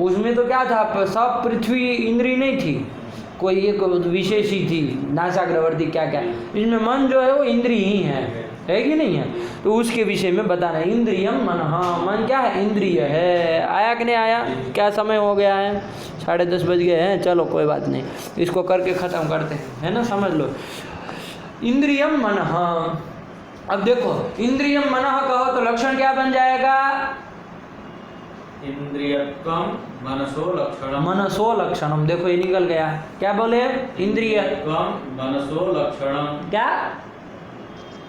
A: उसमें तो क्या था, सब पृथ्वी इंद्रिय नहीं थी, कोई एक विशेष ही थी, नासाग्रवर्ती क्या क्या। इसमें मन जो है वो इंद्रिय ही है कि नहीं है। तो उसके विषय में बताना, इंद्रियम मन, हाँ मन क्या है, इंद्रिय है। आया कि नहीं आया, क्या समय हो गया है, 10:30 बज गए हैं। चलो कोई बात नहीं, इसको करके ख़त्म करते हैं, है ना, समझ लो। इंद्रियम मन, हाँ अब देखो, इंद्रियम मनः कहो तो लक्षण क्या बन जाएगा,
B: इंद्रियत्वम मनसो लक्षणम,
A: मनसो लक्षणम। देखो ये निकल गया, क्या बोले, इंद्रियत्वम
B: मनसो लक्षणम,
A: क्या,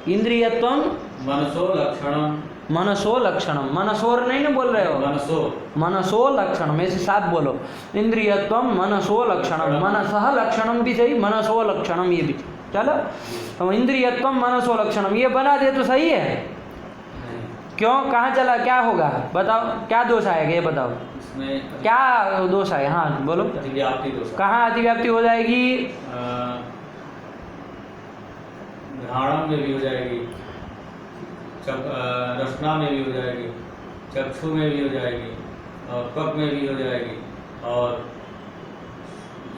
A: इंद्रियत्वम
B: मनसो लक्षणम,
A: मनसो लक्षणम, मनसोर नहीं ना बोल रहे हो,
B: मनसो,
A: मनसो लक्षणम, ऐसे साथ बोलो। इंद्रियत्वम मनसो लक्षणम, मनसः लक्षणम भी सही, मनसो लक्षणम ये भी। चलो तो इंद्रियत्वम मनसो लक्षणम ये बना दे तो सही है। क्यों, कहाँ चला, क्या होगा बताओ, क्या दोष आएगा ये बताओ,
B: इसमें
A: क्या दोष आएगा, हाँ बोलो।
B: अतिव्याप्ति दोष,
A: कहाँ अतिव्याप्ति हो जाएगी,
B: घ्राणम में भी हो जाएगी, रसना में भी हो जाएगी, चक्षु में भी हो जाएगी, और त्वक में भी हो जाएगी, और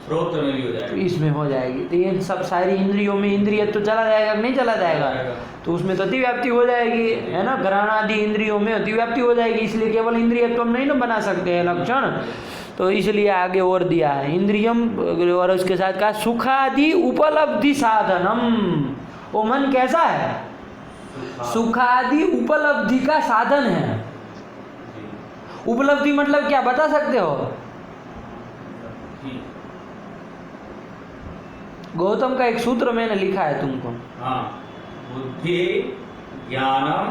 B: श्रोत्र में भी हो
A: तो
B: जाएगी,
A: इसमें हो जाएगी। तो ये सब सारी इंद्रियों में इंद्रिय तो चला जाएगा कि नहीं चला जाएगा, तो उसमें तो अतिव्याप्ति हो जाएगी, है ना। घ्राण आदि इंद्रियों में अतिव्याप्ति हो जाएगी, इसलिए केवल इंद्रियत्व नहीं ना बना सकते हैं लक्षण, तो इसलिए आगे और दिया है इंद्रियम, और उसके साथ कहा सुखादि उपलब्धि साधनम। वो मन कैसा है, सुखादि उपलब्धि का साधन है। उपलब्धि मतलब क्या बता सकते हो, गौतम का एक सूत्र मैंने लिखा है तुमको,
B: हाँ, बुद्धि ज्ञानम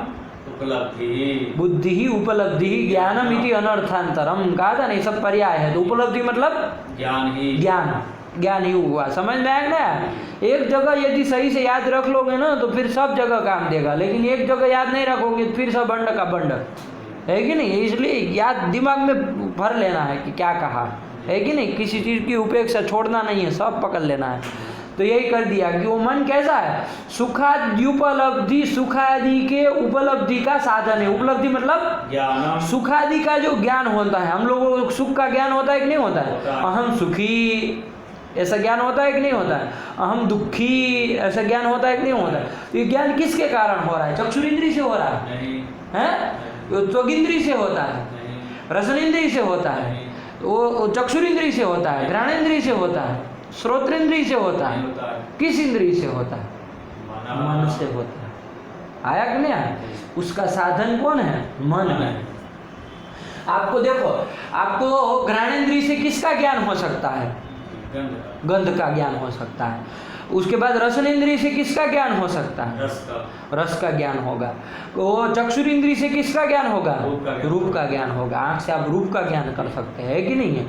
B: उपलब्धि,
A: बुद्धि ही उपलब्धि ही ज्ञानम इति अनर्थांतरम, कहा था नहीं, सब पर्याय है। तो उपलब्धि मतलब
B: ज्ञान ही,
A: ज्ञान ही हुआ, समझ में आएगा ना। एक जगह यदि सही से याद रख लोगे ना तो फिर सब जगह काम देगा, लेकिन एक जगह याद नहीं रखोगे फिर सब बंड का बंड, है कि नहीं? इसलिए याद दिमाग में भर लेना है कि क्या कहा, है कि नहीं? किसी चीज़ की उपेक्षा छोड़ना नहीं है, सब पकड़ लेना है। तो यही कर दिया कि वो मन कैसा है? सुखाद्युपलब्धि, सुखादि के उपलब्धि का साधन है। उपलब्धि मतलब
B: ज्ञानम,
A: सुखादि का जो ज्ञान होता है, हम लोगों को सुख का ज्ञान होता है कि नहीं होता है?
B: होता है।
A: अहम सुखी ऐसा ज्ञान होता है कि नहीं होता है? अहम दुखी ऐसा ज्ञान होता है कि नहीं होता है? तो ये ज्ञान किसके कारण हो रहा है? चक्षुरिंद्री से हो रहा है,
B: नहीं
A: हैं? त्वगिंद्री से होता है,
B: नहीं
A: रसनेन्द्री से होता है, वो चक्षुरिंद्री से होता है, घ्राणेन्द्री से होता है, श्रोत्रेंद्री से होता
B: नहीं
A: है,
B: होता है।
A: किस इंद्री से होता है? मन से होता है। आया कि नहीं आया? उसका साधन कौन है? मन है। आपको देखो, आपको घ्राणेन्द्री से किसका ज्ञान हो सकता है?
B: गंध,
A: गंध का ज्ञान हो सकता है। उसके बाद रसनेन्द्री से किसका ज्ञान हो सकता है?
B: रस का,
A: रस का ज्ञान होगा। वो चक्षुरिंद्री से किसका ज्ञान होगा?
B: रूप का ज्ञान।
A: रूप का ज्ञान होगा। आँख से आप रूप का ज्ञान कर सकते हैं, कि नहीं है?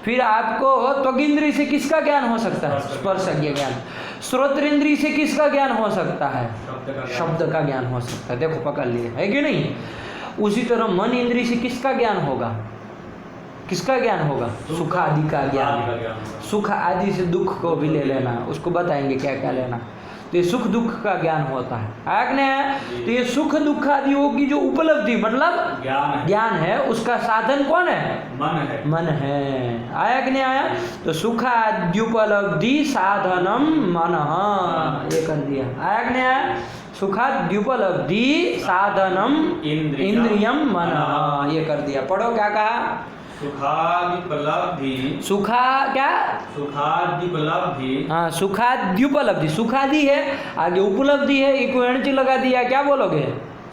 A: फिर आपको त्वगिंद्री से किसका ज्ञान हो सकता है? स्पर्श ज्ञान। श्रोत्रेंद्री से किसका ज्ञान हो सकता है?
B: शब्द का
A: शब्द का ज्ञान हो सकता है। देखो पकड़ लिए, है कि नहीं? उसी तरह मन इंद्री से किसका ज्ञान होगा? किसका ज्ञान होगा? सुख आदि का
B: आदि का
A: ज्ञान।
B: ज्ञान होगा।
A: सुख आदि से दुख को भी ले लेना, उसको बताएंगे क्या क्या लेना। तो ये सुख दुख का ज्ञान होता है, आया कि नहीं आया? तो ये सुख दुख आदियों की जो उपलब्धि मतलब ज्ञान है, उसका साधन कौन है?
B: मन है।
A: मन है। आया कि नहीं आया? तो सुखाद्युपलब्धि साधनम मन, ये कर दिया। आया कि नहीं आया? सुखाद्युपलब्धि साधनम इंद्रियम मन, ये कर दिया। पढ़ो क्या कहा?
B: सुखाद्युपलब्धि,
A: सुखा क्या?
B: सुखाद्युपलब्धि,
A: हाँ, सुखाद्युपलब्धि, सुखादि है, आगे उपलब्धि है, एक एनर्जी लगा दिया, क्या बोलोगे?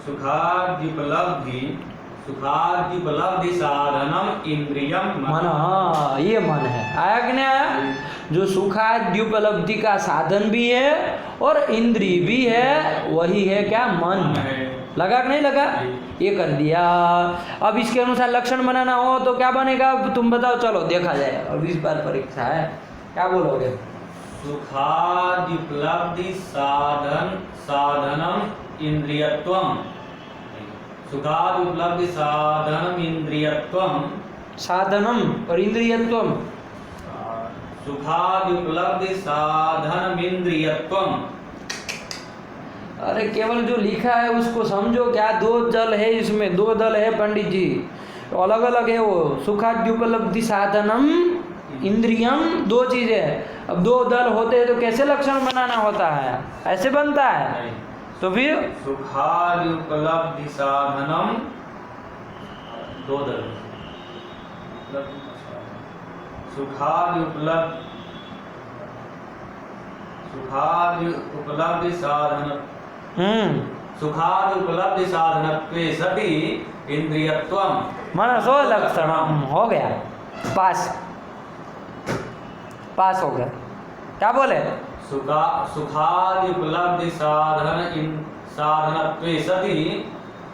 B: सुखाद्युपलब्धि, सुखाद्युपलब्धि साधनम इंद्रियम
A: मन, हाँ ये मन है। आया कि नहीं आया? जो सुखाद्युपलब्धि का साधन भी है और इंद्री भी है, वही है क्या? मन
B: है।
A: लगा कि नहीं लगा? ये कर दिया। अब इसके अनुसार लक्षण बनाना हो तो क्या बनेगा? तुम बताओ, चलो देखा जाए। अब इस बार परीक्षा है, क्या बोलोगे?
B: सुखाद्युपलब्धि साधनम इंद्रियत्वम, सुखाद्युपलब्धि साधनम इंद्रियत्वम,
A: साधनम और इंद्रियत्वम।
B: सुखाद्युपलब्धि साधनम इंद्रियत्वम।
A: अरे केवल जो लिखा है उसको समझो। क्या दो दल है इसमें? दो दल है पंडित जी, अलग अलग है वो। सुखाद्युपलब्धि साधनम इंद्रियम, दो चीजें है। अब दो दल होते हैं तो कैसे लक्षण बनाना होता है? ऐसे बनता है। तो फिर
B: सुखाद्युपलब्धि साधनम, दो दल, सुखाद्युपलब्धि साधन, सुखाद्युपलब्धि साधनत्वे सति इंद्रियत्वम
A: मनसो लक्षणम। हो गया, पास, पास हो गया। क्या बोले?
B: सुखाद्युपलब्धि साधनत्वे सति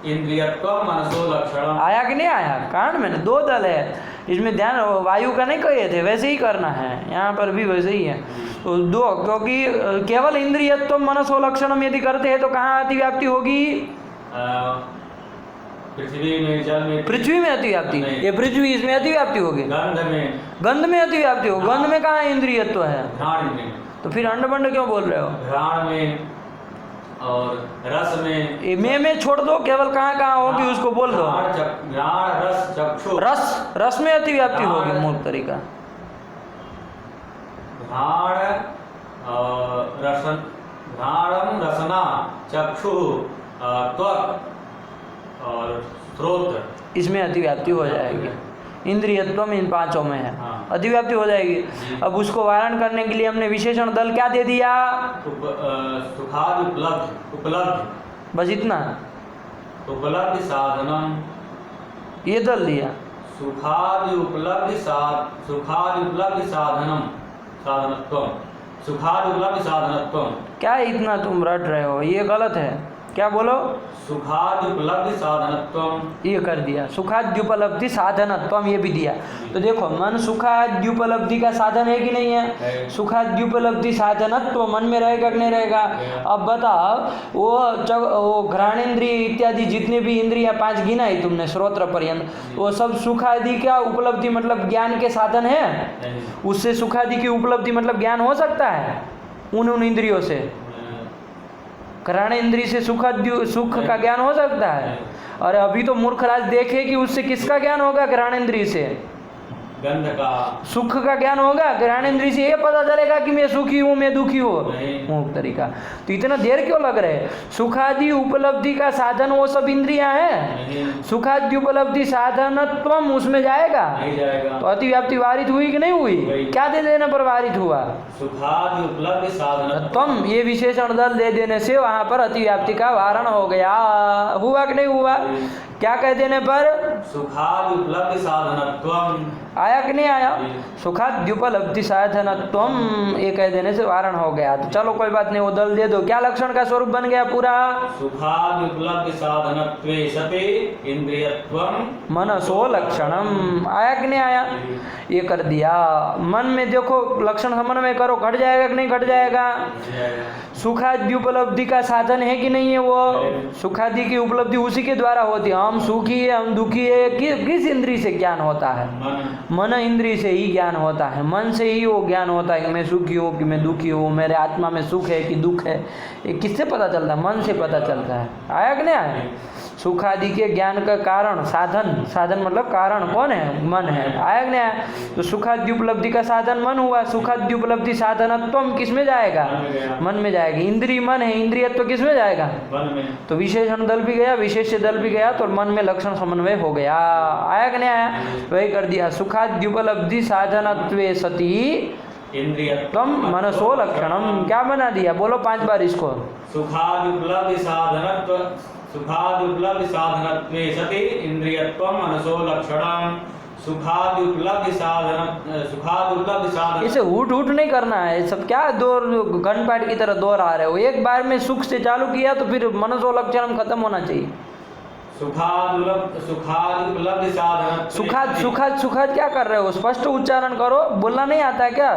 B: इंद्रियत्वम मनसो लक्षणम।
A: आया कि नहीं आया? कारण मैंने दो दल है इसमें, ध्यान वायु का नहीं कहे थे, वैसे ही करना है। यहाँ पर भी वैसे ही है। तो दो, क्योंकि केवल इंद्रियत्व मनसो लक्षणम यदि करते हैं तो कहाँ अतिव्याप्ति होगी?
B: पृथ्वी में, जल में,
A: पृथ्वी में अतिव्याप्ति। ये पृथ्वी, इसमें अतिव्याप्ति होगी।
B: गंध में,
A: गंध में अतिव्याप्ति हो। गंध में कहाँ इंद्रियत्व है?
B: घ्राण में।
A: तो फिर अंडबंड क्यों बोल रहे हो?
B: घ्राण में और रस में।
A: ये में छोड़ दो, केवल कहाँ कहाँ होगी उसको बोल दो।
B: घ्राण, रस, चक्षु।
A: रस में अतिव्याप्ति होगी, मूल तरीका।
B: घ्राण, रसन, घ्राणम, रसना, चक्षु, त्वक और श्रोत्र,
A: इसमें अतिव्याप्ति हो जाएगी। इंद्रियत्वम इन पांचों में है,
B: हाँ।
A: अतिव्याप्ति हो जाएगी। अब उसको वारण करने के लिए हमने विशेषण दल क्या दे दिया?
B: सुखाद्युपलब्धि, उपलब्धि,
A: बस इतना।
B: उपलब्धि साधनम,
A: ये दल दिया।
B: सुखाद्युपलब्धि साधनम, साधनत्वम, सुखाद्युपलब्धि साधनत्वम।
A: क्या इतना तुम रट रहे हो? ये गलत है। क्या बोलो?
B: सुखाद्युपलब्धि साधनत्वम।
A: ये कर दिया। सुखाद्युपलब्धि साधनत्वम ये भी दिया। तो देखो मन सुखाद्युपलब्धि का साधन है कि नहीं है? सुखाद्युपलब्धि साधनत्व मन में रहेगा कि नहीं रहेगा? अब बताओ, वो घ्राणेन्द्रिय इत्यादि जितने भी इंद्रिया 5 गिनाई तुमने श्रोत्र पर्यंत, वो सब सुखादि का उपलब्धि मतलब ज्ञान के साधन है? उससे सुखादि की उपलब्धि मतलब ज्ञान हो सकता है उन इंद्रियों से? घ्राणेन्द्रिय से सुख का ज्ञान हो सकता है? और अभी तो मूर्खराज देखे कि उससे किसका ज्ञान होगा? घ्राणेन्द्रिय से
B: गंध का,
A: सुख का ज्ञान होगा। घ्राणेन्द्रिय से ये पता चलेगा कि मैं सुखी हूँ, मैं दुखी हूँ? मूर्ख तरीका। तो इतना देर क्यों लग रहे हैं? सुखादि उपलब्धि का साधन वो सब इंद्रियां हैं। सुखादि उपलब्धि साधनत्वम उसमें जाएगा?
B: नहीं जाएगा।
A: तो अतिव्याप्ति वारित हुई कि नहीं हुई? क्या दे देने पर वारित हुआ?
B: सुखादि उपलब्धि साधनत्वम।
A: ये विशेषण दल दे देने से वहां पर अतिव्याप्ति का वारण हो गया। हुआ कि नहीं हुआ? क्या कह देने पर?
B: सुखादि उपलब्धि साधनत्वम।
A: आया कि नहीं आया? सुखाद्युपलब्धि साधनत्वम ये कह देने से वारण हो गया। तो चलो कोई बात नहीं, वो दल दे दो। क्या लक्षण का स्वरूप बन गया पूरा?
B: सुखादि उपलब्धि साधनत्वे सति इंद्रियत्वम
A: मनसो लक्षणम। आया कि नहीं आया? ये कर दिया। मन में देखो लक्षण समन्वय करो, घट जाएगा कि नहीं घट जाएगा? सुखादि उपलब्धि का साधन है कि नहीं है? वो सुखादि की उपलब्धि उसी के द्वारा होती है। हम सुखी है, हम दुखी है, किस इंद्रिय से ज्ञान होता है? मन इंद्रिय से ही ज्ञान होता है। मन से ही वो ज्ञान होता है कि मैं सुखी हूँ कि मैं दुखी हूँ, मेरे आत्मा में सुख है कि दुख है। ये किससे पता चलता है? मन से पता चलता है। आया कि नहीं आया? सुखादि के ज्ञान का कारण साधन, साधन मतलब कारण कौन है? मन है। आया कि नहीं आया? तो सुखादि उपलब्धि का साधन मन हुआ। सुखादि उपलब्धि साधनत्वम किस में जाएगा? मन में जाएगा। इंद्रिय मन है, इंद्रियत्व किस में जाएगा?
B: मन में।
A: तो विशेषण दल भी गया, विशेष्य दल भी गया, तो मन में लक्षण समन्वय हो गया। आया कि नहीं आया? वही कर दिया। सुखादि उपलब्धि साधनत्वे सति इंद्रियत्वम मनसो लक्षणम। क्या बना दिया? बोलो 5 बार इसको।
B: सुखादि उपलब्धि साधनत्व, सुखादि उपलब्धि साधनत्वे सति इंद्रियत्वम मनसो लक्षणम। सुखादि उपलब्धि साधन, सुखादि उपलब्धि साधन। इसे
A: उठ नहीं करना है। सब क्या दो घंटपाठ की तरह दोहरा रहे हो? एक बार में सुख से चालू किया तो फिर मनसो लक्षणम खत्म होना चाहिए।
B: सुखादि उपलब्धि साधन।
A: सुखाद क्या कर रहे हो? स्पष्ट उच्चारण करो। बोलना नहीं आता है क्या?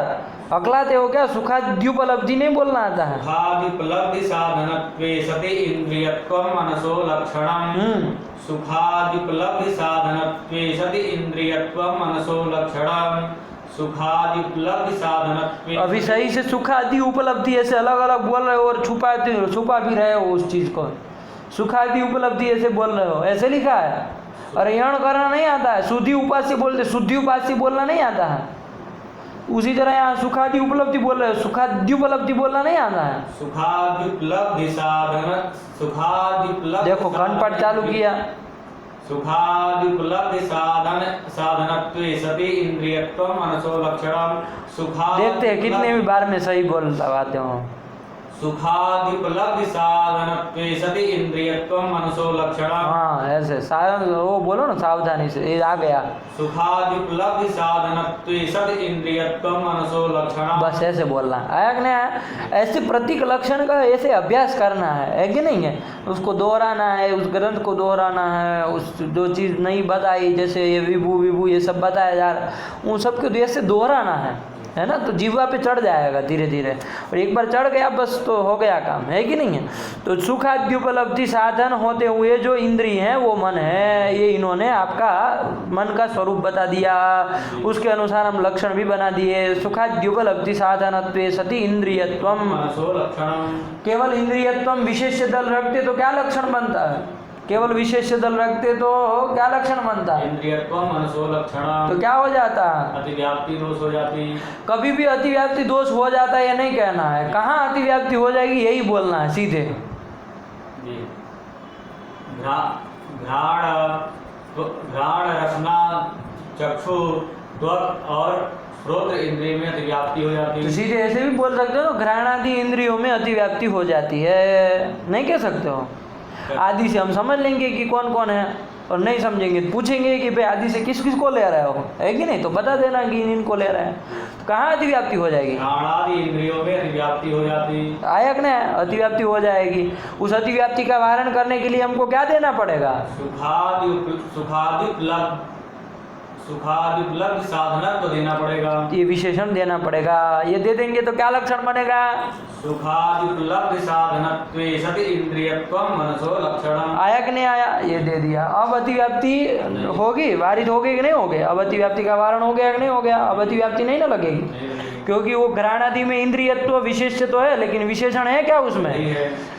A: अकलाते हो क्या? सुखाद्युपलब्धि नहीं बोलना आता है?
B: सुखाद्युपलब्धि साधनत्वे सति इंद्रियत्वम मनसो लक्षणम। सुखाद्युपलब्धि साधनत्वे सति इंद्रियत्वम मनसो लक्षणम। सुखाद्युपलब्धि साधनत्वे। अभी
A: सही से सुखादि उपलब्धि ऐसे अलग अलग बोल रहे हो और छुपा भी रहे हो उस चीज को। सुखादि उपलब्धि ऐसे बोल रहे हो, ऐसे लिखा है। अरे यण करना नहीं आता है। शुद्धि उपास्य बोलते, शुद्धि उपास्य बोलना नहीं आता है। उसी तरह यहाँ सुखादि उपलब्धि बोल रहे हो, सुखादि उपलब्धि बोलना नहीं आता है।
B: सुखाद्युपलब्धि साधन, सुखाद्युपलब्धि।
A: देखो कंठपाठ चालू किया।
B: सुखाद्युपलब्धि साधन साधनत्वे सति इंद्रियत्वम मनसो लक्षणम।
A: देखते हैं कितने भी बार में सही बोलता आते हो।
B: सुखाद्युपलब्धि साधनत्वे सति इंद्रियत्वम मनसो लक्षणम।
A: हाँ ऐसे साधन वो बोलो ना सावधानी से, ये आ गया।
B: सुखाद्युपलब्धि साधनत्वे सति इंद्रियत्वम मनसो लक्षणम।
A: बस ऐसे बोलना। आया कि नहीं आया? ऐसे प्रतीक लक्षण का ऐसे अभ्यास करना है कि नहीं है? उसको दोहराना है, उस ग्रंथ को दोहराना है। उस जो चीज़ नहीं बताई, जैसे ये विभू ये सब बताया जा रहा, उन सबको ऐसे दोहराना है ना? तो जीवा पे चढ़ जाएगा धीरे धीरे। और एक बार चढ़ गया बस तो हो गया काम, है कि नहीं है? तो सुखाद्य उपलब्धि साधन होते हुए जो इंद्रिय हैं वो मन है। ये इन्होंने आपका मन का स्वरूप बता दिया। उसके अनुसार हम लक्षण भी बना दिए। सुखाद्य उपलब्धि साधनत्वे सति इंद्रियत्वम। केवल इंद्रियत्वम विशेष्य दल रखते तो क्या लक्षण बनता है? केवल विशेष्य दल रखते तो क्या लक्षण बनता है?
B: इंद्रियत्वम मनसो लक्षणम।
A: तो क्या हो जाता है?
B: अतिव्याप्ति दोष हो जाती। कभी
A: भी अतिव्याप्ति दोष हो जाता है, ये नहीं कहना है। कहाँ अतिव्याप्ति हो जाएगी यही बोलना है सीधे।
B: घ्राण रसना चक्षु त्वक और श्रोत्र इंद्रिय में अतिव्याप्ति हो जाती है।
A: तो सीधे ऐसे भी बोल सकते हो ना, घ्राणादि इंद्रियों में अतिव्याप्ति हो जाती है, नहीं कह सकते हो? आदि से हम समझ लेंगे कि कौन कौन है, और नहीं समझेंगे तो पूछेंगे कि भाई आदि से किस किस को ले रहे हो, है कि नहीं, तो बता देना कि इनको ले रहे हैं। तो कहाँ अतिव्याप्ति हो जाएगी?
B: प्राणादि इंद्रियों में अतिव्याप्ति हो जाती।
A: आया कि नहीं? अतिव्याप्ति हो जाएगी। उस अतिव्याप्ति का वारण करने के लिए हमको क्या देना पड़ेगा?
B: सुखादुपलब्ध साधनत्व देना पड़ेगा।
A: ये विशेषण देना पड़ेगा। ये दे देंगे तो क्या लक्षण बनेगा?
B: सुखादुपलब्ध साधनत्वे सति इंद्रियत्वम मनसो लक्षणम।
A: आया कि नहीं आया? ये दे दिया। अब अतिव्याप्ति होगी, वारित होगी कि नहीं होगी? अब अतिव्याप्ति का वारण हो गया कि नहीं हो गया? अब अतिव्याप्ति नहीं ना लगेगी, क्योंकि वो घ्राणादि में इंद्रियत्व विशेष्य तो है, लेकिन विशेषण है क्या उसमें?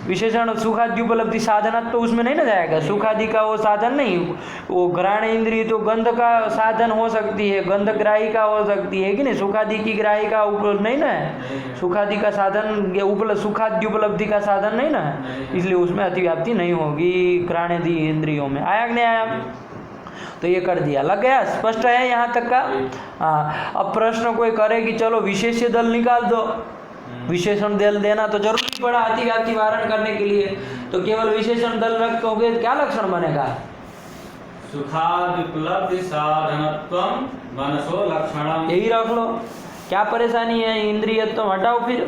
A: विशेषण सुखादि उपलब्धि साधन तो उसमें नहीं ना जाएगा। सुखादि का वो साधन नहीं, वो घ्राण इंद्रिय तो गंध का साधन हो सकती है, गंध ग्राहिका हो सकती है कि नहीं, सुखादि की ग्राहिका उपलब्ध नहीं ना है, सुखादि का साधन सुखादि उपलब्धि का साधन नहीं ना है, इसलिए उसमें अतिव्याप्ति नहीं होगी घ्राणादि इंद्रियों में। आया कि नहीं आया? तो ये कर दिया, लग गया, स्पष्ट है यहाँ तक का? हाँ। अब प्रश्न कोई करे कि चलो विशेष्य दल निकाल दो, विशेषण दल देना तो जरूरी पड़ा अतिव्याप्ति वारण करने के लिए, तो केवल विशेषण दल रखोगे क्या लक्षण बनेगा?
B: सुखादुपलब्धि साधनत्वम मनसो लक्षणम।
A: यही रख लो, क्या परेशानी है? इंद्रियत्व हटाओ फिर,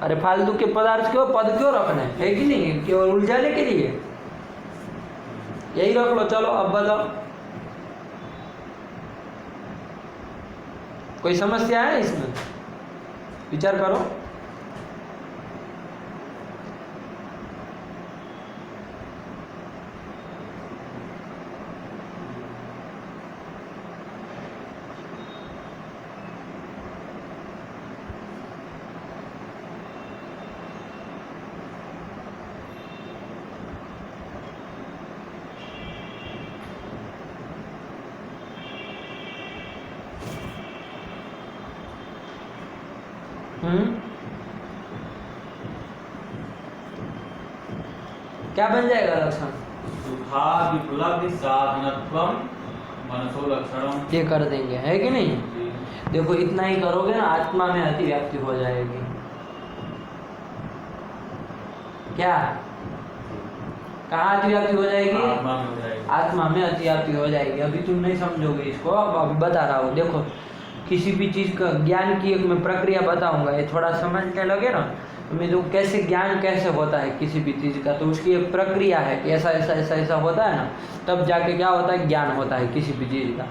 A: अरे फालतू के पदार्थ क्यों, पद क्यों रखने, है कि नहीं, केवल उलझाने के लिए। यही रख लो। चलो अब बताओ, कोई समस्या है इसमें? विचार करो। क्या बन जाएगा लक्षण?
B: सुखादुपलब्धि साधनत्वम मनसो लक्षणम।
A: ये कर देंगे, है कि नहीं? देखो इतना ही करोगे ना, आत्मा में अतिव्याप्ति हो जाएगी। क्या? कहाँ अतिव्याप्ति हो जाएगी?
B: आत्मा में हो जाएगी।
A: आत्मा में अतिव्याप्ति हो जाएगी। अभी तुम नहीं समझोगे इसको, अब अभी बता रहा हूँ। देखो किसी भी चीज़ का ज्ञान की एक मैं प्रक्रिया बताऊंगा, ये थोड़ा समझने लगे ना तो मैं जो कैसे ज्ञान कैसे होता है किसी भी चीज़ का, तो उसकी एक प्रक्रिया है कि ऐसा ऐसा ऐसा ऐसा होता है ना, तब जाके क्या होता है, ज्ञान होता है किसी भी चीज़ का।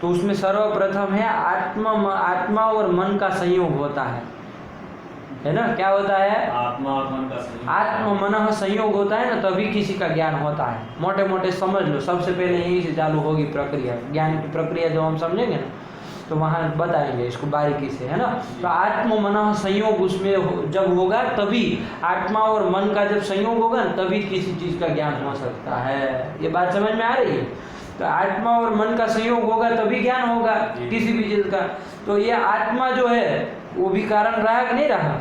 A: तो उसमें सर्वप्रथम है आत्मा और मन का संयोग होता है ना? क्या होता है?
B: आत्मा और मन का संयोग।
A: आत्मा मन संयोग होता है ना, तभी किसी का ज्ञान होता है। मोटे मोटे समझ लो, सबसे पहले यहीं से चालू होगी प्रक्रिया, ज्ञान की प्रक्रिया जो हम समझेंगे ना तो वहाँ बताएंगे इसको बारीकी से, है ना। तो आत्म मन संयोग उसमें जब होगा तभी, आत्मा और मन का जब संयोग होगा ना तभी किसी चीज़ का ज्ञान हो सकता है। ये बात समझ में आ रही है? तो आत्मा और मन का संयोग होगा तभी ज्ञान होगा किसी भी चीज़ का। तो ये आत्मा जो है वो भी कारण रहा कि नहीं रहा?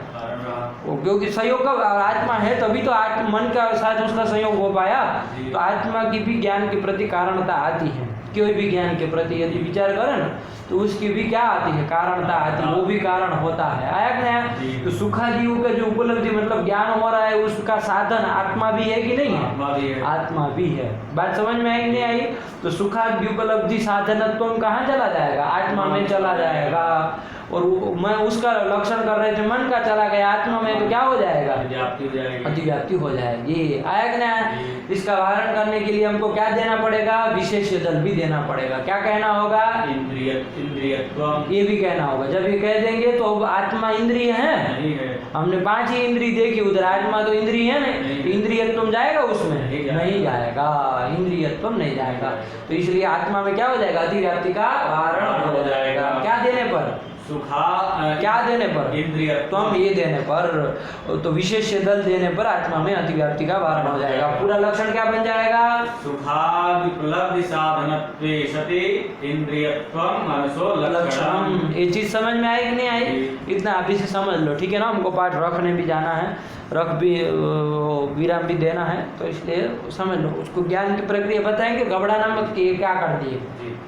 A: वो क्योंकि संयोग का आत्मा है तभी तो मन का साथ उसका संयोग हो पाया। तो आत्मा की भी ज्ञान के प्रति कारणता आती है, कोई भी ज्ञान के प्रति यदि विचार करें ना तो उसकी भी क्या आती है, कारणता आती है, वो भी कारण होता है। आया कि नहीं? तो सुखादियों का जो उपलब्धि मतलब ज्ञान हो रहा है उसका साधन आत्मा भी है कि नहीं है? आत्मा भी है। बात समझ में आई कि नहीं आई? तो सुखादि उपलब्धि साधनत्व कहाँ चला जाएगा? आत्मा में चला जाएगा। और मैं उसका लक्षण कर रहे थे, मन का चला गया आत्मा में, तो क्या हो जाएगा? अतिव्याप्ति हो जाएगी। आया कि नहीं? इसका वारण करने के लिए हमको क्या देना पड़ेगा? विशेष दल भी देना पड़ेगा। क्या कहना होगा?
B: इंद्रियत्व।
A: ये भी कहना होगा। जब ये कह देंगे तो अब आत्मा इंद्रिय है, हमने 5 ही इंद्रिय देखी, उधर आत्मा तो इंद्रिय है नहीं, तो इंद्रियत्व जाएगा उसमें? नहीं जाएगा, इंद्रियत्व नहीं जाएगा। तो इसलिए आत्मा में क्या हो जाएगा? अतिव्याप्ति का वारण हो जाएगा। क्या देने पर? क्या देने पर? इंद्रियत्व। ये देने पर, तो विशेष दल देने पर आत्मा में अतिव्याप्ति का वारण हो जाएगा। पूरा लक्षण क्या बन जाएगा?
B: सुखादुपलब्धि साधनत्वे सति इंद्रियत्वम मनसो लक्षणम।
A: ये चीज समझ में आई कि नहीं आई? इतना अभी से समझ लो, ठीक है ना। हमको पाठ रखने भी जाना है, रख भी विराम भी देना है, तो इसलिए समझ लो। उसको ज्ञान की प्रक्रिया बताएंगे, घबराना मत कि ये क्या कर दिए,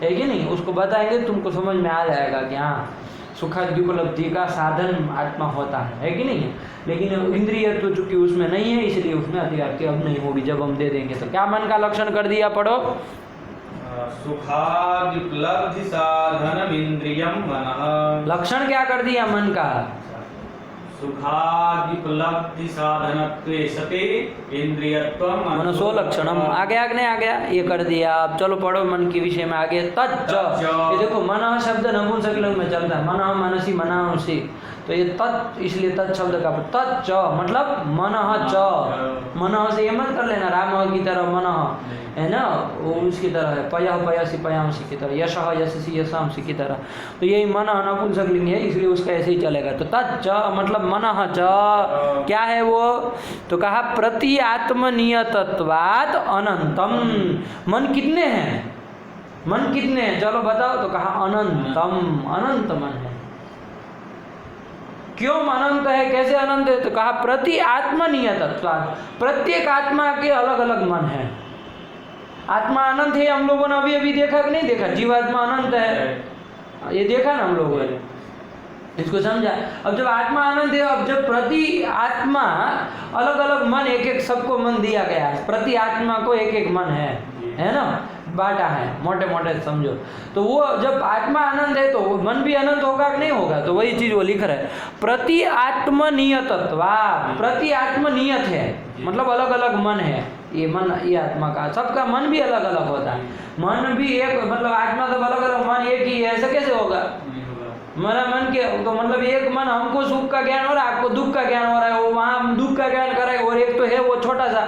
A: है कि नहीं, उसको बताएंगे, तुमको समझ में आ जाएगा कि हाँ सुखाद्युपलब्धि का साधन आत्मा होता है कि नहीं है। लेकिन इंद्रिय तो चूंकि उसमें नहीं है, इसलिए उसमें अतिव्याप्ति अब नहीं होगी जब हम दे देंगे तो। क्या मन का लक्षण कर दिया, पढ़ो।
B: सुखाद्युपलब्धि साधनम इंद्रियम मनः।
A: लक्षण क्या कर दिया मन का?
B: सुखाद्युपलब्धि साधनत्वे सति इंद्रियत्वम
A: मनसो लक्षणम। आ गया कि नहीं आ गया? ये कर दिया। अब चलो पढ़ो मन के विषय में आगे। तच्च, ये देखो मन शब्द नपुंसकलिंग में चलता है, मन मनसी मनांसी, तो ये तत् इसलिए तत् शब्द का तच्च मतलब मन च। मन से ये मत कर लेना राम की तरह मन है ना, वो उसकी तरह है, पयः पयसि पयांसी की तरह, यशः यशसि यशांसी की तरह। तो यही मन नपुंसकलिंग है, इसलिए उसका ऐसे ही चलेगा। तो तच्च मतलब मनः च क्या है वो? तो कहा प्रति आत्मनियतत्वात् अनंतम। मन कितने हैं? मन कितने हैं चलो बताओ। तो कहा अनंतम, अनंत मन है। क्यों अनंत है, कैसे अनंत है? तो कहा प्रति आत्मनियतत्वात्, प्रत्येक आत्मा के अलग अलग मन है। आत्मा अनंत है, हम लोगों ने अभी अभी देखा कि नहीं देखा? जीवात्मा अनंत है, ये देखा ना हम लोगों ने, इसको समझा। अब जब आत्मा अनंत है, अब जब प्रति आत्मा अलग अलग मन, एक एक सबको मन दिया गया है, प्रति आत्मा को एक एक मन है ना, बांटा है, मोटे मोटे समझो। तो वो जब आत्मा अनंत है तो मन भी अनंत होगा कि नहीं होगा? तो वही चीज वो लिख रहा है, प्रति आत्मनियतत्वात्, प्रति आत्मनियत है मतलब अलग अलग मन है। ये मन, ये आत्मा का, सबका मन भी अलग अलग होता है। मन भी एक मतलब आत्मा सब अलग अलग, मन एक ही है, ऐसा कैसे होगा? मेरा मन के तो मतलब एक मन, हमको सुख का ज्ञान हो रहा है, आपको दुख का ज्ञान हो रहा है, वो वहाँ दुख का ज्ञान कराएगा, और एक तो है वो छोटा सा,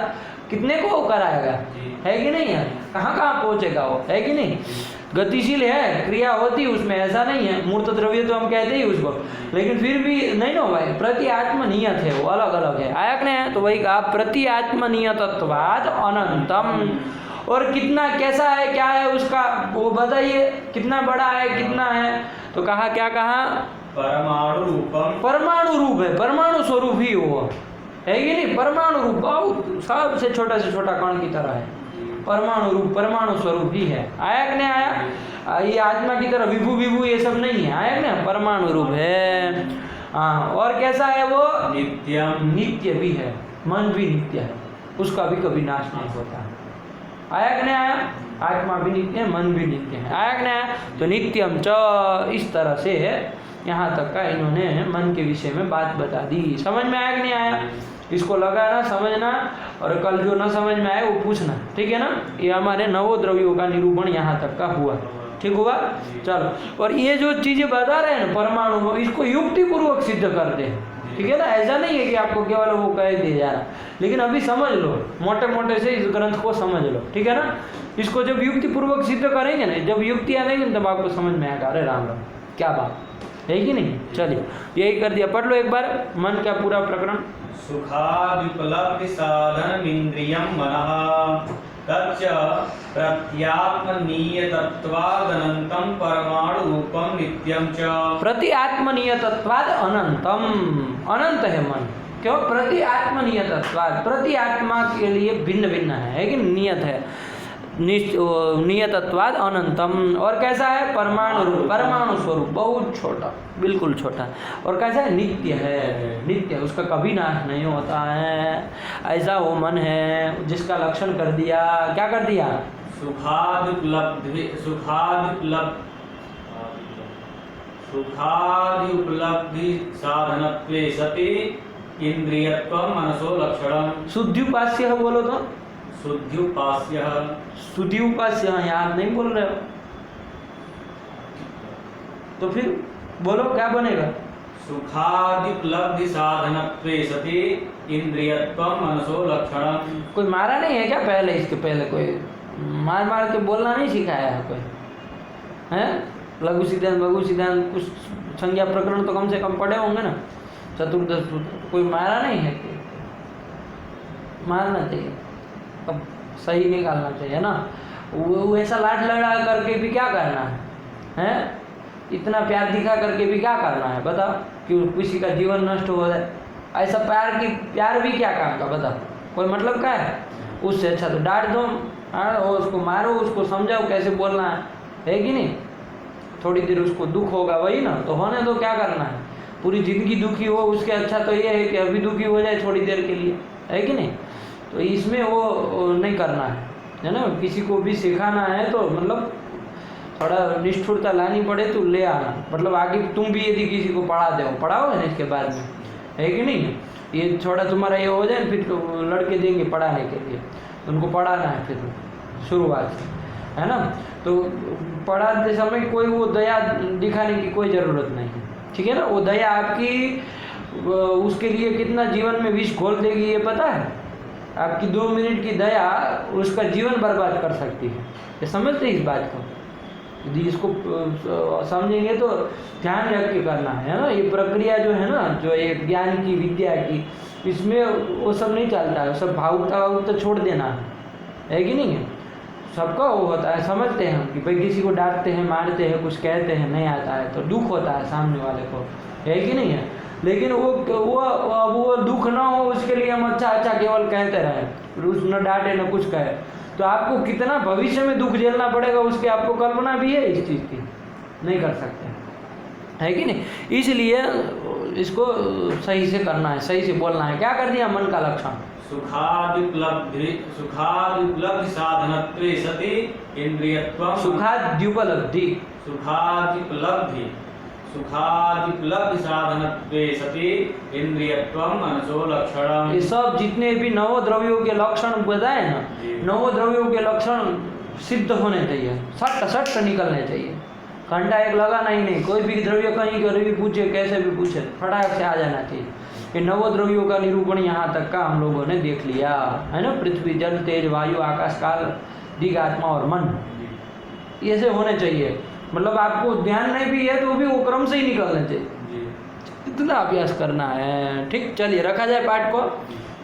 A: कितने को वो कराएगा? है कि नहीं है? कहाँ कहाँ पहुँचेगा वो, है कि नहीं? गतिशील है, क्रिया होती उसमें, ऐसा नहीं है। मूर्त द्रव्य तो हम कहते ही उसको, लेकिन फिर भी नहीं ना भाई, प्रति आत्मनियत है, वो अलग अलग है। आया कि नहीं? तो वही कहा प्रति आत्मनियतत्वात् अनंतम। और कितना कैसा है, क्या है उसका वो बताइए, कितना बड़ा है, कितना है? तो कहा, क्या कहा?
B: परमाणु रूपम,
A: परमाणु रूप है, परमाणु स्वरूप ही वो है कि नहीं? परमाणु रूप, बहुत सबसे छोटा से छोटा कण की तरह है, परमाणु रूप, परमाणु स्वरूप ही है। आया कि नहीं आया? ये आत्मा की तरह विभू विभू ये सब नहीं है, आया कि नहीं? परमाणु रूप है। हाँ, और कैसा है वो?
B: नित्यम,
A: नित्य भी है, मन भी नित्य है, उसका भी कभी नाश नहीं होता है। आया कि नहीं आया? आत्मा भी नित्य है, मन भी नित्य है। आया कि नहीं आया? तो नित्यम च, इस तरह से यहाँ तक का इन्होंने मन के विषय में बात बता दी। समझ में आया कि नहीं आया? इसको लगाना, समझना, और कल जो न समझ में आए वो पूछना, ठीक है ना? ये हमारे नवोद्रव्यों का निरूपण यहाँ तक का हुआ, ठीक हुआ? चलो, और ये जो चीजें बता रहे हैं ना परमाणु, इसको युक्ति पूर्वक सिद्ध करते हैं, ठीक है ना? ऐसा नहीं है कि आपको केवल वो कह दिया जा रहा, लेकिन अभी समझ लो, मोटे मोटे से इस ग्रंथ को समझ लो, ठीक है ना? इसको जब युक्ति पूर्वक सिद्ध करेंगे ना, जब युक्ति आ जाएगी तब आपको समझ में आएगा, अरे राम राम क्या बात है कि नहीं? चलिए, यही कर दिया। पढ़ लो एक बार मन का पूरा प्रकरण।
B: सुखाद्युपलब्धि साधनम इंद्रियम मनः तच्च प्रत्यात्मनीयतत्वाद् अनंतम परमाणु रूपम नित्यम च।
A: प्रति आत्मनीयतत्वाद् अनंतम, अनंत है मन। क्यों? प्रति आत्मनीयतत्वाद्, प्रति आत्मा के लिए भिन्न भिन्न है कि नियत है, नियतत्वाद अनंतम। और कैसा है? परमाणु रूप, परमाणु स्वरूप, बहुत छोटा, बिल्कुल छोटा। और कैसा है? नित्य है, नित्य, उसका कभी नाश नहीं होता है। ऐसा वो मन है जिसका लक्षण कर दिया। क्या कर दिया?
B: सुखाद्युपलब्धि साधनत्वे सति इंद्रियत्वम मनसो लक्षणम।
A: शुद्ध्युपास्य बोलो तो,
B: शुद्ध्युपास्य,
A: शुद्ध्युपास्य, याद नहीं बोल रहे हो तो फिर बोलो क्या बनेगा?
B: सुखाद्युपलब्धि साधनत्वे सति इंद्रियत्वम मनसो लक्षणम।
A: कोई मारा नहीं है क्या पहले? इसके पहले कोई मार मार के बोलना नहीं सिखाया है कोई? है लघु सिद्धांत, लघु सिद्धांत, कुछ संज्ञा प्रकरण तो कम से कम पढ़े होंगे ना, चतुर्दश, कोई मारा नहीं है? मारना चाहिए, अब सही निकालना चाहिए ना। वो ऐसा लाड लड़ा करके भी क्या करना है? हैं? इतना प्यार दिखा करके भी क्या करना है बताओ? कि किसी का जीवन नष्ट हो जाए, ऐसा प्यार भी क्या काम का बताओ? कोई मतलब क्या है? उससे अच्छा तो डांट दो, उसको मारो, उसको समझाओ कैसे बोलना है कि नहीं? थोड़ी देर उसको दुख होगा, वही ना, तो होने दो, क्या करना है, पूरी ज़िंदगी दुखी हो उसके अच्छा तो ये है कि अभी दुखी हो जाए थोड़ी देर के लिए, है कि नहीं। तो इसमें वो नहीं करना है ना। किसी को भी सिखाना है तो मतलब थोड़ा निष्ठुरता लानी पड़े तो ले आना, मतलब आगे तुम भी यदि किसी को पढ़ाओ है ना इसके बाद में, है कि नहीं। ये थोड़ा तुम्हारा ये हो जाए फिर तो लड़के देंगे पढ़ाने के लिए, उनको पढ़ाना है फिर शुरुआत से, है ना। तो पढ़ाते समय कोई वो दया दिखाने की कोई ज़रूरत नहीं है, ठीक है ना। वो दया आपकी उसके लिए कितना जीवन में विष घोल देगी ये पता है। आपकी 2 मिनट की दया उसका जीवन बर्बाद कर सकती है, ये समझते इस बात को। यदि इसको समझेंगे तो ध्यान रख के करना है ना। ये प्रक्रिया जो है ना, जो ये ज्ञान की विद्या की, इसमें वो सब नहीं चलता है, सब भावुकता छोड़ देना है कि नहीं है। सबका वो होता है, समझते हैं कि भाई किसी को डांटते हैं, मारते हैं, कुछ कहते हैं, नहीं आता है तो दुख होता है सामने वाले को, है कि नहीं है। लेकिन वो दुख ना हो उसके लिए हम अच्छा केवल कहते रहें, उस न डांटे न कुछ कहे, तो आपको कितना भविष्य में दुख झेलना पड़ेगा उसकी आपको कल्पना भी है इस चीज़ की, नहीं कर सकते, है कि नहीं। इसलिए इसको सही से करना है, सही से बोलना है। क्या कर दिया मन का लक्षण,
B: सुखाद्युपलब्धि साधनत्वे सति इंद्रियत्वं,
A: सुखाद्युपलब्धि
B: साधनत्वे सति इंद्रियत्वं मनसो लक्षणम्।
A: ये सब जितने भी नवद्रव्यों के लक्षण बताए ना, नवद्रव्यों के लक्षण सिद्ध होने चाहिए, सट निकलने चाहिए। घंटा एक लगाना ही नहीं, कोई भी द्रव्य कहीं भी पूछे, कैसे भी पूछे, फटाक से आ जाना चाहिए। ये नवद्रव्यों का निरूपण यहाँ तक का हम लोगों ने देख लिया है ना। पृथ्वी, जल, तेज, वायु, आकाश, काल, दिग, आत्मा और मन, ये से होने चाहिए। मतलब आपको ध्यान नहीं भी है तो भी वो क्रम से ही निकलने चाहिए, इतना अभ्यास करना है। ठीक, चलिए रखा जाए पाठ को,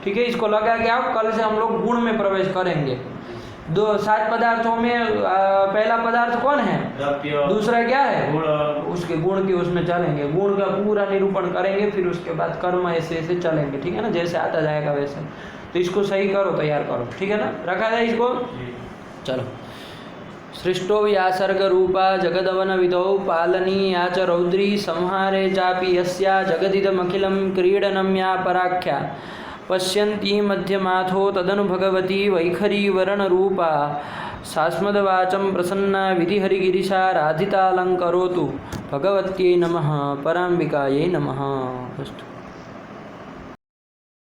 A: ठीक है। इसको लगा के आप कल से हम लोग गुण में प्रवेश करेंगे। 7 पदार्थों में पहला पदार्थ कौन है, दूसरा क्या है, उसके गुण की उसमें चलेंगे, गुण का पूरा निरूपण करेंगे, फिर उसके बाद कर्म ऐसे चलेंगे, ठीक है ना, जैसे आता जाएगा वैसे। तो इसको सही करो, तैयार करो, ठीक है ना। रखा जाए इसको, चलो। सृष्टो व्यासर्ग रूपा जगदवन विधौ पालनीया च रौद्री संहारे चापि यस्या जगदिदमखिलं क्रीडनं या पराख्या पश्यन्ती मध्यमाथो तदनु भगवती वैखरी वरणरूपा सास्मदवाचं प्रसन्ना विधिहरिगिरिशा राधितालङ्करोतु। भगवत्यै नमः, पराम्बिकायै नमः। अस्तु।